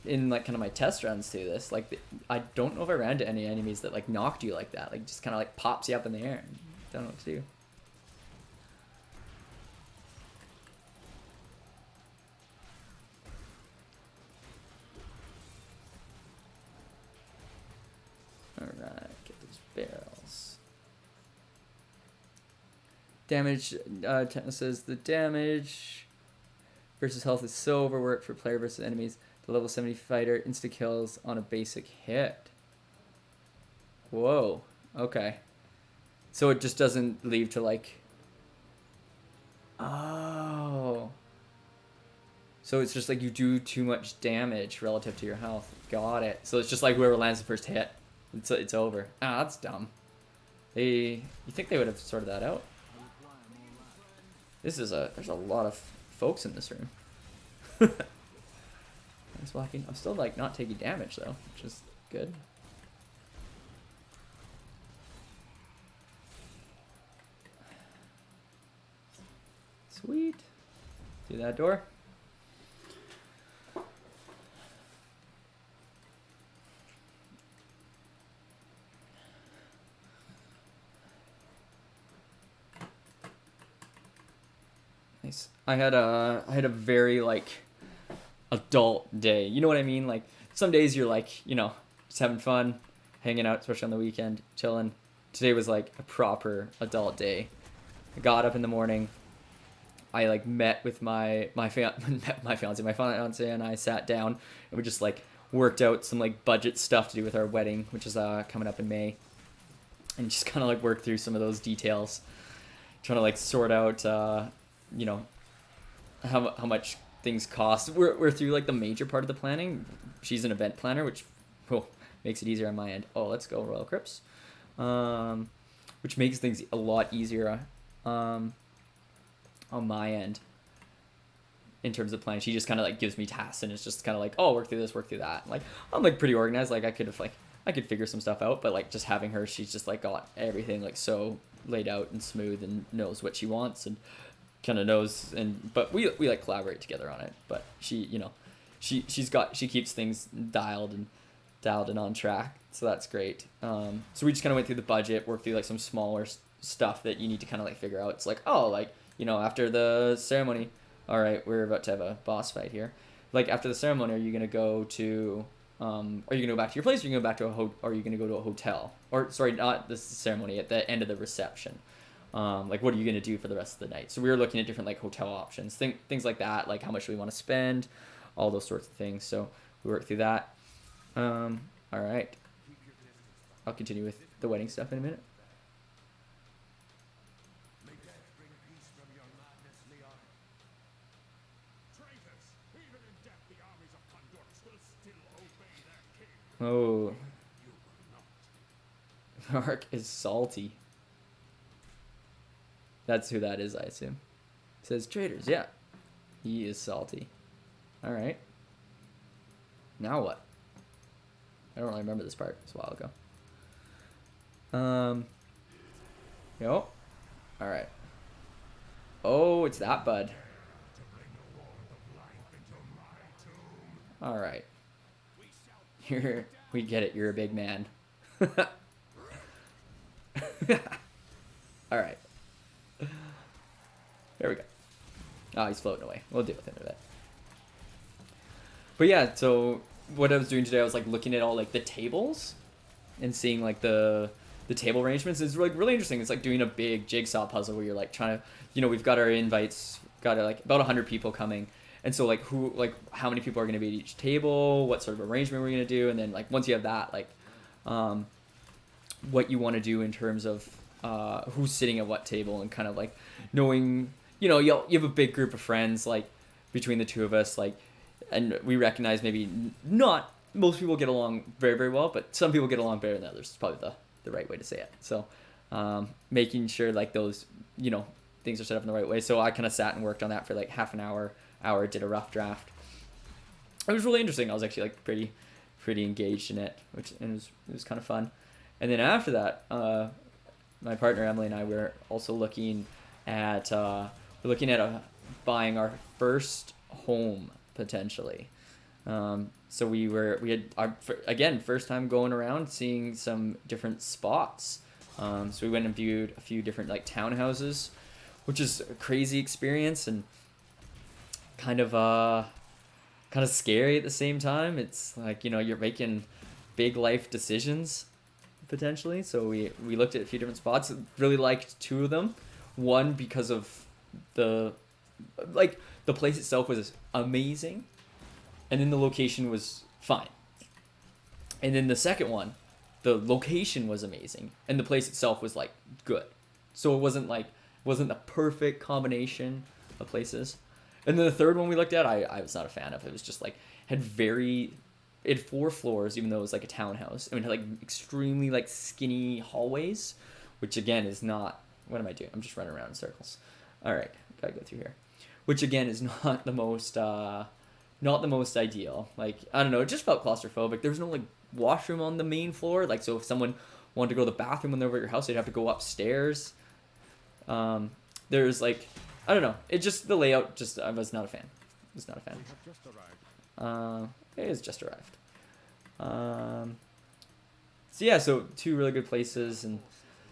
in like kind of my test runs to this, like I don't know if I ran into any enemies that like knocked you like that. Like just kind of like pops you up in the air and don't know what to do. Alright, get those barrels. Damage, Tetanus says the damage versus health is so overworked for player versus enemies. The level 70 fighter insta-kills on a basic hit. Whoa, okay. So it just doesn't leave to like... Oh. So it's just like you do too much damage relative to your health. Got it. So it's just like whoever lands the first hit. It's over. Ah, that's dumb. You think they would have sorted that out? There's a lot of folks in this room. Nice walking. I'm still like not taking damage though, which is good. Sweet. See that door? Nice. I had a very like adult day. You know what I mean? Like some days you're like, you know, just having fun, hanging out, especially on the weekend, chilling. Today was like a proper adult day. I got up in the morning. I like met with my fiance and I sat down and we just like worked out some like budget stuff to do with our wedding, which is coming up in May, and just kind of like work through some of those details, trying to like sort out you know, how much things cost. We're through like the major part of the planning. She's an event planner, which makes it easier on my end. Oh, let's go Royal Crips, which makes things a lot easier on my end in terms of planning. She just kind of like gives me tasks and it's just kind of like, oh, work through this, work through that. Like I'm like pretty organized. Like I could figure some stuff out, but like just having her, she's just like got everything like so laid out and smooth and knows what she wants and kind of knows. And but we like collaborate together on it. But she, you know, she keeps things dialed and on track, so that's great. So we just kind of went through the budget, worked through like some smaller stuff that you need to kind of like figure out. It's like, oh, like, you know, after the ceremony, all right, we're about to have a boss fight here. Like after the ceremony, are you gonna go to are you gonna go back to your place? Or are you gonna go back to or are you gonna go to a hotel? Or sorry, not the ceremony, at the end of the reception. Like what are you gonna do for the rest of the night? So we were looking at different like hotel options, things like that, like how much do we want to spend, all those sorts of things. So we worked through that. All right, I'll continue with the wedding stuff in a minute. May death bring peace from your madness, Leon. Traitors! Even in death, the armies of Condorus will still obey their king. Oh, You will not. Mark is salty. That's who that is, I assume. It says traitors, yeah. He is salty. All right. Now what? I don't really remember this part. It's a while ago. Yo. All right. Oh, it's that bud. All right. Here, we get it. You're a big man. All right. There we go. Oh, he's floating away. We'll deal with him in a bit. But yeah, so what I was doing today, I was like looking at all like the tables and seeing like the table arrangements. It's like really interesting. It's like doing a big jigsaw puzzle where you're like trying to, you know, we've got our invites, got like about 100 people coming. And so like how many people are going to be at each table, what sort of arrangement we're going to do. And then like once you have that, like what you want to do in terms of who's sitting at what table and kind of like knowing, you know, you have a big group of friends, like between the two of us, like, and we recognize maybe not most people get along very, very well, but some people get along better than others. It's probably the right way to say it. So making sure like those, you know, things are set up in the right way. So I kind of sat and worked on that for like half an hour, did a rough draft. It was really interesting. I was actually like pretty engaged in it, and it was kind of fun. And then after that, my partner Emily and I were also looking at buying our first home potentially. So we had our first time going around seeing some different spots. So we went and viewed a few different like townhouses, which is a crazy experience and kind of scary at the same time. It's like, you know, you're making big life decisions potentially. So we looked at a few different spots. Really liked two of them. One because of the place itself was amazing, and then the location was fine. And then the second one, the location was amazing, and the place itself was like good. So it wasn't the perfect combination of places. And then the third one we looked at, I was not a fan of. It was just like it had 4 floors, even though it was like a townhouse. I mean, it had like extremely like skinny hallways, which again is not. What am I doing? I'm just running around in circles. All right, gotta go through here, which again is not the most ideal. Like, I don't know, it just felt claustrophobic. There was no like washroom on the main floor. Like, so if someone wanted to go to the bathroom when they were at your house, they'd have to go upstairs. There's like, I don't know. It just, the layout, just, I was not a fan. It has just arrived. So yeah, so 2 really good places, and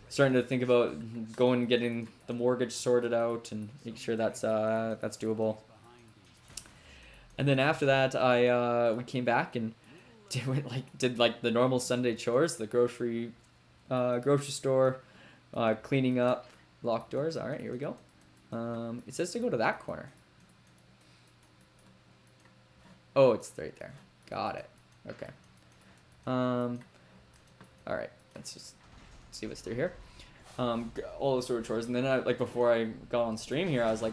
starting to think about going and getting the mortgage sorted out and make sure that's doable. And then after that, we came back and did the normal Sunday chores, the grocery store, cleaning up, locked doors. All right, here we go. It says to go to that corner. Oh, it's right there. Got it. Okay. All right, let's just see what's through here. All the sort of chores, and then before I got on stream here, I was like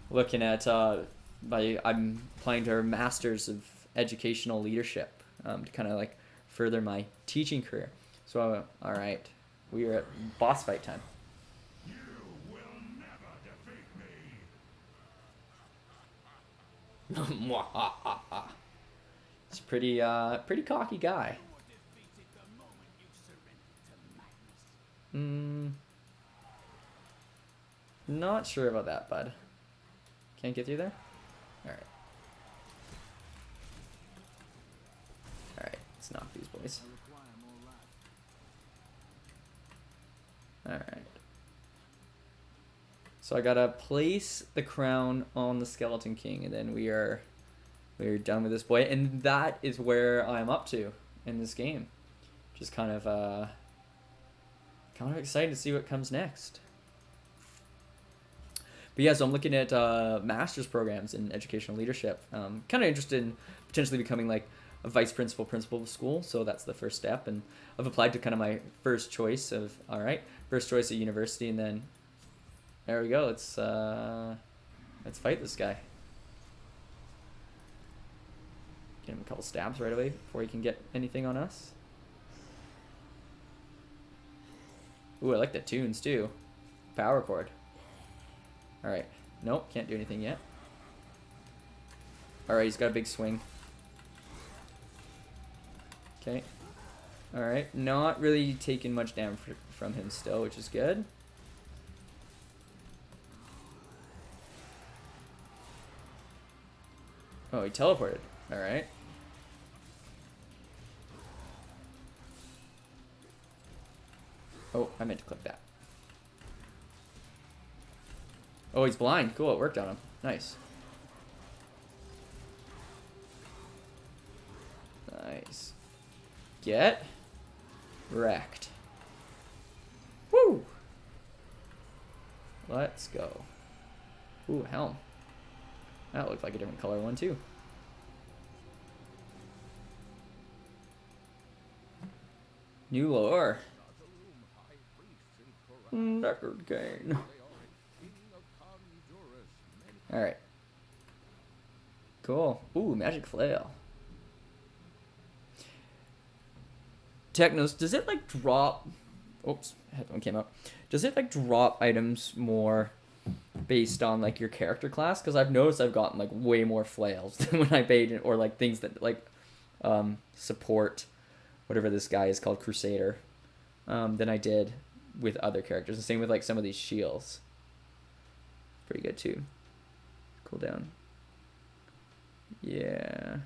looking at I'm applying to Masters of Educational Leadership to kind of like further my teaching career. So all right, we are at boss fight time. You will never defeat me. He's pretty cocky guy. Not sure about that, bud. Can't get through there? Alright. Alright, let's knock these boys. Alright. So I gotta place the crown on the Skeleton King, and then we're done with this boy. And that is where I'm up to in this game. Just kind of excited to see what comes next. But yeah, so I'm looking at master's programs in educational leadership. Kind of interested in potentially becoming like a vice principal of school. So that's the first step. And I've applied to kind of my first choice of, all right, first choice at university. And then there we go. Let's fight this guy. Get him a couple stabs right away before he can get anything on us. Ooh, I like the tunes too. Power chord. Alright. Nope, can't do anything yet. Alright, he's got a big swing. Okay. Alright, not really taking much damage from him still, which is good. Oh, he teleported. Alright. Oh, I meant to click that. Oh, he's blind. Cool, it worked on him. Nice. Nice. Get wrecked. Woo! Let's go. Ooh, helm. That looked like a different color one, too. New lore. Record gain. Alright. Cool. Ooh, magic flail. Technos, does it like drop... Oops, headphone came out. Does it like drop items more based on like your character class? Because I've noticed I've gotten like way more flails than when I paid, or like things that like support whatever this guy is called, Crusader, than I did with other characters. The same with like some of these shields. Pretty good too. Cool down. Yeah.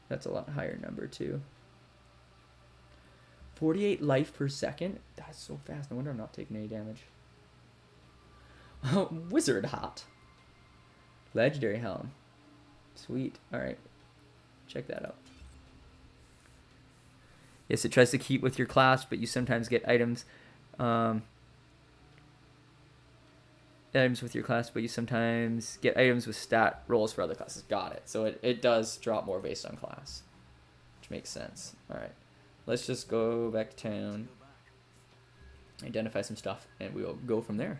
That's a lot higher number too. 48 life per second? That's so fast. No wonder I'm not taking any damage. Oh, wizard hat. Legendary helm. Sweet. Alright. Check that out. Yes, it tries to keep with your class, but you sometimes get items. Items with your class, but you sometimes get items with stat rolls for other classes. Got it. So it does drop more based on class, which makes sense. Alright. Let's just go back to town, identify some stuff, and we will go from there.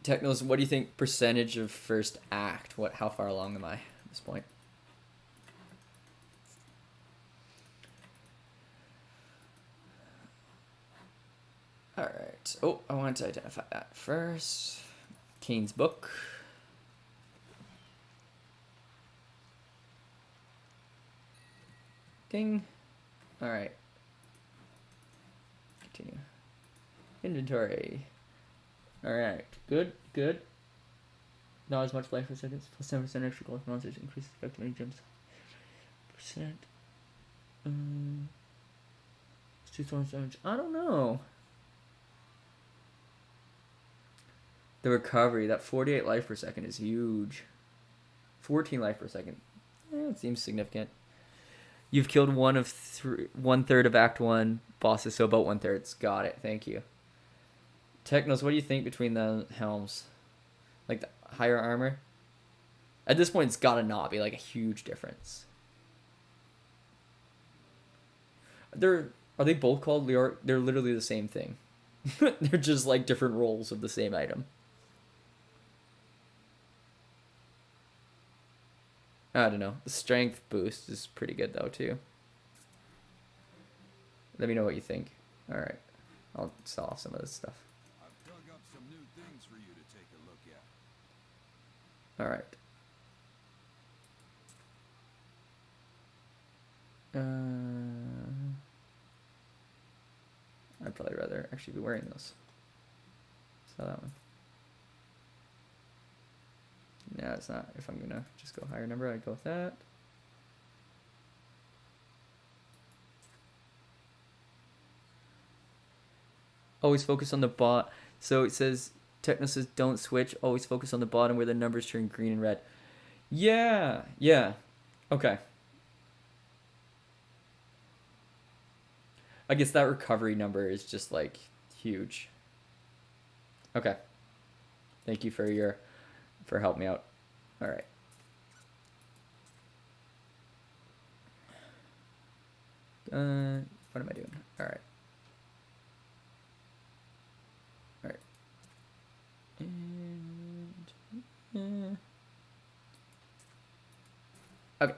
Technos, what do you think percentage of first act? How far along am I at this point? Alright. Oh, I wanted to identify that first. Kane's book. Ding. Alright. Continue. Inventory. Alright. Good, good. Not as much life as seconds. Plus 10% extra gold monsters. Increases effectively jumps. Percent. It's 2 damage. I don't know. The recovery, that 48 life per second is huge. 14 life per second. It seems significant. You've killed one third of Act 1 bosses, so about 1/3. Got it. Thank you. Technos, what do you think between the helms? Like the higher armor? At this point, it's gotta not be like a huge difference. Are they both called Lior? They're literally the same thing. They're just like different roles of the same item. I don't know. The strength boost is pretty good though too. Let me know what you think. Alright. I'll sell off some of this stuff. I've dug up some new things for you to take a look at. Alright. I'd probably rather actually be wearing those. Saw that one. No, it's not. If I'm gonna just go higher number, I'd go with that. Always focus on the bot. So it says, Techno says, don't switch. Always focus on the bottom where the numbers turn green and red. Yeah, yeah. Okay. I guess that recovery number is just like huge. Okay. Thank you for helping me out. All right. What am I doing? All right. All right. And okay.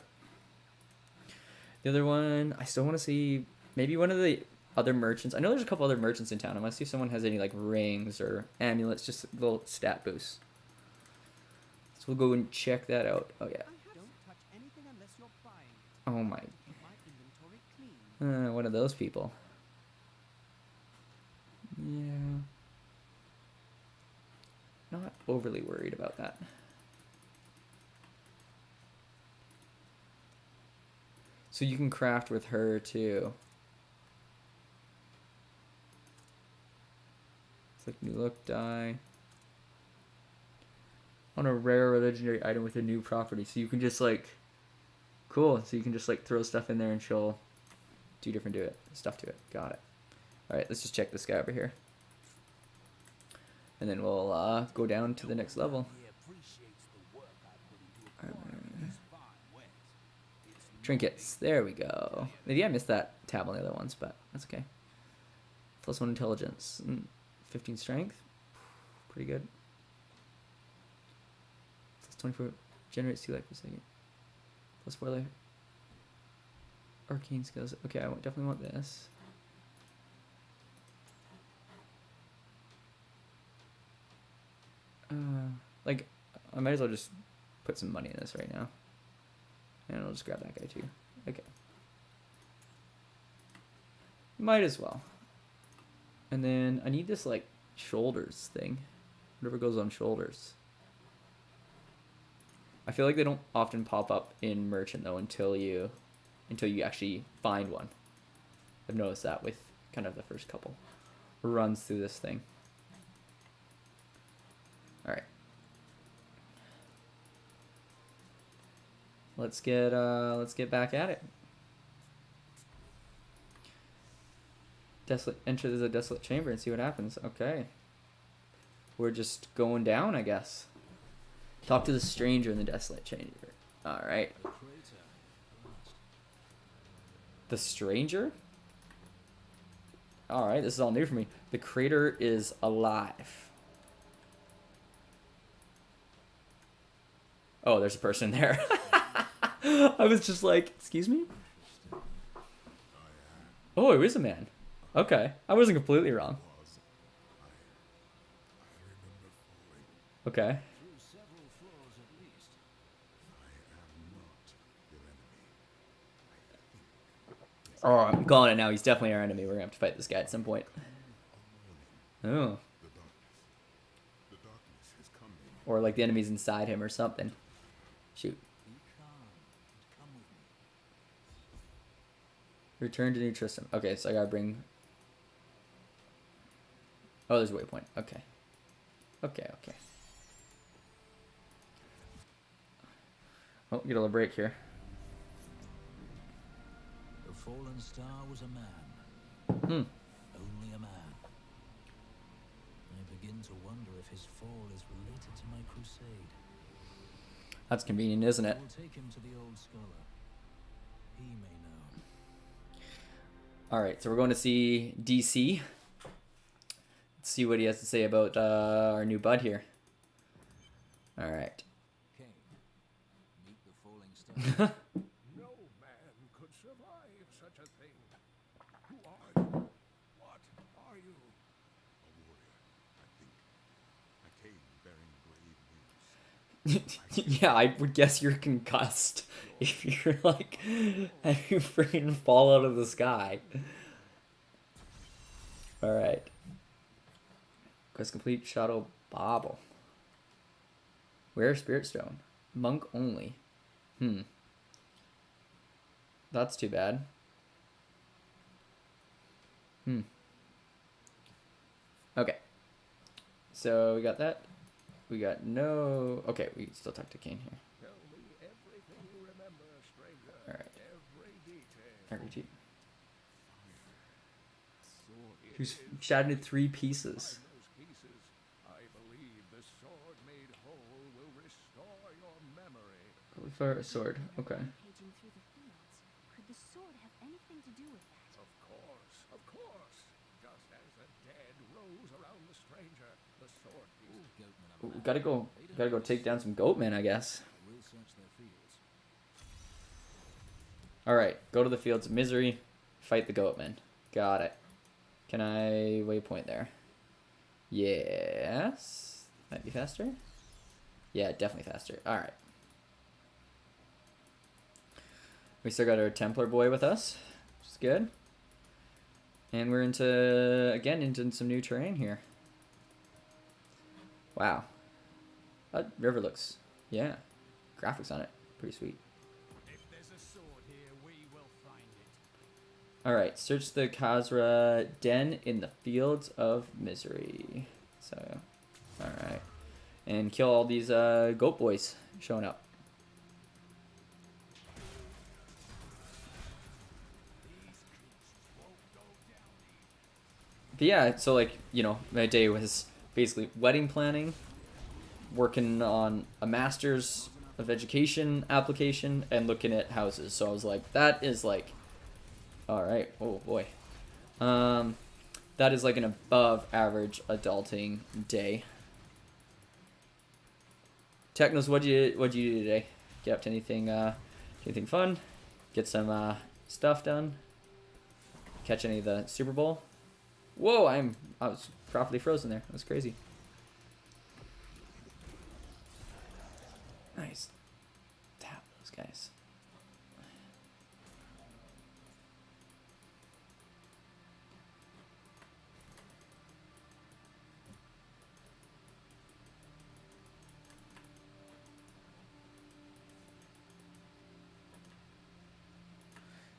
The other one, I still want to see maybe one of the other merchants. I know there's a couple other merchants in town. I want to see if someone has any like rings or amulets, just little stat boosts. So we'll go and check that out. Oh yeah. Don't touch anything unless you're buying it. Oh my. Keep my inventory clean. One of those people. Yeah. Not overly worried about that. So you can craft with her too. It's like new look die. On a rare or legendary item with a new property. So you can just like, cool. So you can just like throw stuff in there and she'll do different stuff to it. Got it. All right, let's just check this guy over here. And then we'll go down to the next level. Trinkets. There we go. Maybe I missed that tab on the other ones, but that's okay. +1 intelligence. 15 strength. Pretty good. +24. Generates 2 life per second. +4 life. Arcane skills. Okay, I definitely want this. Like, I might as well just put some money in this right now. And I'll just grab that guy too. Okay. Might as well. And then I need this, like, shoulders thing. Whatever goes on shoulders. I feel like they don't often pop up in Merchant, though, until you actually find one. I've noticed that with kind of the first couple runs through this thing. Alright. Let's get back at it. Enter the desolate chamber and see what happens. Okay. We're just going down, I guess. Talk to the stranger in the desolate chamber. Alright. The stranger? Alright, this is all new for me. The crater is alive. Oh, there's a person there. I was just like, excuse me? Oh, it is a man. Okay. I wasn't completely wrong. Okay. Through several floors at least. I am not your enemy. Oh, I'm calling it now. He's definitely our enemy. We're gonna have to fight this guy at some point. A warning. Oh. The darkness. The darkness has come in. Or like the enemy's inside him or something. Shoot. Be calm and come with me. Return to New Tristram. Okay, so I gotta bring... Oh, there's a waypoint. Okay. Okay. Oh, get a little break here. The fallen star was a man. Hmm. Only a man. I begin to wonder if his fall is related to my crusade. That's convenient, isn't I it? will take him to the old scholar. He may know. Alright, so we're going to see DC. Let's see what he has to say about our new bud here. Alright. Cain, meet the falling star. No man could survive such a thing. Who are you? What are you? A warrior, I think. I came bearing grave news. Yeah, I would guess you're concussed if you're like, if you freaking fall out of the sky. Alright. Quest complete. Shadow Bauble. Rare Spirit Stone. Monk only. That's too bad. Okay. So we got that. We got no... Okay, we still talk to Cain here. Tell me everything you remember, stranger. Alright. Every detail. RGT. Sword it Who's is. shattered into 3 pieces. Find those pieces. I believe the sword made whole will restore your memory. For a sword. Okay. Rampaging through the fields. Could the sword have anything to do with that? Of course, of course. Just as the dead rose around the stranger, the sword pieces. Goatmen are Ooh, mad. gotta go take down some goatmen, I guess. We'll search their fields. Alright, go to the Fields of Misery. Fight the goatmen. Got it. Can I waypoint there? Yes. Might be faster? Yeah, definitely faster. Alright. We still got our Templar boy with us, which is good. And we're into some new terrain here. Wow. That river looks, yeah. Graphics on it, pretty sweet. If there's a sword here, we will find it. Alright, search the Khazra Den in the Fields of Misery. So, alright. And kill all these goat boys showing up. But yeah, so like, you know, my day was basically wedding planning, working on a master's of education application, and looking at houses. So I was like, that is like, alright, oh boy. That is like an above average adulting day. Technos, what'd you do today? Get up to anything fun? Get some stuff done? Catch any of the Super Bowl? Whoa, I was properly frozen there. That's crazy. Nice. Tap those guys.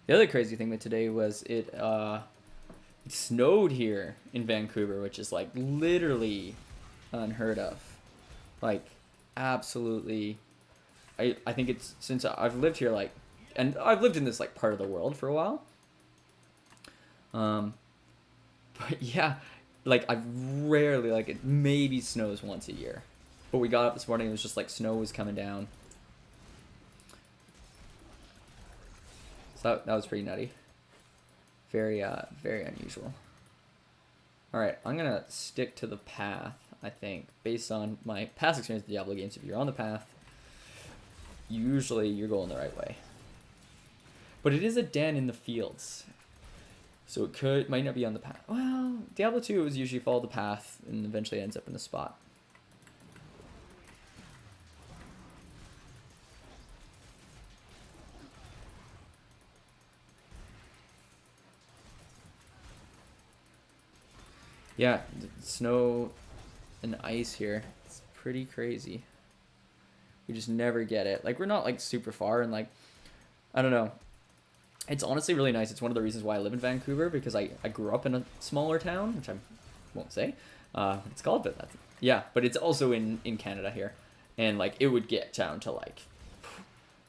The other crazy thing with today was it snowed here in Vancouver, which is like literally unheard of. Like absolutely. I think it's since I've lived here like, and I've lived in this like part of the world for a while. But yeah, like I've rarely, like it maybe snows once a year. But we got up this morning, it was just like snow was coming down. So that was pretty nutty. Very unusual. Alright, I'm gonna stick to the path, I think, based on my past experience with Diablo games. If you're on the path, usually you're going the right way. But it is a den in the fields. So it might not be on the path. Well, Diablo 2 was usually follow the path and eventually ends up in the spot. Yeah, snow and ice here. It's pretty crazy. We just never get it. Like, we're not like super far, and like, I don't know. It's honestly really nice. It's one of the reasons why I live in Vancouver, because I grew up in a smaller town, which I won't say what it's called, but that's, yeah, but it's also in Canada here. And like, it would get down to like,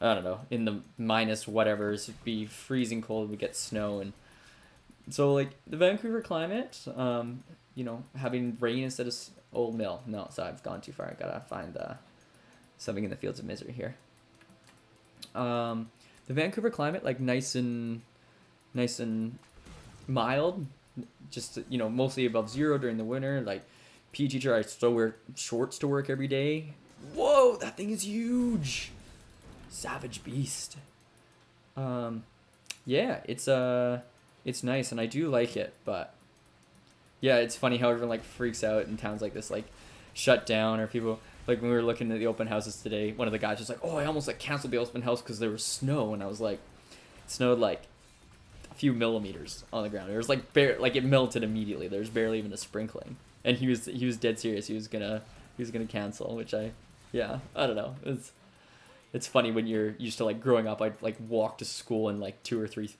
I don't know, in the minus whatever's, it'd be freezing cold, we get snow. And so like the Vancouver climate, you know, having rain instead of old mill. No, so I've gone too far. I gotta find something in the Fields of Misery here. The Vancouver climate, like nice and mild, just, you know, mostly above zero during the winter. Like, PE teacher, I still wear shorts to work every day. Whoa, that thing is huge. Savage beast. Yeah, it's nice, and I do like it, but yeah, it's funny how everyone like freaks out in towns like this, like shut down, or people, like when we were looking at the open houses today, one of the guys was like, oh, I almost like canceled the open house because there was snow. And I was like, it snowed like a few millimeters on the ground. It was like like it melted immediately. There was barely even a sprinkling. And he was dead serious. He was gonna cancel, which I don't know. It's funny when you're used to like growing up. I'd like walk to school in like 2 or 3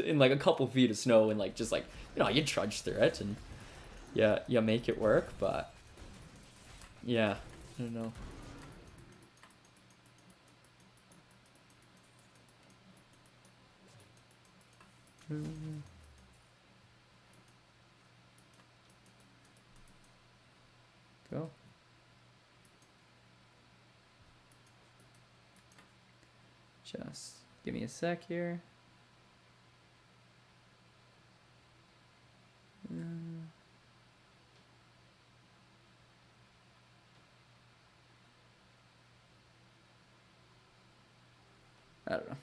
in like a couple feet of snow, and like just like, you know, you trudge through it, and yeah, you make it work. But yeah, I don't know. Go. Just give me a sec here. I don't know.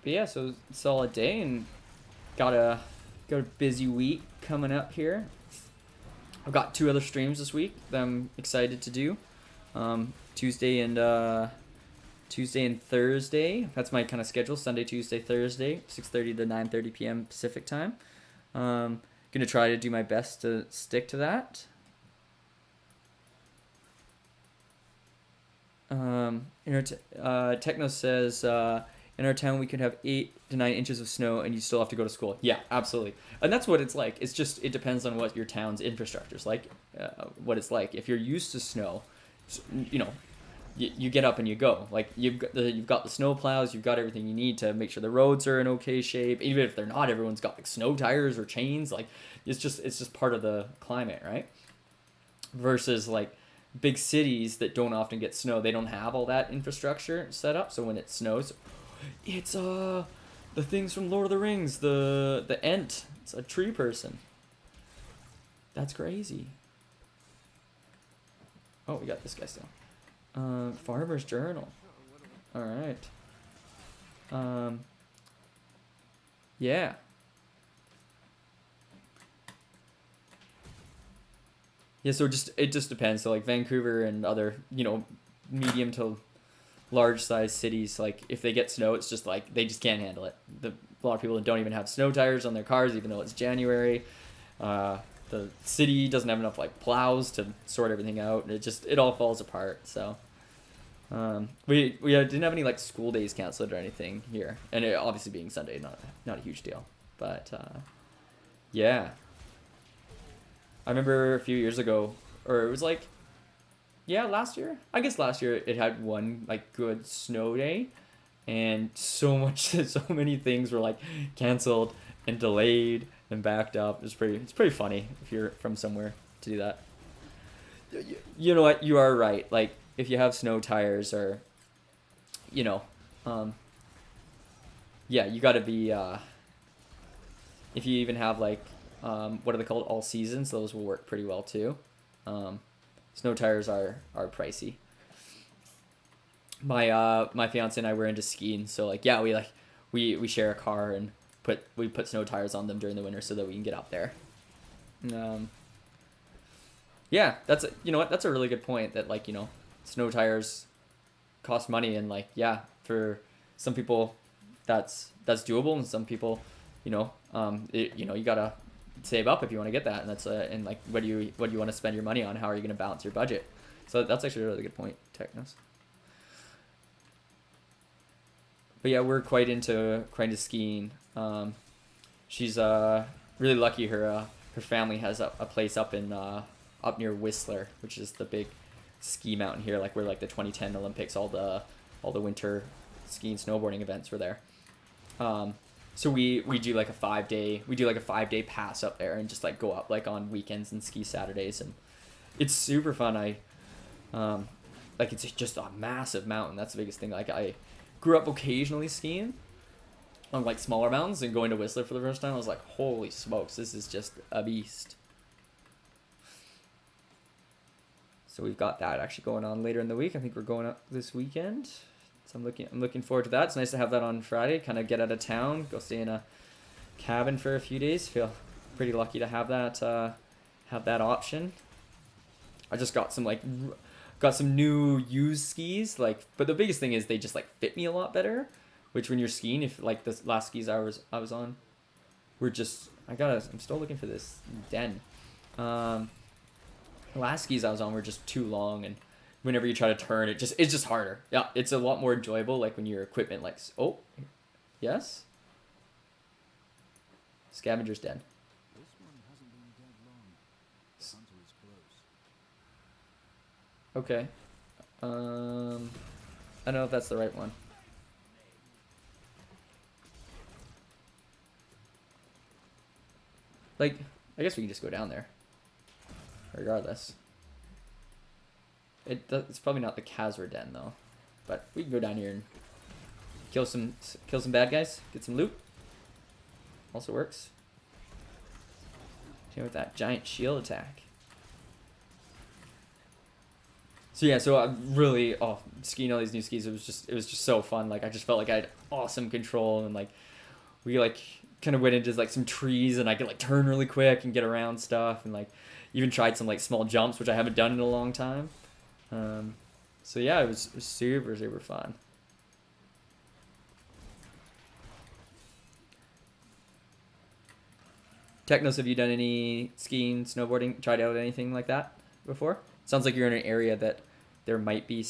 But yeah, so solid day, and got a busy week coming up here. I've got 2 other streams this week that I'm excited to do. Tuesday and Thursday. That's my kind of schedule. Sunday, Tuesday, Thursday, 6:30 to 9:30 p.m. Pacific time. Gonna try to do my best to stick to that. Techno says, in our town we could have 8 to 9 inches of snow and you still have to go to school. Yeah, absolutely. And that's what it's like. It's just, it depends on what your town's infrastructure is like, what it's like. If you're used to snow, you know, you get up and you go. Like, you've got the snow plows, you've got everything you need to make sure the roads are in okay shape. Even if they're not, everyone's got like snow tires or chains. Like, it's just part of the climate, right? Versus like big cities that don't often get snow, they don't have all that infrastructure set up. So when it snows, it's the things from Lord of the Rings, the Ent. It's a tree person. That's crazy. Oh, we got this guy still. Farmer's Journal. All right. Yeah. Yeah, so it just depends. So like Vancouver and other, you know, medium to large size cities, like if they get snow, it's just like they just can't handle it. A lot of people don't even have snow tires on their cars, even though it's January. The city doesn't have enough like plows to sort everything out. It all falls apart. So we didn't have any like school days canceled or anything here, and it obviously being Sunday, not a huge deal. But yeah, I remember a few years ago, or it was like, yeah, last year. I guess last year it had one like good snow day, and so many things were like canceled and delayed and backed up. It's pretty funny if you're from somewhere to do that. You know what? You are right. Like if you have snow tires, or you know, yeah, you got to be. If you even have like, what are they called? All seasons. Those will work pretty well too. Snow tires are pricey. My fiance and I were into skiing, so like yeah, we share a car and we put snow tires on them during the winter so that we can get up there. Yeah, you know what, that's a really good point, that like, you know, snow tires cost money, and like yeah, for some people that's doable, and some people, you know, you gotta save up if you want to get that, and that's and like what do you want to spend your money on? How are you going to balance your budget? So that's actually a really good point, Technos. But yeah, we're quite into skiing. She's really lucky. Her family has a place up in up near Whistler, which is the big ski mountain here, like where like the 2010 Olympics, all the winter skiing snowboarding events were there. So we do like a 5-day pass up there and just like go up like on weekends and ski Saturdays, and it's super fun. Like it's just a massive mountain. That's the biggest thing. Like I grew up occasionally skiing on like smaller mountains, and going to Whistler for the first time, I was like, holy smokes, this is just a beast. So we've got that actually going on later in the week. I think we're going up this weekend. So I'm looking forward to that. It's nice to have that on Friday. Kind of get out of town, go stay in a cabin for a few days. Feel pretty lucky to have that option. I just got some new used skis, like, but the biggest thing is they just like fit me a lot better. Which when you're skiing, if like the last skis I was on, I'm still looking for this den. The last skis I was on were just too long, and whenever you try to turn, it's just harder. Yeah, it's a lot more enjoyable, like when your equipment like, oh, yes? Scavenger's Den. This one hasn't been dead long. The hunter is close. Okay. I don't know if that's the right one. Like, I guess we can just go down there. Regardless. It's probably not the Khazra Den though, but we can go down here and kill some bad guys, get some loot. Also works. With that giant shield attack. So yeah, so I'm really skiing all these new skis. It was just so fun. Like I just felt like I had awesome control, and like we like kind of went into like some trees, and I could like turn really quick and get around stuff, and like even tried some like small jumps, which I haven't done in a long time. So yeah, it was super fun. Technos, have you done any skiing, snowboarding, tried out anything like that before? Sounds like you're in an area that there might be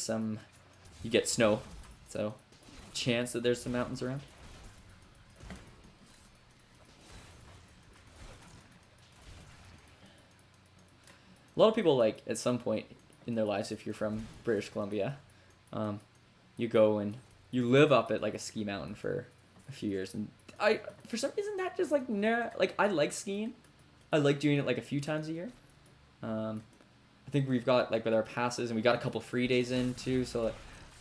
you get snow, so chance that there's some mountains around. A lot of people, like, at some point in their lives, if you're from British Columbia, you go and you live up at, like, a ski mountain for a few years. And for some reason, that just, like, I like skiing. I like doing it, like, a few times a year. I think we've got, like, with our passes, and we got a couple free days in, too, so,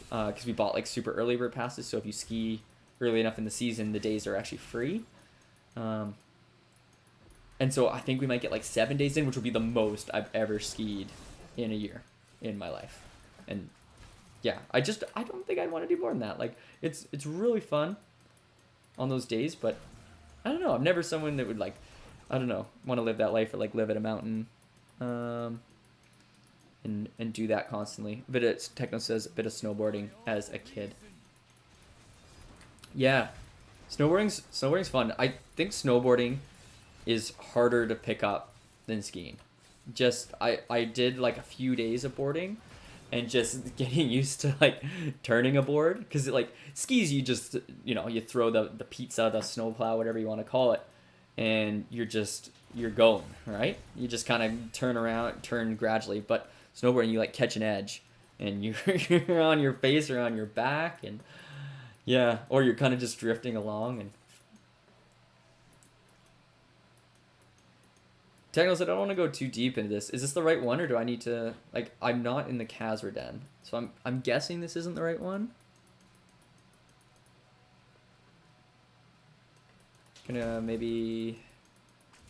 because we bought, like, super early bird passes, so if you ski early enough in the season, the days are actually free. And so I think we might get like 7 days in, which would be the most I've ever skied in a year in my life. And yeah, I don't think I'd want to do more than that. Like it's really fun on those days, but I don't know. I'm never someone that would like, I don't know, want to live that life or like live at a mountain, and do that constantly. But it's Techno says a bit of snowboarding as a kid. Yeah, snowboarding's fun. I think snowboarding is harder to pick up than skiing. Just I did like a few days of boarding, and just getting used to like turning a board, because like skis, you just you throw the pizza, the snowplow, whatever you want to call it, and you're going, right? You just kind of turn gradually. But snowboarding, you like catch an edge, and you're on your face or on your back, and yeah, or you're kind of just drifting along. And Technos, I don't want to go too deep into this. Is this the right one, or do I need to, like, I'm not in the Khazra Den, so I'm guessing this isn't the right one. Gonna maybe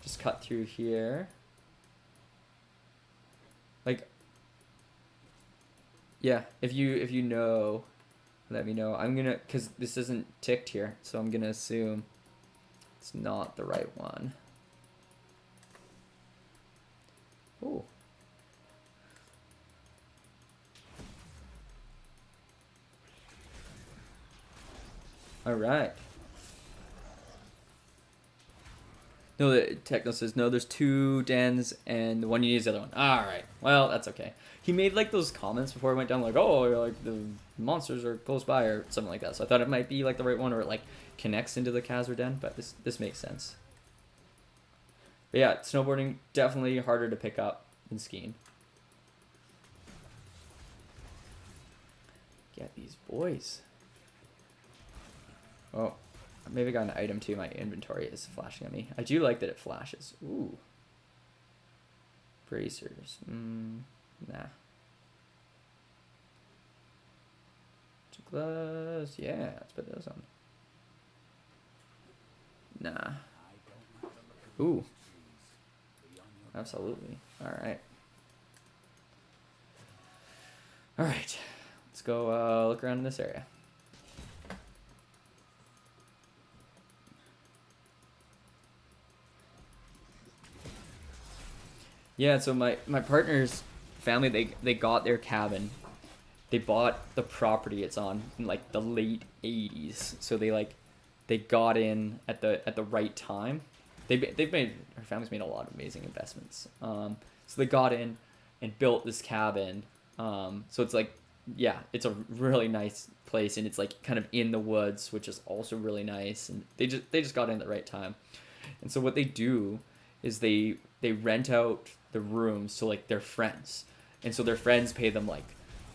just cut through here. Like, yeah, if you know, let me know. I'm gonna, because this isn't ticked here, so I'm gonna assume it's not the right one. Ooh. All right. No, the Techno says no. There's 2 dens, and the one you need is the other one. All right. Well, that's okay. He made like those comments before I went down, like, oh, like the monsters are close by or something like that. So I thought it might be like the right one, or it like connects into the Khazra den. But this makes sense. But yeah, snowboarding definitely harder to pick up than skiing. Get these boys. Oh. Maybe I got an item too. My inventory is flashing at me. I do like that it flashes. Ooh. Bracers. Nah. Gloves. Yeah, let's put those on. Nah. Ooh. Absolutely. Alright. Alright. Let's go look around in this area. Yeah, so my partner's family, they got their cabin. They bought the property it's on in like the late 80s. So they got in at the right time. Her family's made a lot of amazing investments. So they got in and built this cabin. So it's like, yeah, it's a really nice place, and it's like kind of in the woods, which is also really nice. And they just got in at the right time. And so what they do is they rent out the rooms to like their friends, and so their friends pay them like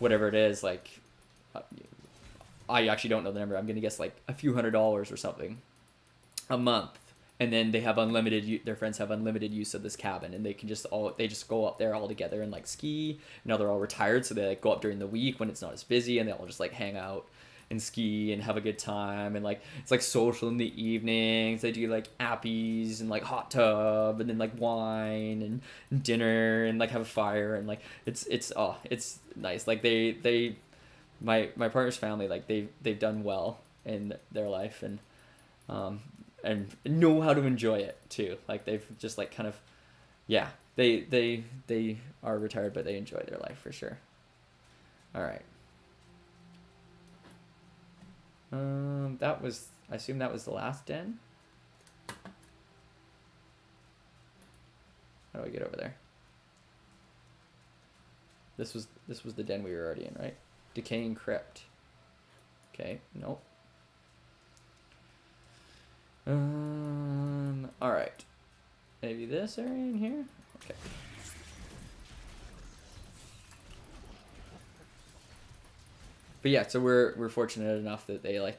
whatever it is, like I actually don't know the number. I'm gonna guess like a few $100s or something a month, and then they have their friends have unlimited use of this cabin, and they just go up there all together and like ski. Now they're all retired, so they like go up during the week when it's not as busy, and they all just like hang out and ski and have a good time, and like it's like social in the evenings. They do like appies and like hot tub, and then like wine and dinner, and like have a fire, and like it's nice. Like my partner's family, like they've done well in their life, and know how to enjoy it too. Like they've just like kind of, yeah, they are retired, but they enjoy their life for sure. All right. I assume that was the last den. How do I get over there? This was the den we were already in, right? Decaying crypt. Okay, nope. All right. Maybe this area in here. Okay. But yeah, so we're fortunate enough that they like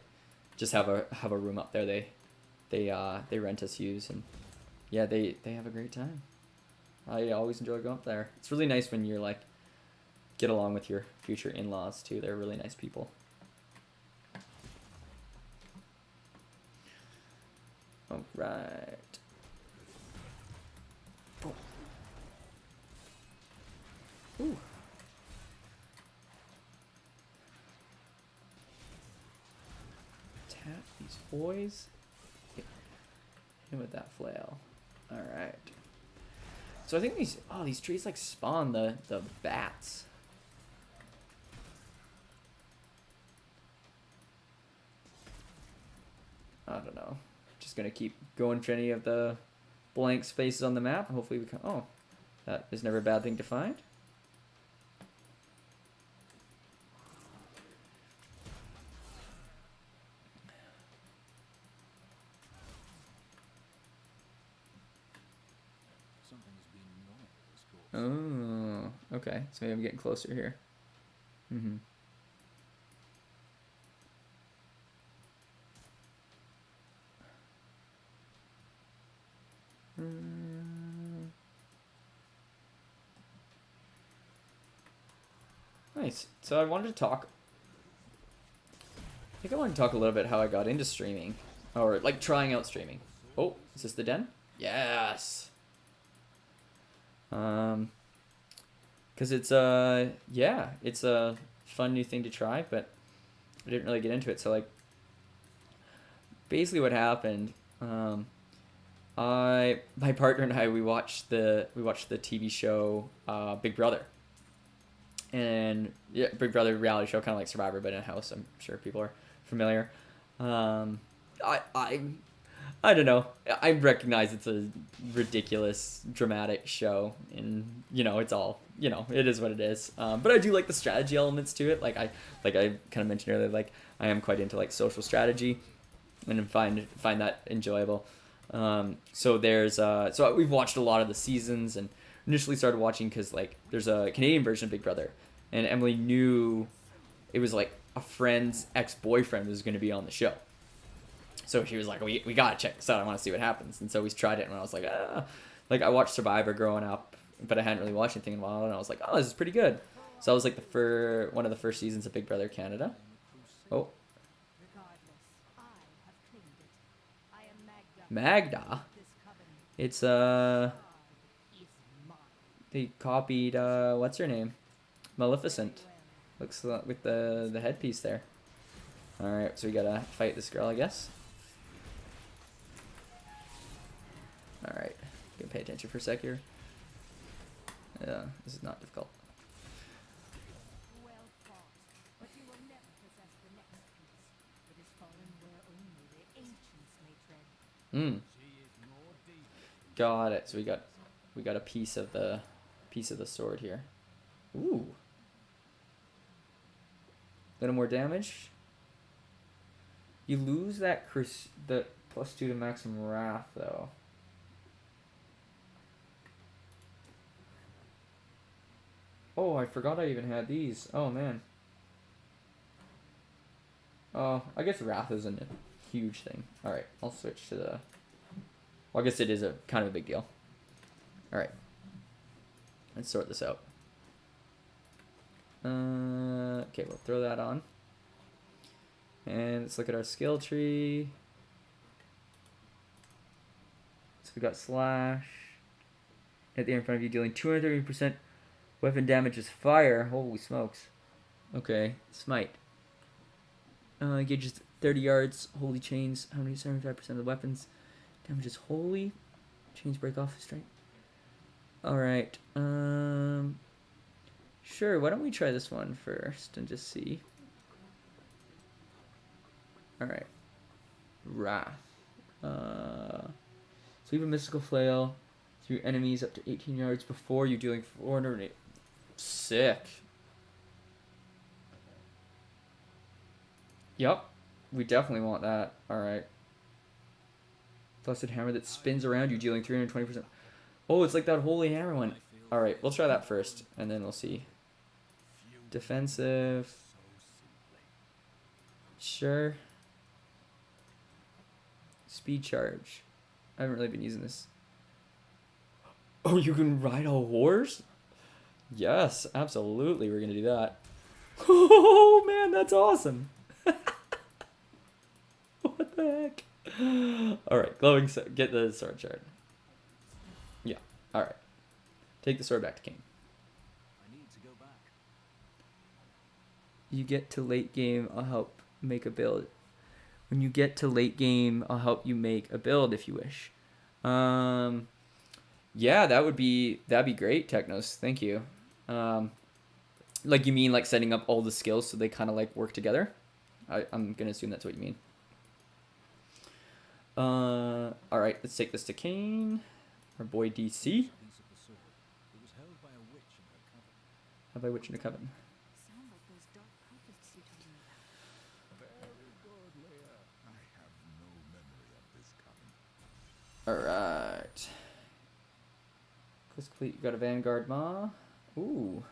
just have a room up there. They rent us use, and yeah, they have a great time. I always enjoy going up there. It's really nice when you're like get along with your future in-laws too. They're really nice people. All right. Oh. Ooh. Tap these boys. Hit him with that flail. All right. So I think these trees like spawn the bats. I don't know. Just gonna keep going for any of the blank spaces on the map. Hopefully we can. Oh, that is never a bad thing to find. Oh, okay. So maybe I'm getting closer here. Mm-hmm. Nice. So I wanted to talk. I think I wanted to talk a little bit how I got into streaming, or like trying out streaming. Oh, is this the den? Yes. Because it's it's a fun new thing to try, but I didn't really get into it. So like, basically what happened, my partner and I, we watched the TV show Big Brother. And yeah, Big Brother reality show, kind of like Survivor, but in a house. I'm sure people are familiar. I'm I don't know. I recognize it's a ridiculous, dramatic show, and it's all it is what it is. But I do like the strategy elements to it. Like I kind of mentioned earlier, like I am quite into like social strategy, and find that enjoyable. So there's so we've watched a lot of the seasons, and initially started watching because like there's a Canadian version of Big Brother, and Emily knew it was like a friend's ex-boyfriend was going to be on the show. So she was like, we gotta check this out. I want to see what happens. And so we tried it, and I was like, like I watched Survivor growing up, but I hadn't really watched anything in a while, and I was like, oh, this is pretty good. So I was like one of the first seasons of Big Brother Canada. Oh, Regardless, I have claimed it. I am Magda. Magda. This covenant It's is mine. they copied what's her name, Maleficent. Looks with the headpiece there. All right, so we gotta fight this girl, I guess. All right, gonna pay attention for a sec here. Yeah, this is not difficult. Well fought, but you will never possess the next piece. It is fallen where only the ancients may tread. She is more deep. Got it. So we got a piece of the sword here. Ooh. Little more damage. You lose that the +2 to maximum wrath though. Oh, I forgot I even had these. Oh man. Oh, I guess wrath isn't a huge thing. All right, I'll switch to the. Well, I guess it is a kind of a big deal. All right. Let's sort this out. Okay, we'll throw that on. And let's look at our skill tree. So we got slash. At the air in front of you, dealing 230% weapon damage as fire. Holy smokes. Okay, smite. Engages 30 yards. Holy chains. How many? 75% of the weapons. Damages holy. Chains break off strength. Alright. Sure, why don't we try this one first and just see. Alright. Wrath. So you have a mystical flail through enemies up to 18 yards before you, dealing 408. Sick. Yep. We definitely want that. Alright. Blessed hammer that spins around you, dealing 320%. Oh, it's like that holy hammer one. Alright, we'll try that first, and then we'll see. Defensive. Sure. Speed charge. I haven't really been using this. Oh, you can ride a horse? Yes, absolutely. We're going to do that. Oh, man, that's awesome. What the heck? Alright, glowing sword. Get the sword shard. Yeah, alright. Take the sword back to King. I need to go back. You get to late game, I'll help make a build. When you get to late game, I'll help you make a build if you wish. Yeah, that'd be great, Technos. Thank you. Like you mean like setting up all the skills so they kind of like work together? I'm gonna assume that's what you mean. All right, let's take this to Kane, our boy DC. Piece of the sword. It was held by a witch in her coven. Have I witch in a coven? Sound like those dark cultists you told me about. Very good, Leia. I have no memory of this coven. All right. Quest complete. You got a Vanguard Ma. Ooh.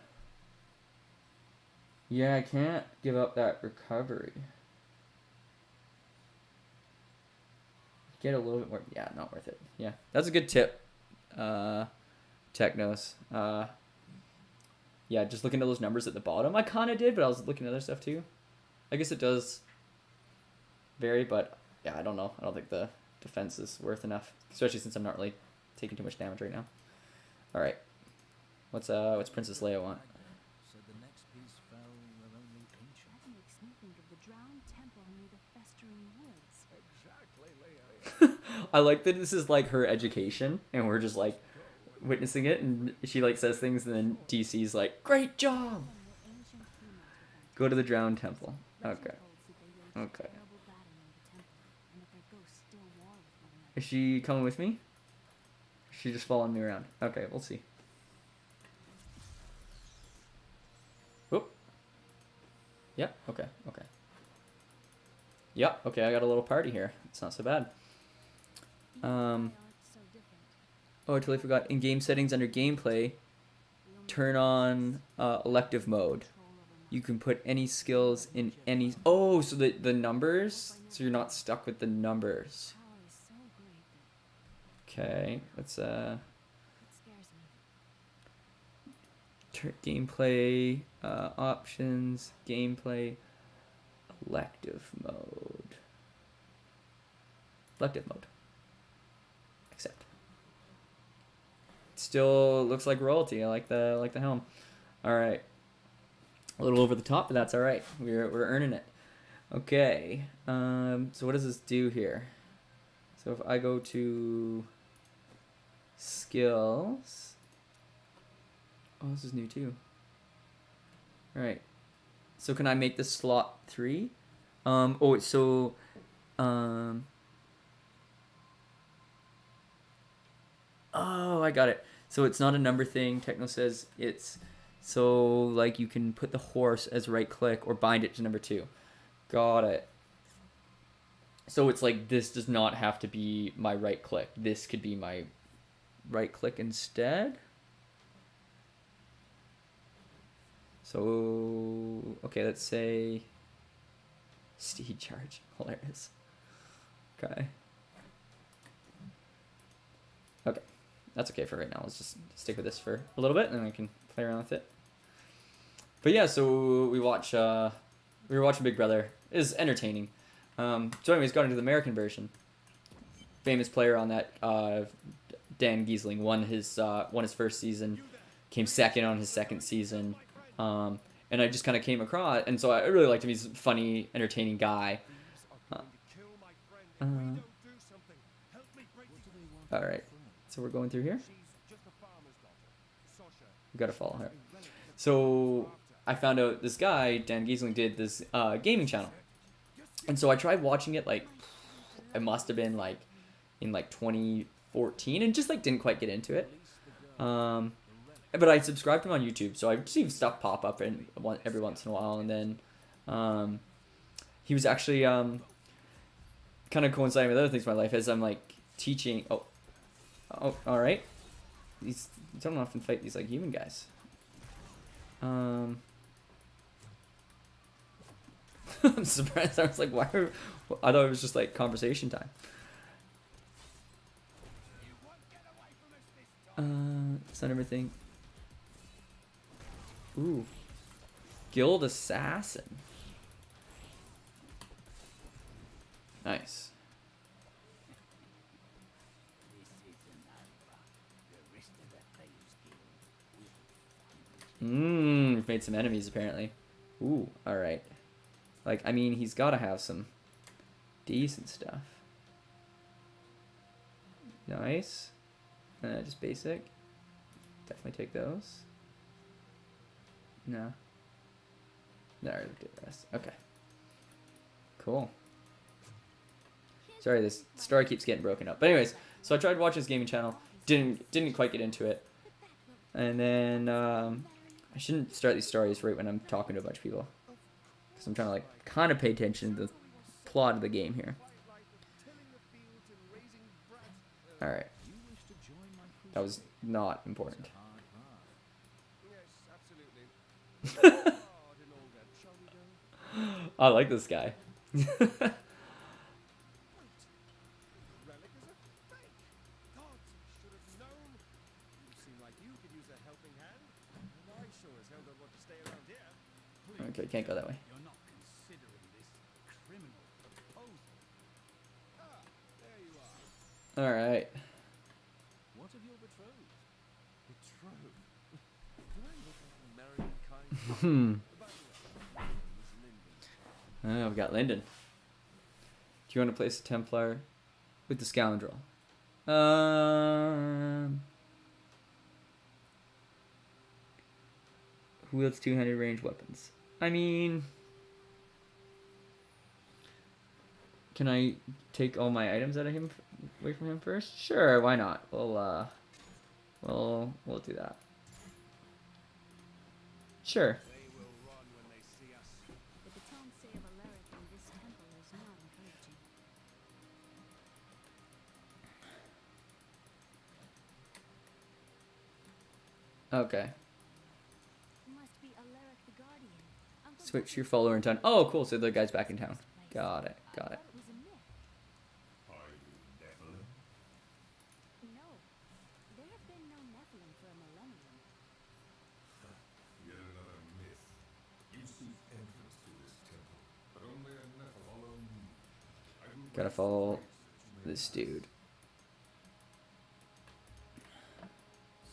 Yeah, I can't give up that recovery. Get a little bit more. Yeah, not worth it. Yeah, that's a good tip. Technos. Yeah, just looking at those numbers at the bottom. I kind of did, but I was looking at other stuff too. I guess it does vary, but yeah, I don't know. I don't think the defense is worth enough, especially since I'm not really taking too much damage right now. All right, what's Princess Leia want? So the next piece fell where only ancient. That makes me think of the drowned temple near the festering woods. Exactly, Leia. I like that this is like her education, and we're just like witnessing it, and she like says things, and then DC's like, "Great job." From the ancient female event. Go to the drowned temple. Legend Okay. holds that they waged a Okay. terrible battle near the temple, and that their ghosts still war with one Is she coming with me? Is she just following me around? Okay, we'll see. Whoop. Yeah, okay, okay. Yeah, okay, I got a little party here. It's not so bad. Oh, I totally forgot. In game settings under gameplay, turn on elective mode. You can put any skills in any... Oh, so the numbers? So you're not stuck with the numbers. Okay, let's gameplay options, gameplay, elective mode. Elective mode. Accept. Still looks like royalty. I like the helm. All right. A little over the top, but that's all right. We're earning it. Okay. So what does this do here? So if I go to skills. Oh, this is new too. All right. So can I make this slot 3? Oh, so oh, I got it. So it's not a number thing. Techno says it's so like you can put the horse as right click or bind it to number 2. Got it. So it's like this does not have to be my right click. This could be my right click instead. So, okay, let's say steed charge. Hilarious. Okay. Okay. That's okay for right now. Let's just stick with this for a little bit and then we can play around with it. But yeah, so we were watching Big Brother. It was entertaining. So anyways, got into the American version. Famous player on that, Dan Giesling, won his first season, came second on his second season. And I just kind of came across, and so I really liked him. He's a funny, entertaining guy. All right, so we're going through here. We gotta follow her. So I found out this guy, Dan Giesling, did this gaming channel, and so I tried watching it. Like, it must have been like in like 2014, and just like didn't quite get into it. But I subscribed to him on YouTube, so I see stuff pop up every once in a while, and then he was actually kind of coinciding with other things in my life as I'm like teaching. Oh, all right. You don't often fight these like human guys. I'm surprised. I was like, why? I thought it was just like conversation time. It's not everything. Ooh. Guild Assassin. Nice. We've made some enemies apparently. Ooh, alright. Like, I mean, he's gotta have some decent stuff. Nice. Just basic. Definitely take those. No. No, I already looked at the rest. Okay. Cool. Sorry, this story keeps getting broken up. But anyways, so I tried watching his gaming channel. Didn't quite get into it. And then I shouldn't start these stories right when I'm talking to a bunch of people, because I'm trying to like kind of pay attention to the plot of the game here. All right. That was not important. I like this guy. Okay, can't go that way. You're not considering this criminal proposal. Ah, there you are. All right. What of your betrothed? Betrothed? Do I look like a marrying kind? Oh, we've got Lyndon. Do you want to place a Templar with the Scoundrel? Who wields two-handed ranged weapons? I mean, Can I take all my items out of him away from him first? Sure, why not? We'll do that. Sure. They will run when they see us. The baton of Alaric in this temple is not encouraging. Okay. Must be Alaric the Guardian. Uncle Switch your Douglas follower in town. Oh, cool. So the guy's back in town. Got it. I Got it. thought it was a myth. Are you Nephilim? No, there have been no Nephilim for a millennium. Yet another myth. You seek entrance to this temple, but only a Nephilim. I will Gotta raise the follow price that you may this ask. dude.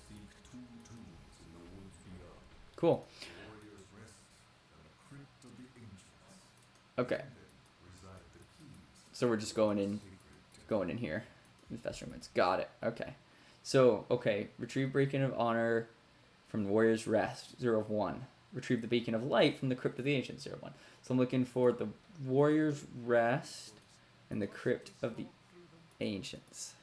Seek two tombs in the woods beyond. Cool. Warrior's Rest and the Crypt of the Ancients. Okay. In them reside the keys So we're just going in, here. Infest Ruins. Got it. Okay. So, okay. Retrieve Beacon of Honor from the Warrior's Rest, 0 of 1. Retrieve the Beacon of Light from the Crypt of the Ancients, 0 of 1. So I'm looking for the Warrior's Rest and the Crypt of the Ancients.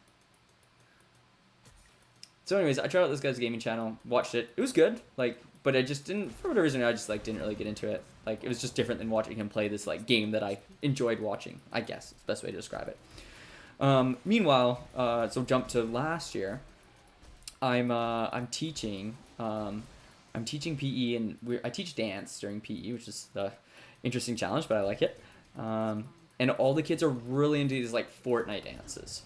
So anyways, I tried out this guy's gaming channel, watched it. It was good, like, but I just didn't, for whatever reason, I just, like, didn't really get into it. Like, it was just different than watching him play this, like, game that I enjoyed watching, I guess. It's the best way to describe it. Meanwhile, so jump to last year. I'm teaching PE, and I teach dance during PE, which is the interesting challenge, but I like it. And all the kids are really into these, like, Fortnite dances.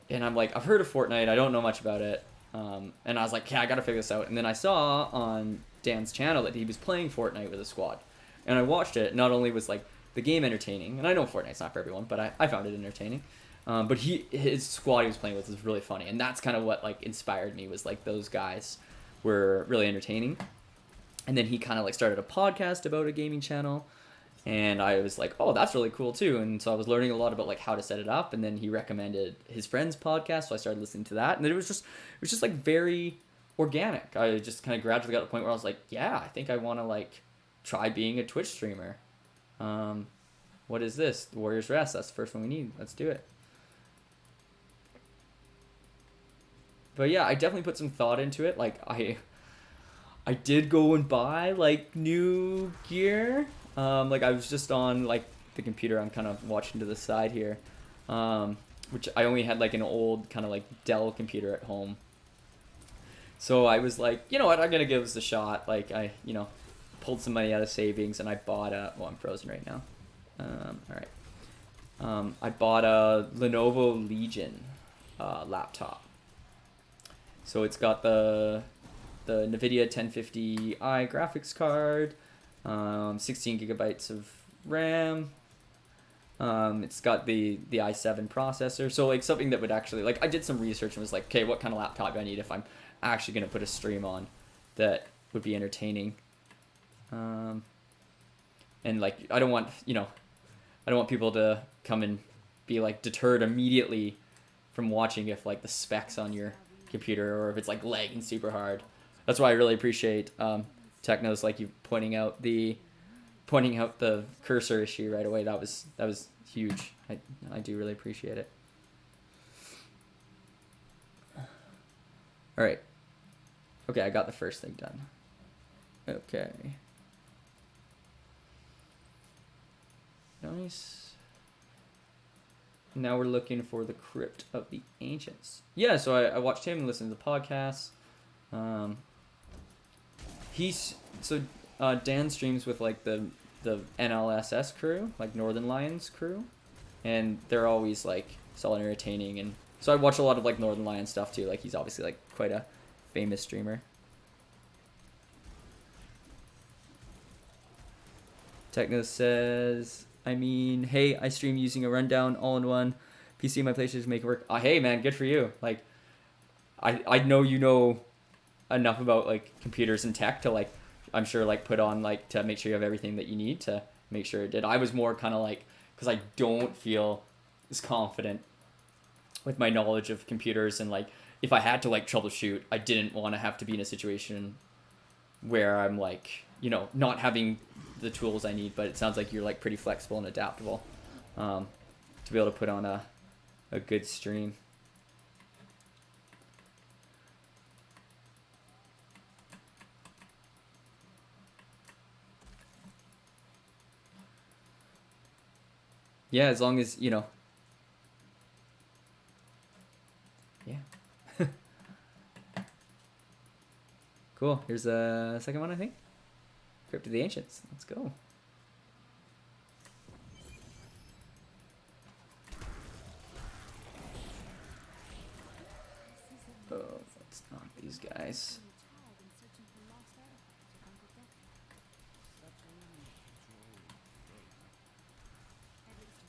And I'm like, I've heard of Fortnite, I don't know much about it. And I was like, yeah, I gotta figure this out. And then I saw on Dan's channel that he was playing Fortnite with a squad. And I watched it. Not only was, like, the game entertaining, and I know Fortnite's not for everyone, but I found it entertaining. But his squad he was playing with was really funny. And that's kind of what, like, inspired me, was, like, those guys were really entertaining. And then he kind of, like, started a podcast about a gaming channel. And I was like, oh, that's really cool too. And so I was learning a lot about, like, how to set it up. And then he recommended his friend's podcast, so I started listening to that. And then it was just like very organic. I just kind of gradually got to the point where I was like, yeah, I think I want to, like, try being a Twitch streamer. What is this? The Warrior's Rest. That's the first one we need. Let's do it. But yeah, I definitely put some thought into it. Like, I did go and buy, like, new gear. Like, I was just on, like, the computer. I'm kind of watching to the side here, which I only had, like, an old kind of, like, Dell computer at home. So I was like, you know what, I'm gonna give this a shot. Like, I pulled some money out of savings, and I bought a, well, I'm frozen right now. All right. I bought a Lenovo Legion laptop. So it's got the NVIDIA 1050i graphics card, 16 gigabytes of RAM. It's got the i7 processor. So, like, something that would actually, like, I did some research and was like, okay, what kind of laptop do I need if I'm actually going to put a stream on that would be entertaining? And, like, I don't want people to come and be, like, deterred immediately from watching if, like, the specs on your computer or if it's, like, lagging super hard. That's why I really appreciate Technos, like, you pointing out the cursor issue right away. That was huge. I do really appreciate it. All right. Okay, I got the first thing done. Okay. Nice. Now we're looking for the Crypt of the Ancients. Yeah, so I watched him and listened to the podcast. Dan streams with, like, the NLSS crew, like Northern Lions crew, and they're always, like, solid entertaining. And so I watch a lot of, like, Northern Lions stuff too. Like, he's obviously, like, quite a famous streamer. Techno says, hey, I stream using a rundown all-in-one PC. My PlayStation make it work. Hey, man, good for you. Like, I know you know enough about, like, computers and tech to, like, I'm sure, like, put on, like, to make sure you have everything that you need to make sure it did. I was more kind of like, because I don't feel as confident with my knowledge of computers, and, like, if I had to, like, troubleshoot, I didn't want to have to be in a situation where I'm, like, not having the tools I need. But it sounds like you're, like, pretty flexible and adaptable. to be able to put on a good stream. Yeah, as long as, you know. Yeah. Cool. Here's the second one, I think. Crypt of the Ancients. Let's go. Oh, let's not these guys.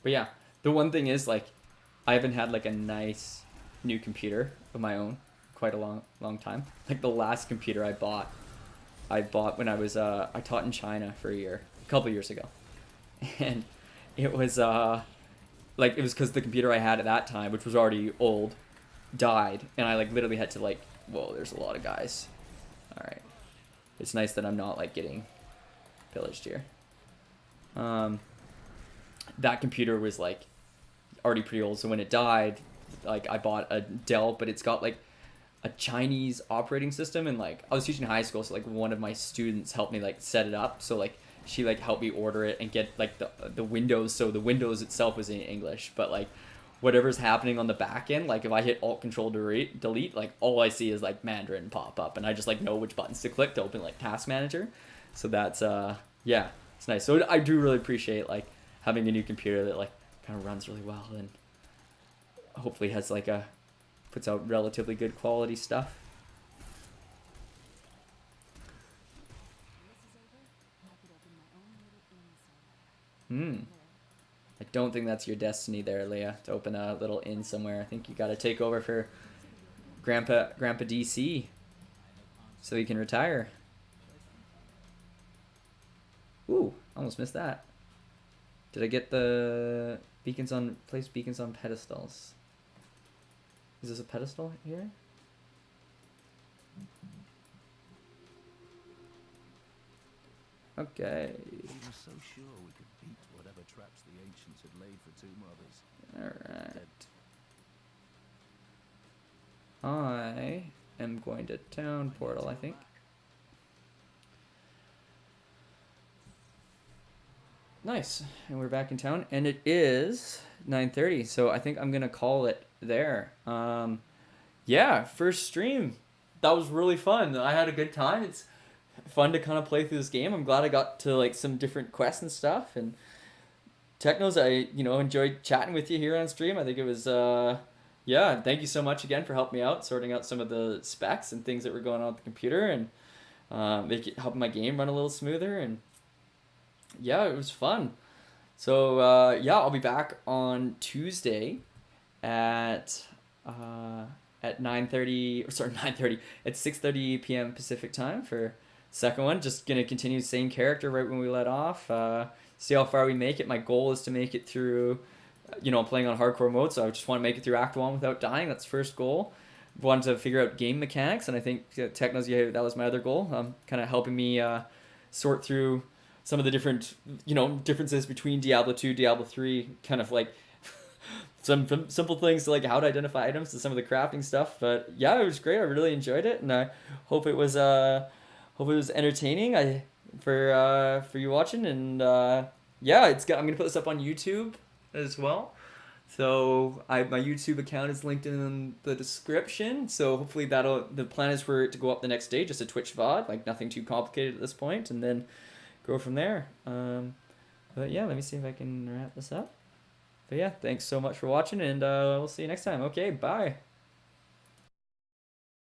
But yeah, the one thing is, like, I haven't had like a nice new computer of my own quite a long time. Like the last computer I bought when I was I taught in China for a couple years ago, and it was like it was because the computer I had at that time, which was already old, died, and I like literally had to like, whoa, there's a lot of guys. All right, it's nice that I'm not like getting pillaged here. That computer was like already pretty old, so when it died, like I bought a Dell, but it's got like a Chinese operating system, and like I was teaching high school, so like one of my students helped me like set it up, so like she like helped me order it and get like the Windows, so the Windows itself was in English, but like whatever's happening on the back end, like if I hit Alt Control Delete, like all I see is like Mandarin pop up, and I just like know which buttons to click to open like Task Manager. So that's yeah, it's nice. So I do really appreciate like having a new computer that like kind of runs really well and hopefully has like puts out relatively good quality stuff. I don't think that's your destiny there, Leah, to open a little inn somewhere. I think you got to take over for Grandpa DC so he can retire. Ooh, almost missed that. Did I get the place beacons on pedestals? Is this a pedestal here? Okay. We were so sure we could beat whatever traps the ancients had laid for Tomb Robbers. Alright. I am going to town portal, I think. Nice. And we're back in town, and it is 9:30, so I think I'm gonna call it there. Yeah, first stream. That was really fun. I had a good time. It's fun to kind of play through this game. I'm glad I got to like some different quests and stuff. And Technos, I enjoyed chatting with you here on stream. I think it was yeah. Thank you so much again for helping me out, sorting out some of the specs and things that were going on with the computer, and helping my game run a little smoother. And yeah, it was fun. So yeah, I'll be back on Tuesday at 9:30. Sorry, 9:30. At 6:30 p.m. Pacific time for second one. Just gonna continue the same character right when we let off. See how far we make it. My goal is to make it through. I'm playing on hardcore mode, so I just want to make it through Act 1 without dying. That's first goal. Wanted to figure out game mechanics, and I think Technos, yeah, that was my other goal. Kind of helping me sort through some of the different, differences between Diablo 2, Diablo 3, kind of like some simple things to like how to identify items to some of the crafting stuff. But yeah, it was great. I really enjoyed it, and I hope it was entertaining. For you watching, and yeah, I'm gonna put this up on YouTube as well. So my YouTube account is linked in the description. So hopefully the plan is for it to go up the next day, just a Twitch VOD, like nothing too complicated at this point, and then go from there. But yeah, let me see if I can wrap this up. But yeah, thanks so much for watching, and we'll see you next time. Okay, bye.